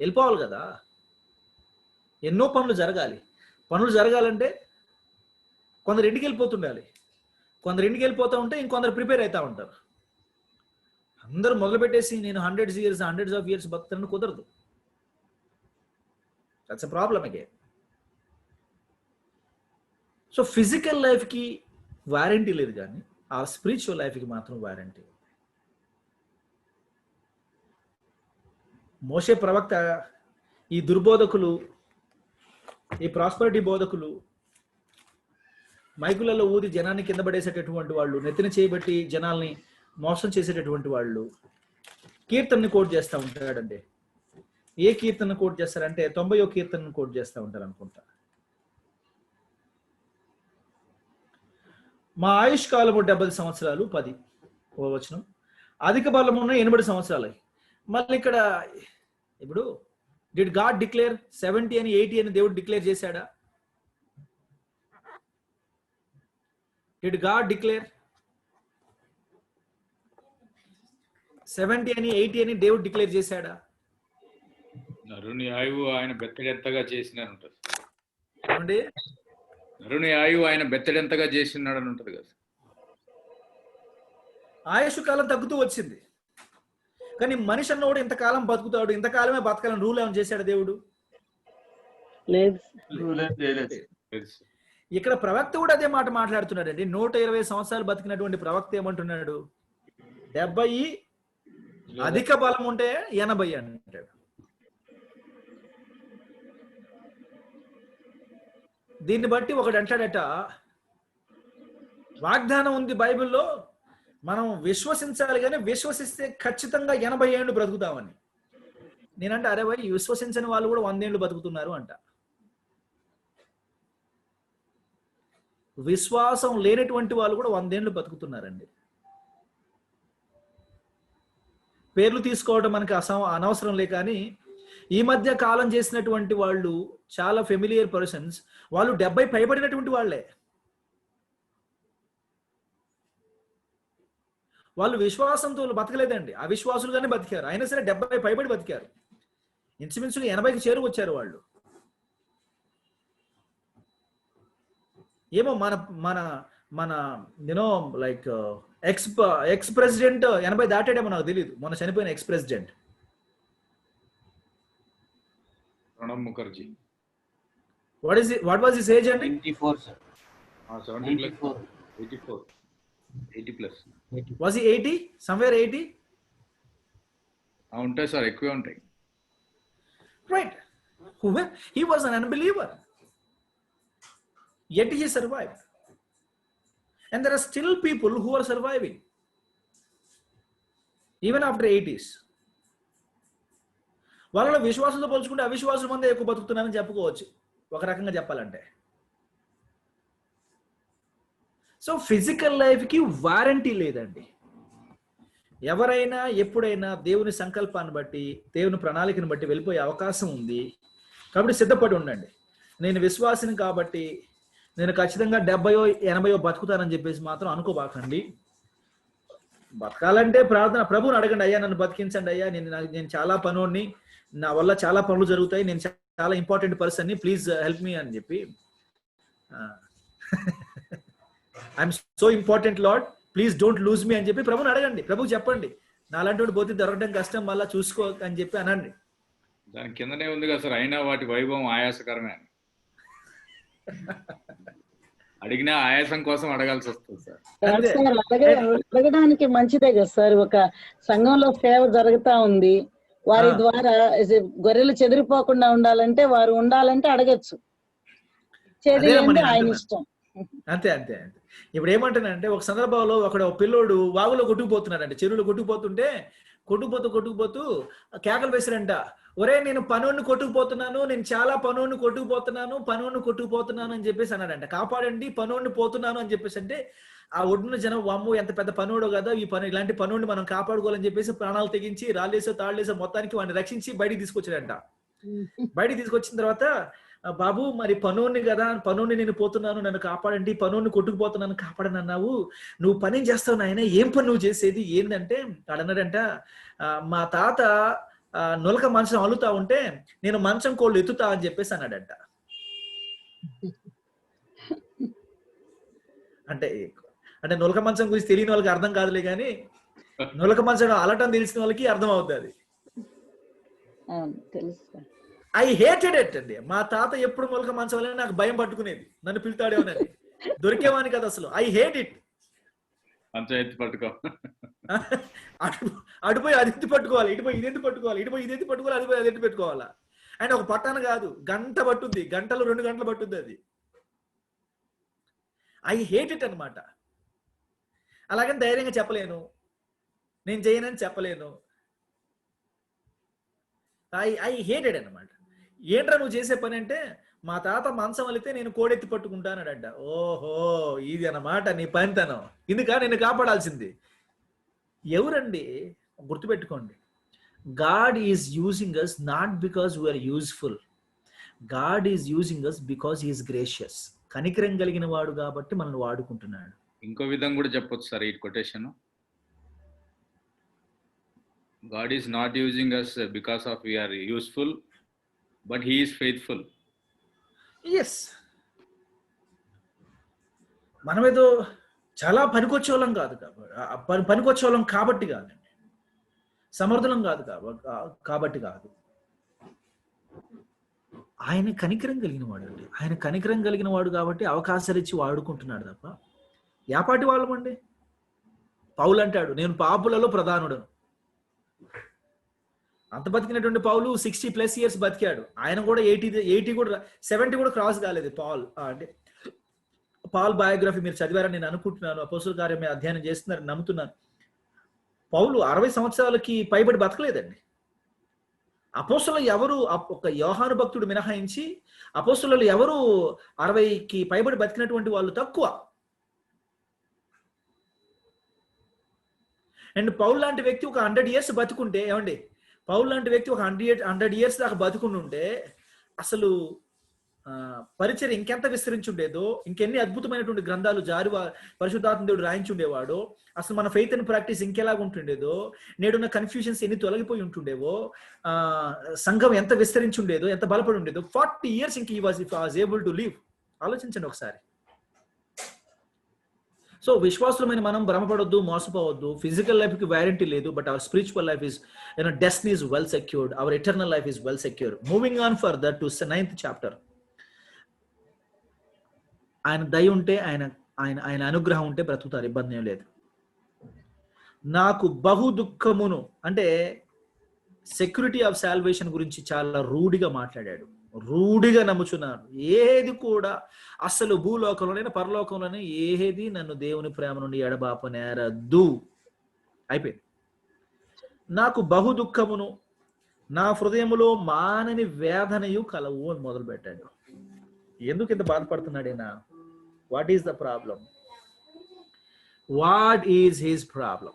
వెళ్ళిపోవాలి కదా. ఎన్నో పనులు జరగాలి. పనులు జరగాలంటే కొందరు ఇంటికి వెళ్ళిపోతుండాలి. కొందరు ఇంటికి వెళ్ళిపోతూ ఉంటే ఇంకొందరు ప్రిపేర్ అవుతూ ఉంటారు. అందరూ మొదలుపెట్టేసి నేను హండ్రెడ్స్ ఆఫ్ ఇయర్స్ బతుకుతానని కుదరదు. That's a problem again. So physical లైఫ్కి వారంటీ లేదు కానీ ఆ స్పిరిచువల్ లైఫ్కి మాత్రం వారంటీ. మోషే ప్రవక్త, ఈ దుర్బోధకులు, ఈ ప్రాస్పరిటీ బోధకులు, మైకులలో ఊది జనాన్ని కింద పడేసేటటువంటి వాళ్ళు, నెత్తిన చేయబట్టి జనాల్ని మోసం చేసేటటువంటి వాళ్ళు కీర్తనని కోట్ చేస్తూ ఉంటాడండి. ఏ కీర్తన కోట్ చేస్తారంటే 90వ కీర్తనను కోట్ చేస్తూ ఉంటారు అనుకుంటా. మా ఆయుష్ కాలము 70 సంవత్సరాలు 10 వచనం, అధిక బలం ఉన్న 80 సంవత్సరాలు. మళ్ళీ ఇక్కడ ఇప్పుడు డిడ్ గాడ్ డిక్లేర్ 70 అని 80 అని దేవుడు డిక్లేర్ చేశాడా? డిడ్ గాడ్ డిక్లేర్ 70 అని 80 అని దేవుడు డిక్లేర్ చేశాడా? నరుని ఆయువు ఆయన బెత్తడెంతగా చేసినాడు. ఏమండి, నరుని ఆయువు ఆయన బెత్తడెంతగా చేసినాడు అని ఉంటుంది కదా. ఆయుష్ కాలం తగ్గుతూ వచ్చింది కానీ మనిషి అన్నోడు ఇంతకాలం బతుకుతాడు, ఇంతకాలమే బతకాలని రూల్ ఏమైనా చేశాడు దేవుడు? లేదు. ఇక్కడ ప్రవక్త కూడా అదే మాట మాట్లాడుతున్నాడు అండి. 120 సంవత్సరాలు బతికినటువంటి ప్రవక్త ఏమంటున్నాడు? 70 అధిక బలం ఉంటే 80 అంటాడు. దీన్ని బట్టి ఒకడు అంటాడట, వాగ్దానం ఉంది బైబిల్లో, మనం విశ్వసించాలి, కానీ విశ్వసిస్తే ఖచ్చితంగా 80 ఏళ్ళు బ్రతుకుతామని. నేనంటే అరే భయ్, విశ్వసించని వాళ్ళు కూడా 100 ఏళ్ళు బతుకుతున్నారు అంట. విశ్వాసం లేనటువంటి వాళ్ళు కూడా 100 ఏళ్ళు బతుకుతున్నారండి. పేర్లు తీసుకోవడం మనకి అనవసరంలే, కానీ ఈ మధ్య కాలం చేసినటువంటి వాళ్ళు చాలా ఫెమిలియర్ పర్సన్స్, వాళ్ళు 70 పైబడినటువంటి వాళ్ళే. వాళ్ళు విశ్వాసంతో బతకలేదండి, అవిశ్వాసులుగానే బతికారు. అయినా సరే 70 పైబడి బతికారు. ఇంచుమించుగా 80కి చేరుకొచ్చారు వాళ్ళు. ఏమో మన మన మన యూనో లైక్ ఎక్స్ ప్రెసిడెంట్ 80 దాటాడేమో నాకు తెలియదు. మొన్న చనిపోయిన ex president Pranab Mukherjee. What was his age అండి? 94 sir. 70 plus, 84, 80 plus. Was he 80? Somewhere 80? ఉంటాయి సార్, ఎక్కువే ఉంటాయి. Right. He was an unbeliever. Yet he survived. And there are still people who are surviving. Even after 80s. వాళ్ళలో విశ్వాసంతో పోల్చుకుంటే అవిశ్వాసుల మందే ఎక్కువ బతుకుతున్నారని చెప్పుకోవచ్చు, ఒక రకంగా చెప్పాలంటే. సో ఫిజికల్ లైఫ్కి వారంటీ లేదండి. ఎవరైనా ఎప్పుడైనా దేవుని సంకల్పాన్ని బట్టి, దేవుని ప్రణాళికను బట్టి వెళ్ళిపోయే అవకాశం ఉంది. కాబట్టి సిద్ధపడి ఉండండి. నేను విశ్వాసిని కాబట్టి నేను ఖచ్చితంగా 70 80 బతుకుతానని చెప్పేసి మాత్రం అనుకోబాకండి. బతకాలంటే ప్రార్థన, ప్రభువుని అడగండి, అయ్యా నన్ను బతికించండి అయ్యా, నేను చాలా పనోడిని, నా వల్ల చాలా పనులు జరుగుతాయి, నేను చాలా ఇంపార్టెంట్ పర్సన్ని, ప్లీజ్ హెల్ప్ మీ అని చెప్పి. I'm so important Lord, please don't lose me అని చెప్పి ప్రభుని అడగండి. ప్రభుకి చెప్పండి, నాలాంటి పోతే దొరకడం కష్టం, మళ్ళీ చూసుకో అని చెప్పి అనండి. దాని కిందనే ఉంది కదా సార్, అయినా వాటి వైభవం ఆయాసకరమే. అడిగినా ఆయాసం కోసం అడగాల్సి వస్తుంది సార్. అడగడానికి మంచిదే కదా సార్. ఒక సంఘంలో సేవ జరుగుతా ఉంది, వారి ద్వారా గొర్రెలు చెదిరిపోకుండా ఉండాలంటే, వారు ఉండాలంటే అడగచ్చు. ఆయన ఇష్టం. అంతే అంతే అంతే. ఇప్పుడు ఏమంటానంటే, ఒక సందర్భంలో ఒక పిల్లోడు వాగులో కొట్టుకుపోతున్నాడంటే, చెరువులో కొట్టుకుపోతూ కేకలు వేసాడంట, ఒరే నేను పనుని కొట్టుకుపోతున్నాను, నేను చాలా పనుని కొట్టుకుపోతున్నాను అని చెప్పేసి అన్నాడంట. కాపాడండి, పనుని పోతున్నాను అని చెప్పేసి అంటే, ఆ ఒడ్డున జనం వామ్ము ఎంత పెద్ద పనుడో కదా, ఇలాంటి పనుని మనం కాపాడుకోవాలని చెప్పేసి ప్రాణాలు తెగించి రాళ్ళేసో తాళ్ళేసో మొత్తానికి వాడిని రక్షించి బయటికి తీసుకొచ్చాడంట. బయటికి తీసుకొచ్చిన తర్వాత, బాబు మరి పనుని కదా, పనుని నేను పోతున్నాను, నన్ను కాపాడండి, పనుని కొట్టుకుపోతున్నాను, కాపాడని అన్నావు, నువ్వు పని చేస్తావు నాయన, ఏం పని నువ్వు చేసేది ఏంటంటే అడన్నాడంట, మా తాత నులక మంచం అల్లుతా ఉంటే నేను మంచం కోళ్ళు ఎత్తుతా అని చెప్పేసి అన్నాడంట. అంటే అంటే నులక మంచం గురించి తెలియని వాళ్ళకి అర్థం కాదులే, కానీ నులక మంచం అలటం తెలిసిన వాళ్ళకి అర్థం అవుతుంది. ఐ హేటెడ్ ఇట్ అండి. మా తాత ఎప్పుడు నులక మంచం వల్ల నాకు భయం పట్టుకునేది, నన్ను పిలుతాడేమోనని, దొరికేవాని కదా అసలు. I hate it. అటుపోయి అది ఎత్తి పట్టుకోవాలి, ఇటుపోయి ఇది ఎత్తి పట్టుకోవాలి, ఇటుపోయి ఇది ఎత్తి పట్టుకోవాలి, అదిపోయి అది ఎత్తి పెట్టుకోవాలా. అండ్ ఒక పట్టాను కాదు, గంట పట్టుద్ది, గంటలు 2 గంటలు పట్టుద్ది అది. ఐ హేట్ ఇట్ అనమాట. అలాగని ధైర్యంగా చెప్పలేను, నేను చేయనని చెప్పలేను. ఐ హేటెడ్ అనమాట. ఏంట్రా నువ్వు చేసే పని అంటే, మా తాత మంచం అలితే నేను కోడెత్తి పట్టుకుంటానడంట. ఓహో, ఇది అన్నమాట నీ పనితనం, ఇందుక నేను కాపాడాల్సింది. ఎవరండి? గుర్తుపెట్టుకోండి, God is using us not because we are useful, God is using us because he is gracious. కనికరం కలిగిన వాడు కాబట్టి మనల్ని వాడుకుంటున్నాడు. ఇంకో విధంగా కూడా చెప్పొచ్చు సార్ ఈ quotation, God is not using us because of we are useful, but he is faithful. Yes. మనమేదో చాలా పనికొచ్చేవాళ్ళం కాదు, పనికొచ్చేవాళ్ళం కాబట్టి కాదండి, సమర్థులం కాదు కాబట్టి కాదు. ఆయన కనికరం కలిగిన వాడు అండి. ఆయన కనికరం కలిగిన వాడు కాబట్టి అవకాశాలు ఇచ్చి వాడుకుంటున్నాడు తప్ప యాపాటి వాళ్ళమండి. పౌలు అంటాడు, నేను పాపులలో ప్రధానుడను. అంత బతికినటువంటి పౌలు 60+ years బతికాడు. ఆయన కూడా 80 కూడా 70 కూడా క్రాస్ కాలేదు. పాల్ అంటే పాల్ బయోగ్రఫీ మీరు చదివారని నేను అనుకుంటున్నాను. అపోస్తుల కార్యం మీరు అధ్యయనం చేస్తున్నారని నమ్ముతున్నాను. పౌలు 60 సంవత్సరాలకి పైబడి బతకలేదండి. అపోస్తులు ఎవరు, ఒక యోహాను భక్తుడు మినహాయించి అపోస్తులు ఎవరు 60కి పైబడి బతికినటువంటి వాళ్ళు తక్కువ. అండ్ పౌల్ లాంటి వ్యక్తి ఒక 100 years బతుకుంటే, ఏమండి, పౌల్ లాంటి వ్యక్తి ఒక 100 years దాకా బతుకుంటుంటే అసలు పరిచయం ఇంకెంత విస్తరించి ఉండేదో, ఇంకెన్ని అద్భుతమైనటువంటి గ్రంథాలు పరిశుద్ధాత్మ దేవుడు రాయించి ఉండేవాడో, అసలు మన ఫెయిత్ అండ్ ప్రాక్టీస్ ఇంకెలాగా ఉంటుండేదో, నేడున్న కన్ఫ్యూజన్స్ ఎన్ని తొలగిపోయి ఉంటుండేవో, సంఘం ఎంత విస్తరించి ఉండేదో, ఎంత బలపడి ఉండేదో. 40 years ఇంక వాజ్ ఏబుల్ టు లివ్. ఆలోచించండి ఒకసారి. సో విశ్వాసులమైన మనం భ్రమపడొద్దు, మోసపోవద్దు. ఫిజికల్ లైఫ్ కి వ్యారంటీ లేదు, but our spiritual life is, destiny is well secured. Our eternal life is well secured. Moving on further to 9th chapter. ఆయన దయ ఉంటే, ఆయన అనుగ్రహం ఉంటే బ్రతుకుతారు, ఇబ్బంది ఏం లేదు. నాకు బహు దుఃఖమును అంటే సెక్యూరిటీ ఆఫ్ సాల్వేషన్ గురించి చాలా రూఢిగా మాట్లాడాడు. రూఢిగా నమ్ముచున్నాను. ఏది కూడా అసలు భూలోకంలోనైనా పరలోకంలోనే ఏది నన్ను దేవుని ప్రేమ నుండి ఎడబాపనేరద్దు. అయిపోయింది. నాకు బహు దుఃఖమును నా హృదయములో మానని వేదనయు కలవు అని మొదలు పెట్టాడు. ఎందుకు ఇంత బాధపడుతున్నాడేనా? What is the problem? What is his problem?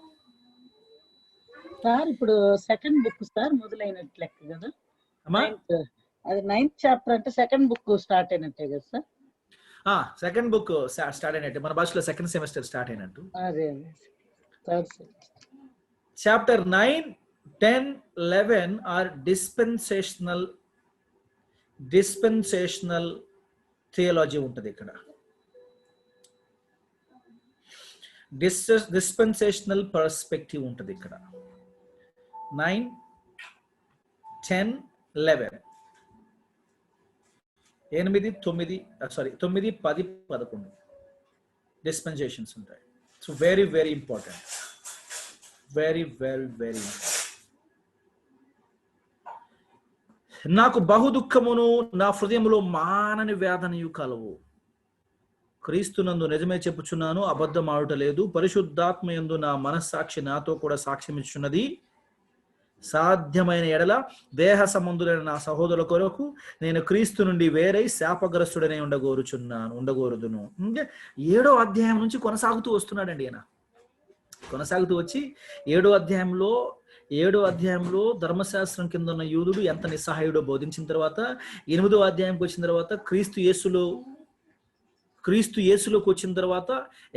Sir ఇప్పుడు సెకండ్ బుక్ సార్ మొదలైనట్టు లెక్క కదా. అమ్మా, అది 9th chapter అంటే సెకండ్ బుక్ స్టార్ట్ అయినట్టే కదా సార్. సెకండ్ బుక్ స్టార్ట్ అయినట్టు, మన భాషలో సెకండ్ సెమిస్టర్ స్టార్ట్ అయినట్టు. అదే చాప్టర్ 9, 10, 11 ఆర్ డిస్పెన్సేషనల్ థియాలజీ ఉంటుంది ఇక్కడ. డిస్పెన్సేషనల్ పర్స్పెక్టివ్ ఉంటుంది ఇక్కడ. 9, 10, 11 9, 10, 11 డిస్పెన్సేషన్స్ ఉంటాయి. So very very important. Very very very నాకు బహు దుఃఖమును నా హృదయములో మానని వేదనయు కలవు. క్రీస్తునందు నిజమే చెప్పుచున్నాను, అబద్ధం ఆడుట లేదు. పరిశుద్ధాత్మయందు నా మనస్సాక్షి నాతో కూడా సాక్ష్యం ఇచ్చున్నది. సాధ్యమైన ఎడల దేహ సంబంధులైన నా సహోదరుల కొరకు నేను క్రీస్తు నుండి వేరై శాపగ్రస్తుడనే ఉండగోరుదును. అంటే 7వ అధ్యాయం నుంచి కొనసాగుతూ వస్తున్నాడండి ఆయన. కొనసాగుతూ వచ్చి 7వ అధ్యాయంలో ధర్మశాస్త్రం కింద ఉన్న యూదుడు ఎంత నిస్సహాయుడో బోధించిన తర్వాత, 8వ అధ్యాయంకి వచ్చిన తర్వాత క్రీస్తు యేసులోకి వచ్చిన తర్వాత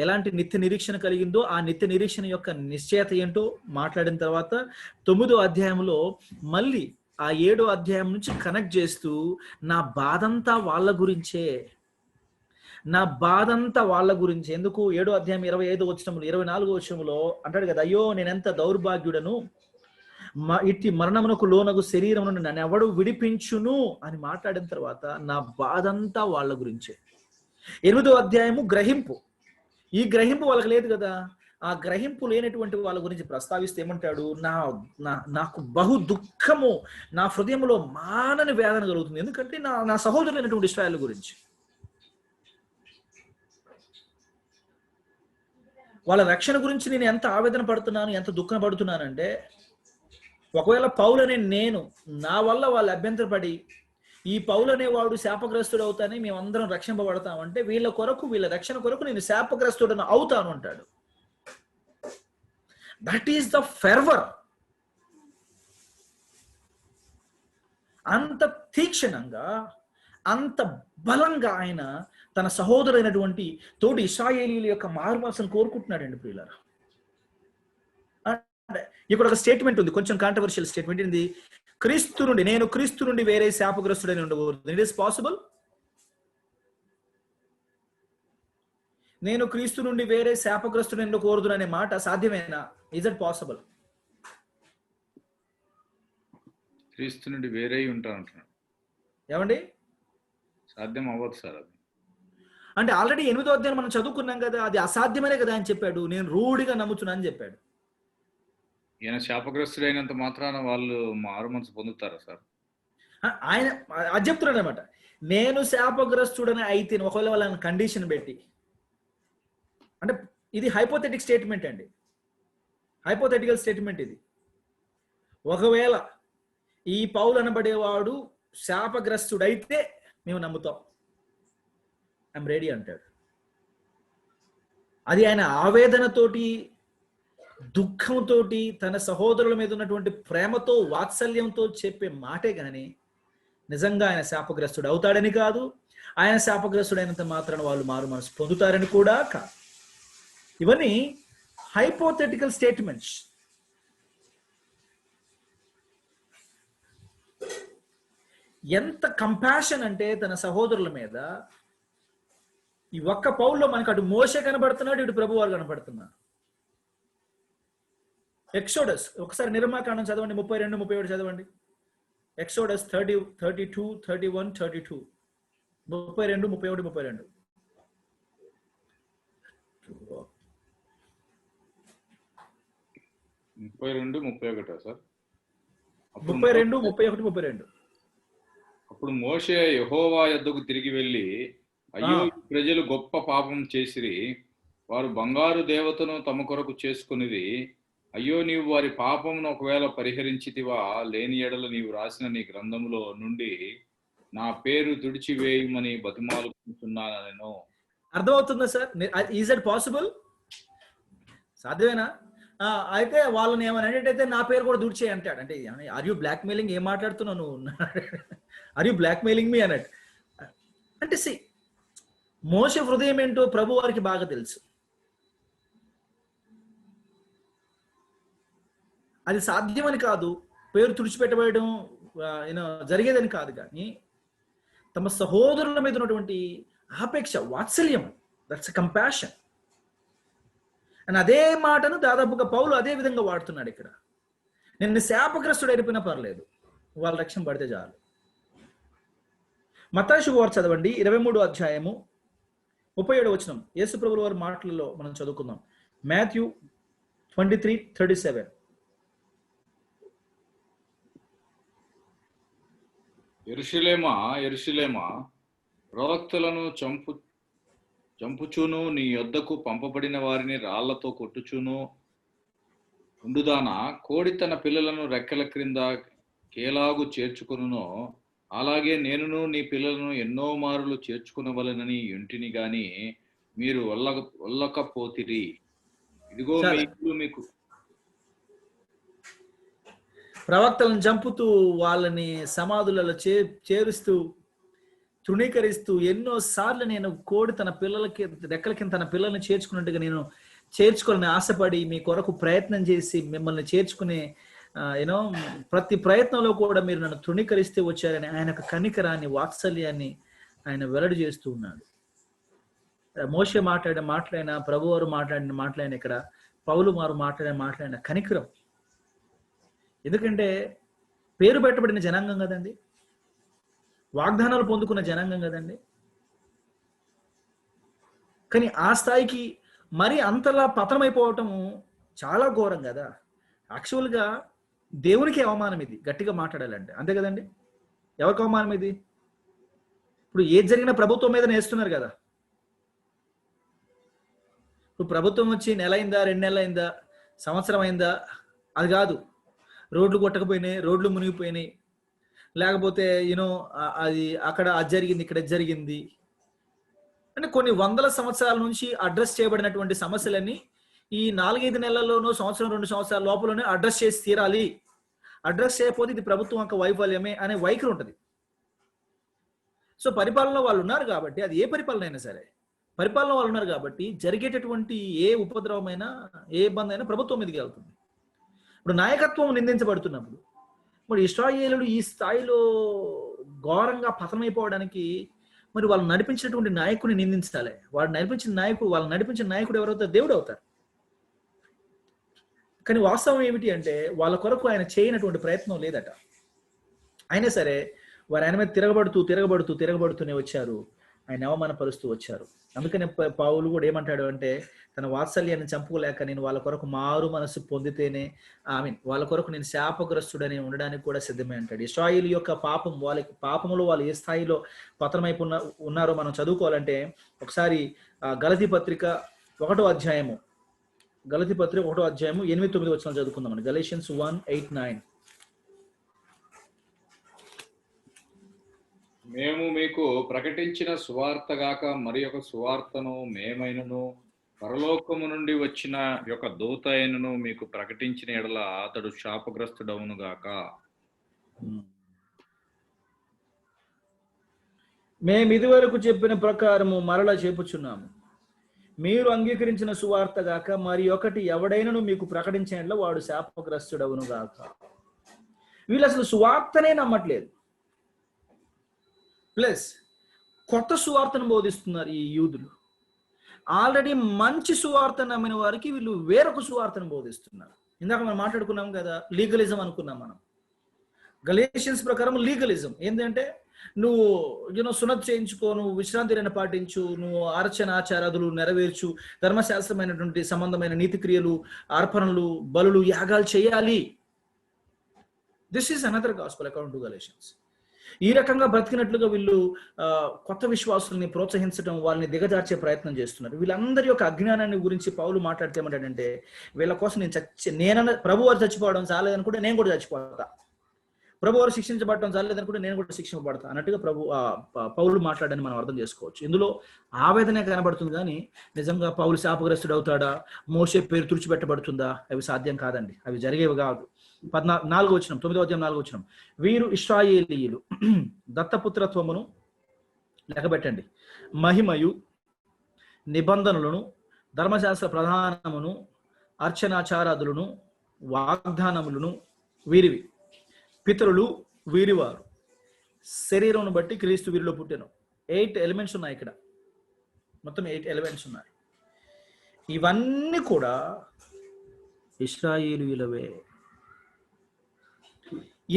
ఎలాంటి నిత్య నిరీక్షణ కలిగిందో ఆ నిత్య నిరీక్షణ యొక్క నిశ్చయత ఏంటో మాట్లాడిన తర్వాత 9వ అధ్యాయంలో మళ్ళీ ఆ 7వ అధ్యాయం నుంచి కనెక్ట్ చేస్తూ నా బాధంతా వాళ్ళ గురించే. ఎందుకు 7వ అధ్యాయం 25వ వచనంలో 24వ వచనంలో అంటాడు కదా, అయ్యో నేనెంత దౌర్భాగ్యుడను, ఇట్టి మరణమునకు లోనగు శరీరం నుండి నన్ను ఎవడు విడిపించును అని మాట్లాడిన తర్వాత నా బాధంతా వాళ్ళ గురించే. 8వ అధ్యాయము గ్రహింపు. ఈ గ్రహింపు వాళ్ళకి లేదు కదా. ఆ గ్రహింపు లేనటువంటి వాళ్ళ గురించి ప్రస్తావిస్తే ఏమంటాడు, నాకు బహు దుఃఖము నా హృదయంలో మానని వేదన కలుగుతుంది. ఎందుకంటే నా సహోదరులైనటువంటి ఇశ్రాయేలు గురించి, వాళ్ళ రక్షణ గురించి నేను ఎంత ఆవేదన పడుతున్నాను, ఎంత దుఃఖం పడుతున్నానంటే, ఒకవేళ పౌలనే నేను నా వల్ల వాళ్ళు అభ్యంతరపడి ఈ పౌలు అనేవాడు శాపగ్రస్తుడు అవుతానే మేమందరం రక్షింపబడతామంటే వీళ్ళ రక్షణ కొరకు నేను శాపగ్రస్తుడను అవుతాను అంటాడు. That is the fervour. అంత తీక్షణంగా, అంత బలంగా ఆయన తన సహోదరైనటువంటి తోటి ఇశ్రాయేలీయుల యొక్క మారుమనసును కోరుకుంటున్నాడండి ప్రియులారా. ఇక్కడ ఒక స్టేట్మెంట్ ఉంది, కొంచెం కాంట్రవర్షియల్ స్టేట్మెంట్. ఇది నేను క్రీస్తు నుండి వేరే శాపగ్రస్తుడని ఉండకూడదు. It is possible. నేను క్రీస్తు నుండి వేరే శాపగ్రస్తుడని ఉండకూడదు అనే మాట సాధ్యమేనా? Is it possible? క్రీస్తు నుండి వేరే ఉంటానంటున్నాడు. ఏమండి? సాధ్యం అవ్వదు సార్ అది. అంటే ఆల్రెడీ 8వ అధ్యాయం మనం చదువుకున్నాం కదా, అది అసాధ్యమనే కదా అని చెప్పాడు. నేను రూఢిగా నమ్ముతున్నాను అని చెప్పాడు. ఈయన శాపగ్రస్తుడైనంత మాత్రాన వాళ్ళు మారు మనసు పొందుతారా సార్? ఆయన అది చెప్తున్నాడు అనమాట. నేను శాపగ్రస్తుడని అయితే ఒకవేళ వాళ్ళని కండిషన్ పెట్టి అంటే ఇది హైపోథెటిక్ స్టేట్మెంట్ అండి, హైపోథెటికల్ స్టేట్మెంట్ ఇది. ఒకవేళ ఈ పౌలు అనబడేవాడు శాపగ్రస్తుడైతే మేము నమ్ముతాం, ఐఎమ్ రెడీ అంటాడు. అది ఆయన ఆవేదనతోటి, దుఃఖంతో, తన సహోదరుల మీద ఉన్నటువంటి ప్రేమతో, వాత్సల్యంతో చెప్పే మాటే కానీ నిజంగా ఆయన శాపగ్రస్తుడు అవుతాడని కాదు, ఆయన శాపగ్రస్తుడైనంత మాత్రాన వాళ్ళు మారు మనసు పొందుతారని కూడా కాదు. ఇవన్నీ హైపోథెటికల్ స్టేట్మెంట్స్. ఎంత కంపాషన్ అంటే తన సహోదరుల మీద. ఈ ఒక్క పౌల్లో మనకు అటు మోషే కనబడుతున్నాడు, ఇటు ప్రభువారు కనబడుతున్నారు. ఎక్సోడస్, ఒకసారి నిర్మాకాండం చదవండి, 32, 37 చదవండి. ఎక్సోడస్ 30, 32, 31, 32, 32, 31, 32. 32, 31 సార్. 32, 31, 32. అప్పుడు మోషే యెహోవా యొద్దకు తిరిగి వెళ్ళి, అయ్యో ఈ ప్రజలు గొప్ప పాపం చేసిరి, వారు బంగారు దేవతను తమ కొరకు చేసుకునిది. అయ్యో నీవు వారి పాపమును ఒకవేళ పరిహరించితివా, లేని ఎడల నీవు రాసిన నీ గ్రంథములో నుండి నా పేరు తుడిచివేయమని బతిమాలుకుంటున్నాను. అర్థమవుతుందా సార్? Is it possible? సాధ్యమేనా? అయితే వాళ్ళని ఏమని అంటే నా పేరు కూడా దుడిచే అంటాడు. అంటే ఆర్ యూ బ్లాక్ మెయిలింగ్? ఏం మాట్లాడుతున్నావు నువ్వు? ఆర్ యూ బ్లాక్ మెయిలింగ్ మీ అన్నట్టు. అంటే మోషే హృదయం ఏంటో ప్రభు వారికి బాగా తెలుసు. అది సాధ్యమని కాదు, పేరు తుడిచిపెట్టబడడం జరిగేదని కాదు, కానీ తమ సహోదరుల మీద ఉన్నటువంటి ఆపేక్ష, వాత్సల్యం, దట్స్ కంపాషన్. అని అదే మాటను దాదాపుగా పౌలు అదే విధంగా వాడుతున్నాడు ఇక్కడ. నిన్ను శాపగ్రస్తుడు అయిపోయినా పర్లేదు, వాళ్ళ రక్షణ పడితే చాలు. మత్తయి శుభవార్త చదవండి, 23వ అధ్యాయము 37వ వచనం. యేసు ప్రభువు వారి మాటలలో మనం చదువుకుందాం. మాథ్యూ 23:37. యెరూషలేమా, యెరూషలేమా, ప్రవక్తలను చంపుచును నీ యొద్దకు పంపబడిన వారిని రాళ్లతో కొట్టుచును ఉండుదానా, కోడి తన పిల్లలను రెక్కల క్రింద కేలాగు చేర్చుకును, అలాగే నేనును నీ పిల్లలను ఎన్నో మారులు చేర్చుకునవలెనని ఇంటిని గాని మీరు వల్లకపోతిరి. ఇదిగో మీకు ప్రవక్తలను చంపుతూ వాళ్ళని సమాధులలో చేరుస్తూ తృణీకరిస్తూ ఎన్నో సార్లు నేను కోడి తన పిల్లలకి రెక్కల కింద తన పిల్లల్ని చేర్చుకున్నట్టుగా నేను చేర్చుకోవాలని ఆశపడి మీ కొరకు ప్రయత్నం చేసి మిమ్మల్ని చేర్చుకునే ప్రతి ప్రయత్నంలో కూడా మీరు నన్ను తృణీకరిస్తే వచ్చారని ఆయన యొక్క కనికరాన్ని, వాత్సల్యాన్ని ఆయన వెల్లడి చేస్తూ ఉన్నాడు. మోషే మాట్లాడిన ప్రభువారు మాట్లాడిన ఇక్కడ పౌలు వారు మాట్లాడిన కనికరం. ఎందుకంటే పేరు పెట్టబడిన జనాంగం కదండి, వాగ్దానాలు పొందుకున్న జనాంగం కదండి. కానీ ఆ స్థాయికి మరి అంతలా పతనమైపోవటం చాలా ఘోరం కదా. యాక్చువల్గా దేవునికి అవమానం ఇది, గట్టిగా మాట్లాడాలంటే, అంతే కదండి. ఎవరికి అవమానం ఇది? ఇప్పుడు ఏది జరిగినా ప్రభుత్వం మీద నేస్తున్నారు కదా. ఇప్పుడు ప్రభుత్వం వచ్చి నెల అయిందా, 2 నెలలు అయిందా, సంవత్సరం అయిందా, అది కాదు. రోడ్లు కొట్టకపోయినాయి, రోడ్లు మునిగిపోయినాయి, లేకపోతే అది అక్కడ అది జరిగింది, ఇక్కడ జరిగింది అంటే కొన్ని వందల సంవత్సరాల నుంచి అడ్రస్ చేయబడినటువంటి సమస్యలన్నీ ఈ 4-5 నెలల్లోనూ, సంవత్సరం 2 సంవత్సరాల లోపలనే అడ్రస్ చేసి తీరాలి. అడ్రస్ చేయకపోతే ఇది ప్రభుత్వం యొక్క వైఫల్యమే అనే వైఖరి ఉంటుంది. సో పరిపాలనలో వాళ్ళు ఉన్నారు కాబట్టి, అది ఏ పరిపాలన అయినా సరే పరిపాలన వాళ్ళు ఉన్నారు కాబట్టి జరిగేటటువంటి ఏ ఉపద్రవమైనా, ఏ ఇబ్బంది అయినా ప్రభుత్వం మీదకి వెళ్తుంది. ఇప్పుడు నాయకత్వం నిందించబడుతున్నప్పుడు మరి ఇశ్రాయేలులు ఈ స్థాయిలో ఘోరంగా పతనమైపోవడానికి మరి వాళ్ళు నడిపించినటువంటి నాయకుడిని నిందించాలి. వాళ్ళు నడిపించిన నాయకుడు ఎవరైతే దేవుడు అవుతారు. కానీ వాస్తవం ఏమిటి అంటే వాళ్ళ కొరకు ఆయన చేయనటువంటి ప్రయత్నం లేదట. అయినా సరే వారు ఆయన మీద తిరగబడుతూనే వచ్చారు, ఆయన అవమానపరుస్తూ వచ్చారు. అందుకని పౌలు కూడా ఏమంటాడు అంటే, తన వాత్సల్యాన్ని చంపుకోలేక నేను వాళ్ళ కొరకు మారు మనసు పొందితేనే వాళ్ళ కొరకు నేను శాపగ్రస్తుడని ఉండడానికి కూడా సిద్ధమే అంటాడు. ఇశ్రాయేలు యొక్క పాపములో వాళ్ళు ఏ స్థాయిలో పతనమైపు ఉన్నారో మనం చదువుకోవాలంటే ఒకసారి గలతీ పత్రిక 1వ అధ్యాయము, గలతీ పత్రిక 1వ అధ్యాయము 8-9 వచనాలు చదువుకుందామండి. గలేషియన్స్ 1:8-9. మేము మీకు ప్రకటించిన సువార్త గాక మరి ఒక సువార్తను మేమైనను పరలోకము నుండి వచ్చిన యొక్క దూత అయినను మీకు ప్రకటించిన ఎడల అతడు శాపగ్రస్తుడవును గాక. మేము ఇదివరకు చెప్పిన ప్రకారము మరలా చెప్పుచున్నాము, మీరు అంగీకరించిన సువార్త గాక మరి ఒకటి ఎవడైనను మీకు ప్రకటించిన వాడు శాపగ్రస్తుడవును గాక. వీళ్ళు అసలు సువార్తనే నమ్మట్లేదు, ప్లస్ కొత్త సువార్తను బోధిస్తున్నారు ఈ యూదులు. ఆల్రెడీ మంచి సువార్త నమ్మిన వారికి వీళ్ళు వేరొక సువార్తను బోధిస్తున్నారు. ఇందాక మనం మాట్లాడుకున్నాం కదా, లీగలిజం అనుకున్నాం మనం. గలేషియన్స్ ప్రకారం లీగలిజం ఏంటంటే, నువ్వు సున్నత్ చేయించుకో, నువ్వు విశ్రాంతి దినాన్ని పాటించు, నువ్వు ఆచారాదులు నెరవేర్చు, ధర్మశాస్త్రమైనటువంటి సంబంధమైన నీతి క్రియలు, అర్పణలు, బలులు, యాగాలు చేయాలి. This is another gospel according to Galatians. ఈ రకంగా బ్రతికినట్లుగా వీళ్ళు కొత్త విశ్వాసుల్ని ప్రోత్సహించడం, వాళ్ళని దిగజార్చే ప్రయత్నం చేస్తున్నారు. వీళ్ళందరి యొక్క అజ్ఞానాన్ని గురించి పౌలు మాట్లాడితే ఏమంటాడంటే, వీళ్ళ కోసం నేను ప్రభు వారు చచ్చిపోవడం చాలేదనుకుంటే నేను కూడా చచ్చిపోతా, ప్రభు వారు శిక్షించబడటం చాలేదనుకుంటే నేను కూడా శిక్షించబడతా అన్నట్టుగా పౌలు మాట్లాడని మనం అర్థం చేసుకోవచ్చు. ఇందులో ఆవేదనే కనబడుతుంది, కానీ నిజంగా పౌలు శాపగ్రస్తుడు అవుతాడా, మోషే పేరు తుడిచిపెట్టబడుతుందా? అవి సాధ్యం కాదండి, అవి జరిగేవి కాదు. 9వ వచనం, వీరు ఇశ్రాయేలీయులు దత్తపుత్రత్వమును లెక్కబెట్టండి, మహిమయు నిబంధనలను, ధర్మశాస్త్ర ప్రధానమును, అర్చనాచారాదులను, వాగ్దానములను వీరివి. పితరులు వీరివారు, శరీరమును బట్టి క్రీస్తు వీరిలో పుట్టెను. 8 ఎలిమెంట్స్ ఉన్నాయి ఇక్కడ, మొత్తం 8 ఎలిమెంట్స్ ఉన్నాయి. ఇవన్నీ కూడా ఇశ్రాయేలీయులవే.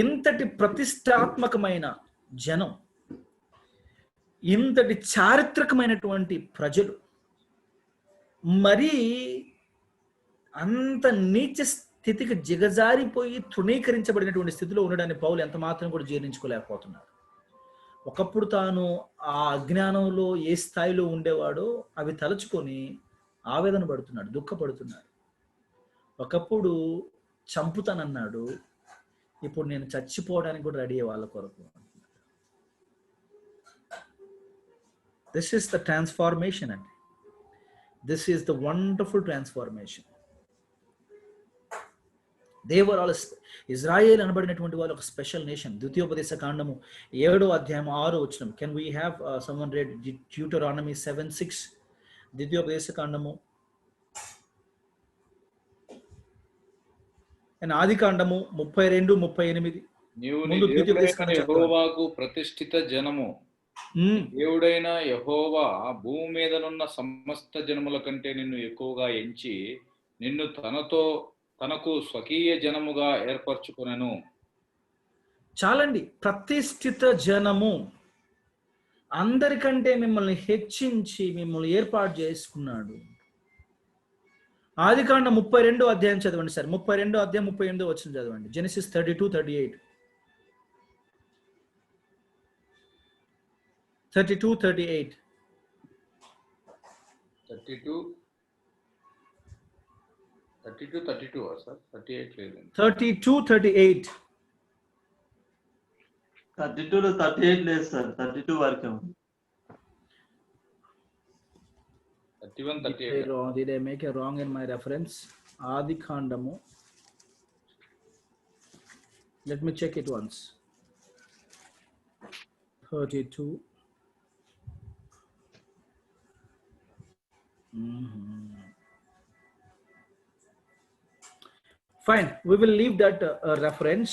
ఇంతటి ప్రతిష్టాత్మకమైన జనం, ఇంతటి చారిత్రకమైనటువంటి ప్రజలు, మరీ అంత నీచ స్థితికి దిగజారిపోయి తృణీకరించబడినటువంటి స్థితిలో ఉండడాన్ని పౌలు ఎంత మాత్రం కూడా జీర్ణించుకోలేకపోతున్నాడు. ఒకప్పుడు తాను ఆ అజ్ఞానంలో ఏ స్థాయిలో ఉండేవాడో అవి తలుచుకొని ఆవేదన పడుతున్నాడు, దుఃఖపడుతున్నాడు. ఒకప్పుడు చంపుతానన్నాడు, ఇప్పుడు నేను చచ్చిపోవడానికి కూడా రెడీ అయ్యే వాళ్ళ కొరకు. దిస్ ఈస్ ద ట్రాన్స్ఫార్మేషన్ అండి. This is the wonderful transformation. దేవర్ ఆల్ ఇజ్రాయేల్ అనబడినటువంటి వాళ్ళు ఒక స్పెషల్ నేషన్. ద్వితీయోపదేశ కాండము 7వ అధ్యాయం 6వ వచనం. Can we have someone red Deuteronomy 7:6? ద్వితీయోపదేశ కాండము, ఆది కాండము 32-38. యెహోవాకు ప్రతిష్ఠిత జనము, దేవుడైన యెహోవా భూమి మీదనున్న సమస్త జనముల కంటే నిన్ను ఎక్కువగా ఎంచి నిన్ను తనకు స్వకీయ జనముగా ఏర్పరచుకొనెను. చాలండి, ప్రతిష్ఠిత జనము, అందరికంటే మిమ్మల్ని హెచ్చించి మిమ్మల్ని ఏర్పాటు చేసుకున్నాడు. ఆదికాండం 32వ అధ్యాయం చదవండి సార్. 32వ అధ్యాయం 38వ వచనం చదవండి. జెనసిస్ 32-38. 32-38. 32 సార్, 38 లేదు. 32-38. 32లో 38 లేదు సార్, 32 వరకే ఉంది. 31-38. Did I make a wrong in my reference? Adi Khandamu. Let me check it once. 32. Fine. We will leave that reference.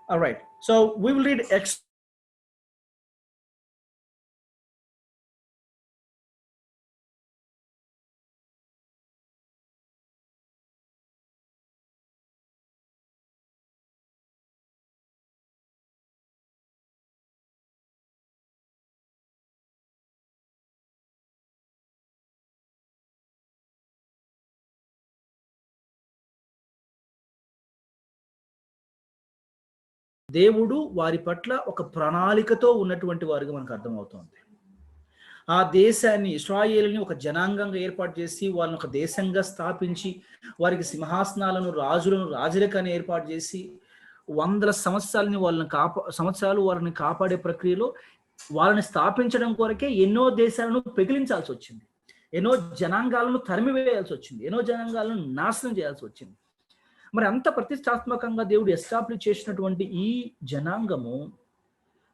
All right. So we will read దేవుడు వారి పట్ల ఒక ప్రణాళికతో ఉన్నటువంటి వారిగా మనకు అర్థమవుతుంది. ఆ దేశాన్ని ఇశ్రాయేలుని ఒక జనాంగంగా ఏర్పాటు చేసి వాళ్ళని ఒక దేశంగా స్థాపించి వారికి సింహాసనాలను రాజులను రాజరికాన్ని ఏర్పాటు చేసి వందల సంవత్సరాలని వాళ్ళని కాపాడే ప్రక్రియలో వాళ్ళని స్థాపించడం కొరకే ఎన్నో దేశాలను పెకిలించాల్సి వచ్చింది, ఎన్నో జనాంగాలను తరిమివేయాల్సి వచ్చింది, ఎన్నో జనాంగాలను నాశనం చేయాల్సి వచ్చింది. మరి అంత ప్రతిష్టాత్మకంగా దేవుడు ఎస్టాబ్లిష్ చేసినటువంటి ఈ జనాంగము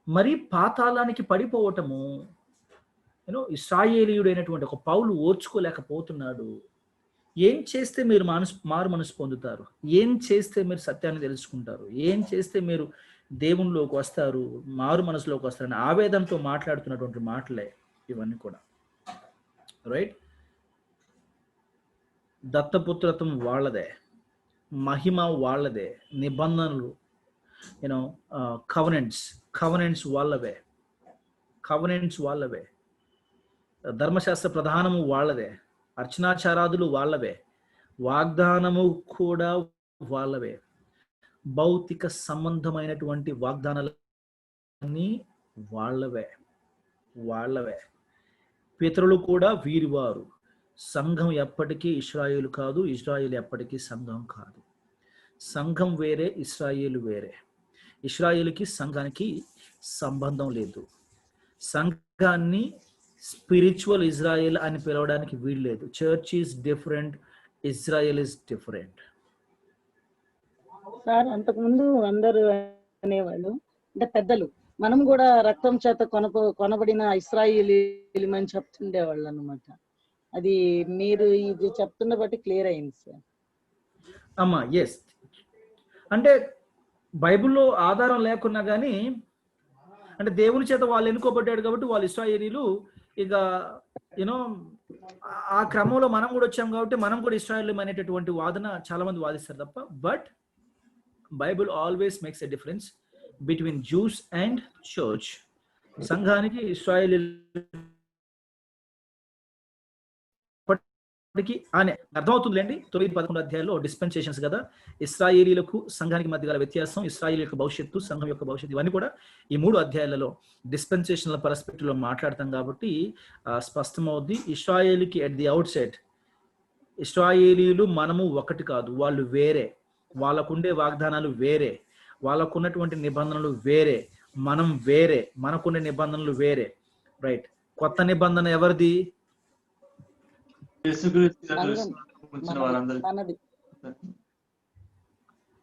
మరి పాతాళానికి పడిపోవటము ఇశ్రాయేలీయుడైనటువంటి ఒక పౌలు ఓర్చుకోలేకపోతున్నాడు. ఏం చేస్తే మీరు మారు మనసు పొందుతారు, ఏం చేస్తే మీరు సత్యాన్ని తెలుసుకుంటారు, ఏం చేస్తే మీరు దేవునిలోకి వస్తారు, మారు మనసులోకి వస్తారని ఆవేదనతో మాట్లాడుతున్నటువంటి మాటలే ఇవన్నీ కూడా. రైట్? దత్తపుత్రత్వం వాళ్ళదే, మహిమ వాళ్ళదే, నిబంధనలు కవనెంట్స్ వాళ్ళవే, ధర్మశాస్త్ర ప్రధానము వాళ్ళదే, అర్చనాచారాదులు వాళ్ళవే, వాగ్దానము కూడా వాళ్ళవే, భౌతిక సంబంధమైనటువంటి వాగ్దానాలన్నీ వాళ్ళవే. పితరులు కూడా వీరివారు. సంఘం ఎప్పటికీ ఇశ్రాయేలు కాదు, ఇశ్రాయేలు ఎప్పటికీ సంఘం కాదు. సంఘం వేరే, ఇశ్రాయేలు వేరే. ఇశ్రాయేలుకి సంఘానికి సంబంధం లేదు. సంఘాన్ని స్పిరిచువల్ ఇజ్రాయెల్ అని పిలవడానికి వీలు లేదు. Church is different, Israel is different. Sir అంతకుముందు అందరూ అనేవాళ్ళు, అంటే పెద్దలు, మనం కూడా రక్తం చేత కొనబడిన ఇశ్రాయేలీయులమని చెప్తుండేవాళ్ళు అన్నమాట. అది మీరు ఇది చెప్తున్న బట్టి క్లియర్ అయింది సార్. అమ్మా, ఎస్, అంటే బైబిల్లో ఆధారం లేకున్నా కానీ అంటే దేవుని చేత వాళ్ళు ఎన్నుకోబడ్డాడు కాబట్టి వాళ్ళు ఇశ్రాయేలీయులు. ఇక ఆ క్రమంలో మనం కూడా వచ్చాం కాబట్టి మనం కూడా ఇశ్రాయేలీయులం అనేటటువంటి వాదన చాలా మంది వాదిస్తారు తప్ప, but Bible always makes a difference between juice and church. సంఘానికి ఇశ్రాయేలీయులకి అనే అర్థమవుతుందిలేండి. 9-11 అధ్యాయాల్లో డిస్పెన్సేషన్స్ కదా, ఇశ్రాయేలీయులకు సంఘానికి మధ్య గల వ్యత్యాసం, ఇశ్రాయేలు యొక్క భవిష్యత్తు, సంఘం యొక్క భవిష్యత్తు, ఇవన్నీ కూడా ఈ 3 అధ్యాయాలలో డిస్పెన్సేషనల్ పర్స్పెక్టివ్ లో మాట్లాడతాం కాబట్టి స్పష్టమవుద్ది. ఇశ్రాయేలుకి ఎట్ ది అవుట్ సెట్ ఇశ్రాయేలీయులు మనము ఒకటి కాదు, వాళ్ళు వేరే, వాళ్ళకుండే వాగ్దానాలు వేరే, వాళ్ళకున్నటువంటి నిబంధనలు వేరే, మనం వేరే, మనకుండే నిబంధనలు వేరే. రైట్? కొత్త నిబంధన ఎవరిది?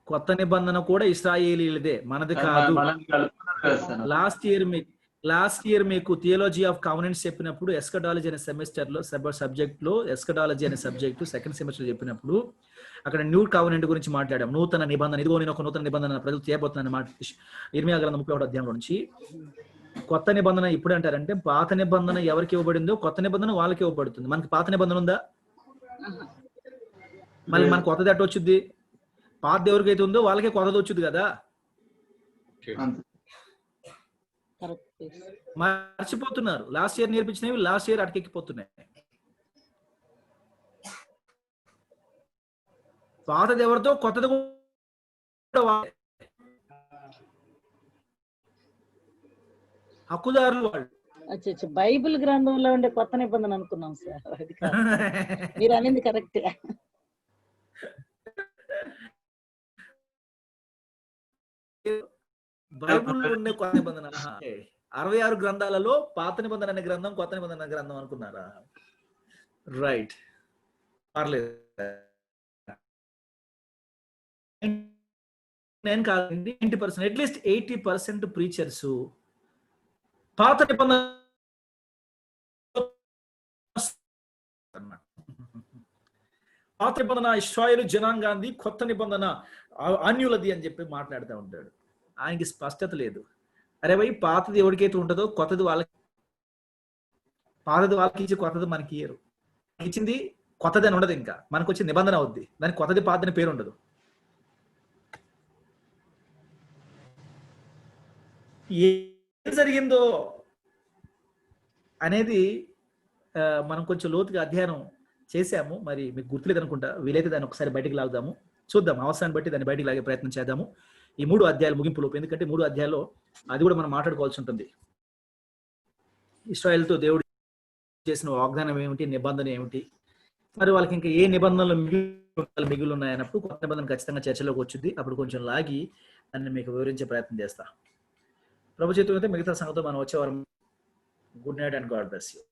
కొత్త నిబంధన కూడా ఇశ్రాయేలీయులదే, మనది కాదు. లాస్ట్ ఇయర్ మీకు థియాలజీ ఆఫ్ కవెనెంట్స్ చెప్పినప్పుడు ఎస్కటాలజీ అనే సబ్జెక్ట్ లో ఎస్కటాలజీ అనే సబ్జెక్టు సెకండ్ సెమిస్టర్ చెప్పినప్పుడు అక్కడ న్యూ కవెనెంట్ గురించి మాట్లాడాం. నూతన నిబంధన, ఇదిగో నేను ఒక నూతన నిబంధన ప్రజలు చేయబోతున్నాను మాట ఇర్మియా గ్రంథం 31వ అధ్యాయం నుంచి. కొత్త నిబంధన ఇప్పుడు అంటారంటే పాత నిబంధన ఎవరికి ఇవ్వబడిందో కొత్త నిబంధన వాళ్ళకి ఇవ్వబడుతుంది. మనకి పాత నిబంధన ఉందా? మళ్ళీ మనకు కొత్తది అట్ట వచ్చింది. పాత ఎవరికైతే ఉందో వాళ్ళకే కొత్తది వచ్చింది కదా. మర్చిపోతున్నారు. లాస్ట్ ఇయర్ నేర్పించినవి లాస్ట్ ఇయర్ అటకెక్కిపోతున్నాయి. పాతది ఎవరితో, కొత్తది హక్కుదారులు వాళ్ళు. బైబిల్ గ్రంథంలో ఉండే కొత్త నిబంధన అనుకున్నాం సార్. అది మీరు అనేది కరెక్ట్. బైబిల్లో ఉండే కొత్త నిబంధన 66 గ్రంథాలలో పాత నిబంధన అనే గ్రంథం, కొత్త నిబంధన అనే గ్రంథం అనుకున్నారా? రైట్, పర్లేదు. నేను కాదండి, 90%, అట్లీస్ట్ 80% ప్రీచర్స్ పాత నిబంధన ఇశ్రాయేలు జనాంగాంది, కొత్త నిబంధన అన్యులది అని చెప్పి మాట్లాడుతూ ఉంటాడు. ఆయనకి స్పష్టత లేదు. అరే భయ్, పాతది ఎవరికైతే ఉంటుందో కొత్తది వాళ్ళకి, పాతది వాళ్ళకి ఇచ్చి కొత్తది మనకి ఇయ్యరు. ఇచ్చింది కొత్తది అని ఉండదు, ఇంకా మనకు వచ్చి నిబంధన అవుద్ది. దానికి కొత్తది పాతని పేరు ఉండదు. ఏం జరిగిందో అనేది మనం కొంచెం లోతుగా అధ్యయనం చేశాము. మరి మీకు గుర్తులేదు అనుకుంటా. వీలైతే దాన్ని ఒకసారి బయటికి లాగుదాము, చూద్దాం. అవసరాన్ని బట్టి దాన్ని బయటికి లాగే ప్రయత్నం చేద్దాము ఈ 3 అధ్యాయాలు ముగింపులోపు. ఎందుకంటే 3 అధ్యాయాల్లో అది కూడా మనం మాట్లాడుకోవాల్సి ఉంటుంది. ఇశ్రాయేలుతో దేవుడు చేసిన వాగ్దానం ఏమిటి, నిబంధన ఏమిటి, మరి వాళ్ళకి ఇంకా ఏ నిబంధనలు మిగిలి ఉన్నాయన్నప్పుడు కొత్త నిబంధన ఖచ్చితంగా చర్చలోకి వచ్చింది. అప్పుడు కొంచెం లాగి దాన్ని మీకు వివరించే ప్రయత్నం చేస్తా. ప్రభు చేతులు అయితే మిగతా సంగతితో మనం వచ్చేవారం. Good night and God bless you.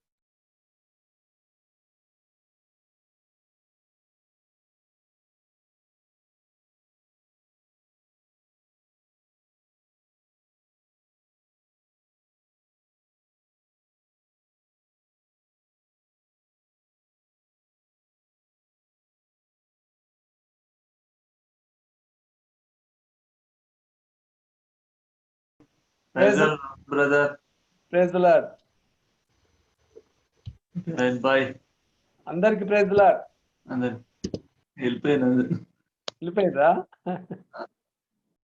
Brother. Praise the lord. Bye. అందరికి ప్రైజ్ ది లార్డ్. అందరు వెళ్ళిపోయినా వెళ్ళిపోయిందా?